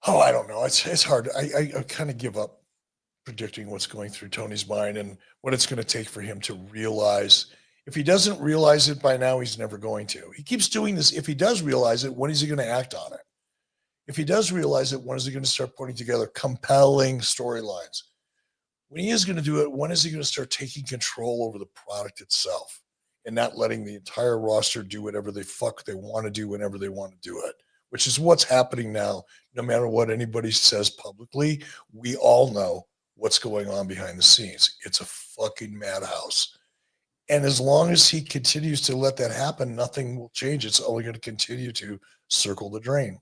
I don't know. It's hard. I kind of give up predicting what's going through Tony's mind and what it's going to take for him to realize. If he doesn't realize it by now, he's never going to. He keeps doing this. If he does realize it, when is he going to act on it? If he does realize it, when is he going to start putting together compelling storylines? When he is going to do it, when is he going to start taking control over the product itself and not letting the entire roster do whatever the fuck they want to do whenever they want to do it, which is what's happening now. No matter what anybody says publicly, we all know what's going on behind the scenes. It's a fucking madhouse. And as long as he continues to let that happen, nothing will change. It's only going to continue to circle the drain.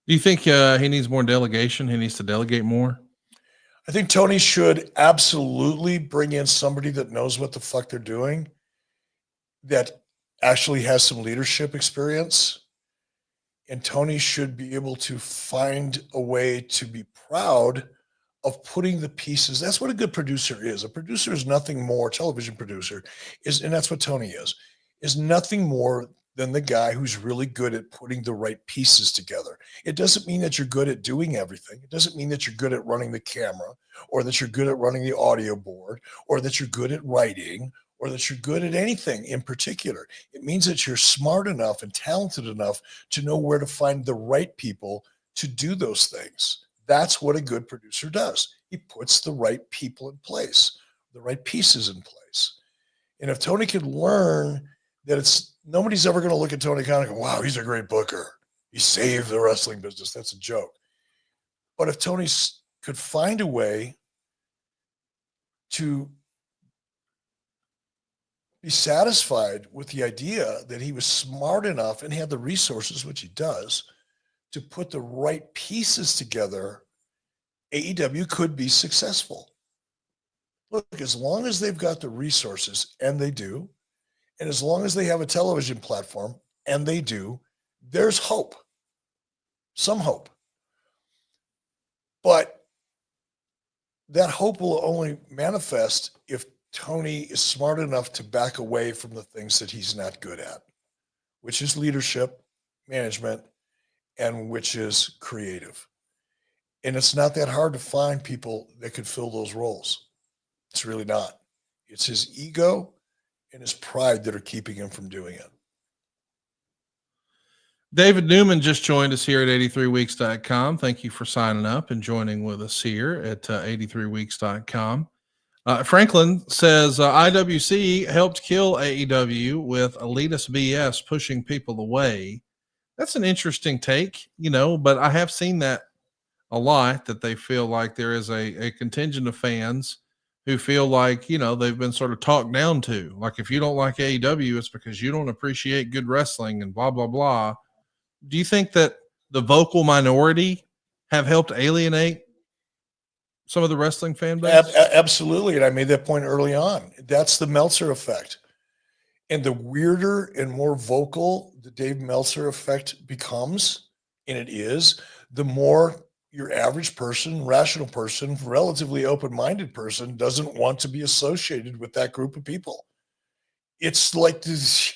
Do you think he needs more delegation? He needs to delegate more?
I think Tony should absolutely bring in somebody that knows what the fuck they're doing, that actually has some leadership experience. And Tony should be able to find a way to be proud of putting the pieces. That's what a good producer is. A producer is nothing more, television producer is, and that's what Tony is nothing more than the guy who's really good at putting the right pieces together. It doesn't mean that you're good at doing everything. It doesn't mean that you're good at running the camera or that you're good at running the audio board or that you're good at writing or that you're good at anything in particular. It means that you're smart enough and talented enough to know where to find the right people to do those things. That's what a good producer does. He puts the right people in place, the right pieces in place. And if Tony could learn that nobody's ever going to look at Tony Khan and go, wow, he's a great booker. He saved the wrestling business. That's a joke. But if Tony could find a way to be satisfied with the idea that he was smart enough and had the resources, which he does, to put the right pieces together, AEW could be successful. Look, as long as they've got the resources, and they do, and as long as they have a television platform, and they do, there's hope. Some hope. But that hope will only manifest if Tony is smart enough to back away from the things that he's not good at, which is leadership, management, and which is creative. And it's not that hard to find people that could fill those roles. It's really not. It's his ego and his pride that are keeping him from doing it.
David Newman just joined us here at 83weeks.com. Thank you for signing up and joining with us here at 83weeks.com. Franklin says IWC helped kill AEW with elitist BS pushing people away. That's an interesting take, but I have seen that a lot, that they feel like there is a contingent of fans who feel like, they've been sort of talked down to. Like, if you don't like AEW, it's because you don't appreciate good wrestling and blah, blah, blah. Do you think that the vocal minority have helped alienate some of the wrestling fan base?
Absolutely. And I made that point early on. That's the Meltzer effect. And the weirder and more vocal the Dave Meltzer effect becomes, and it is, the more your average person, rational person, relatively open-minded person doesn't want to be associated with that group of people. It's like this.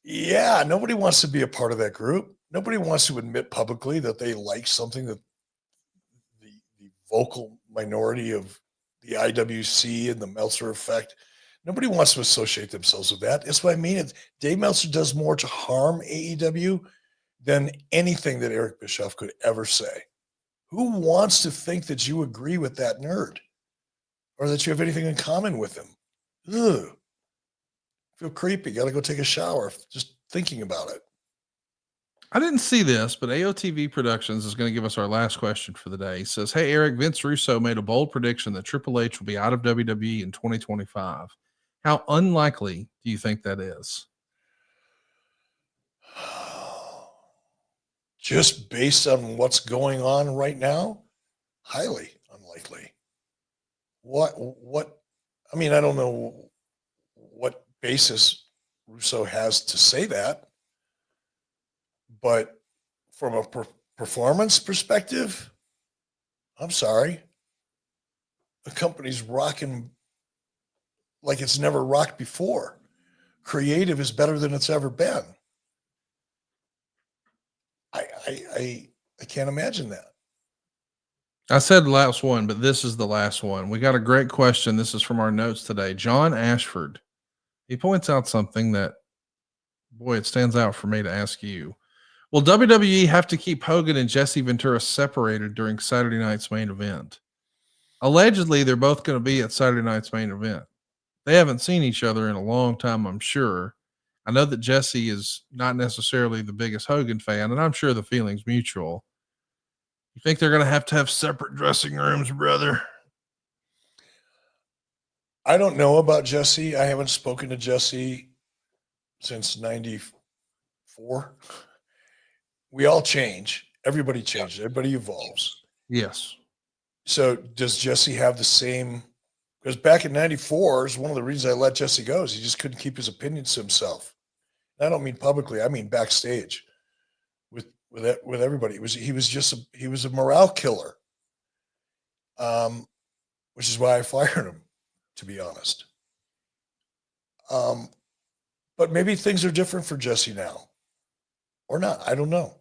Yeah, nobody wants to be a part of that group. Nobody wants to admit publicly that they like something that the vocal minority of the IWC and the Meltzer effect, nobody wants to associate themselves with that. That's what I mean. Dave Meltzer does more to harm AEW than anything that Eric Bischoff could ever say. Who wants to think that you agree with that nerd or that you have anything in common with him? Ugh. Feel creepy. Got to go take a shower just thinking about it.
I didn't see this, but AOTV Productions is going to give us our last question for the day. He says, hey, Eric, Vince Russo made a bold prediction that Triple H will be out of WWE in 2025. How unlikely do you think that is?
Just based on what's going on right now, highly unlikely. I mean, I don't know what basis Russo has to say that. But from a performance perspective, I'm sorry. The company's rocking like it's never rocked before. Creative is better than it's ever been. I can't imagine that.
I said last one, but this is the last one. We got a great question. This is from our notes today. John Ashford. He points out something that, boy, it stands out for me to ask you. Will WWE have to keep Hogan and Jesse Ventura separated during Saturday night's main event? Allegedly, they're both going to be at Saturday night's main event. They haven't seen each other in a long time, I'm sure. I know that Jesse is not necessarily the biggest Hogan fan, and I'm sure the feeling's mutual. You think they're going to have separate dressing rooms, brother?
I don't know about Jesse. I haven't spoken to Jesse since 94. We all change. Everybody changes. Everybody evolves.
Yes.
So does Jesse have the same? Because back in 94 is one of the reasons I let Jesse go is he just couldn't keep his opinions to himself. And I don't mean publicly. I mean backstage with everybody. He was a morale killer. Which is why I fired him, to be honest. But maybe things are different for Jesse now, or not. I don't know.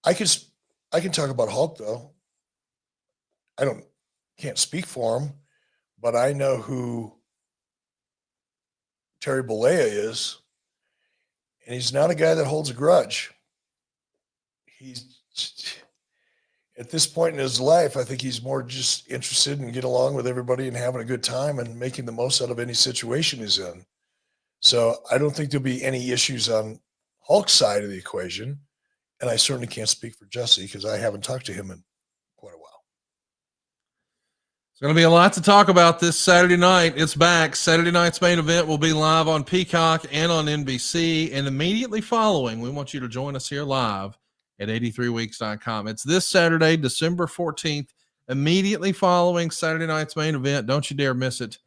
I can talk about Hulk though. Can't speak for him, but I know who Terry Bollea is, and he's not a guy that holds a grudge. He's at this point in his life, I think he's more just interested in getting along with everybody and having a good time and making the most out of any situation he's in. So I don't think there'll be any issues on Hulk's side of the equation. And I certainly can't speak for Jesse because I haven't talked to him in quite a while.
It's going to be a lot to talk about this Saturday night. It's back. Saturday night's main event will be live on Peacock and on NBC. And immediately following, we want you to join us here live at 83weeks.com. It's this Saturday, December 14th, immediately following Saturday night's main event. Don't you dare miss it.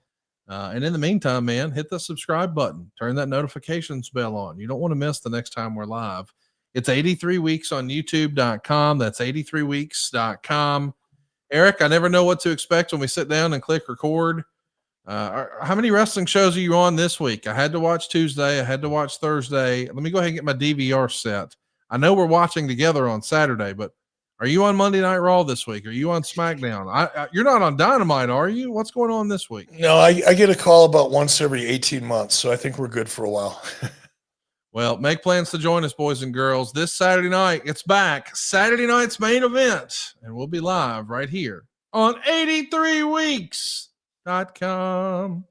And in the meantime, man, hit the subscribe button. Turn that notifications bell on. You don't want to miss the next time we're live. It's 83 Weeks on YouTube.com. That's 83weeks.com. Eric, I never know what to expect when we sit down and click record. How many wrestling shows are you on this week? I had to watch Tuesday. I had to watch Thursday. Let me go ahead and get my DVR set. I know we're watching together on Saturday, but are you on Monday Night Raw this week? Are you on SmackDown? You're not on Dynamite, are you? What's going on this week?
No, I get a call about once every 18 months, so I think we're good for a while.
Well, make plans to join us, boys and girls. This Saturday night, it's back. Saturday night's main event, and we'll be live right here on 83weeks.com.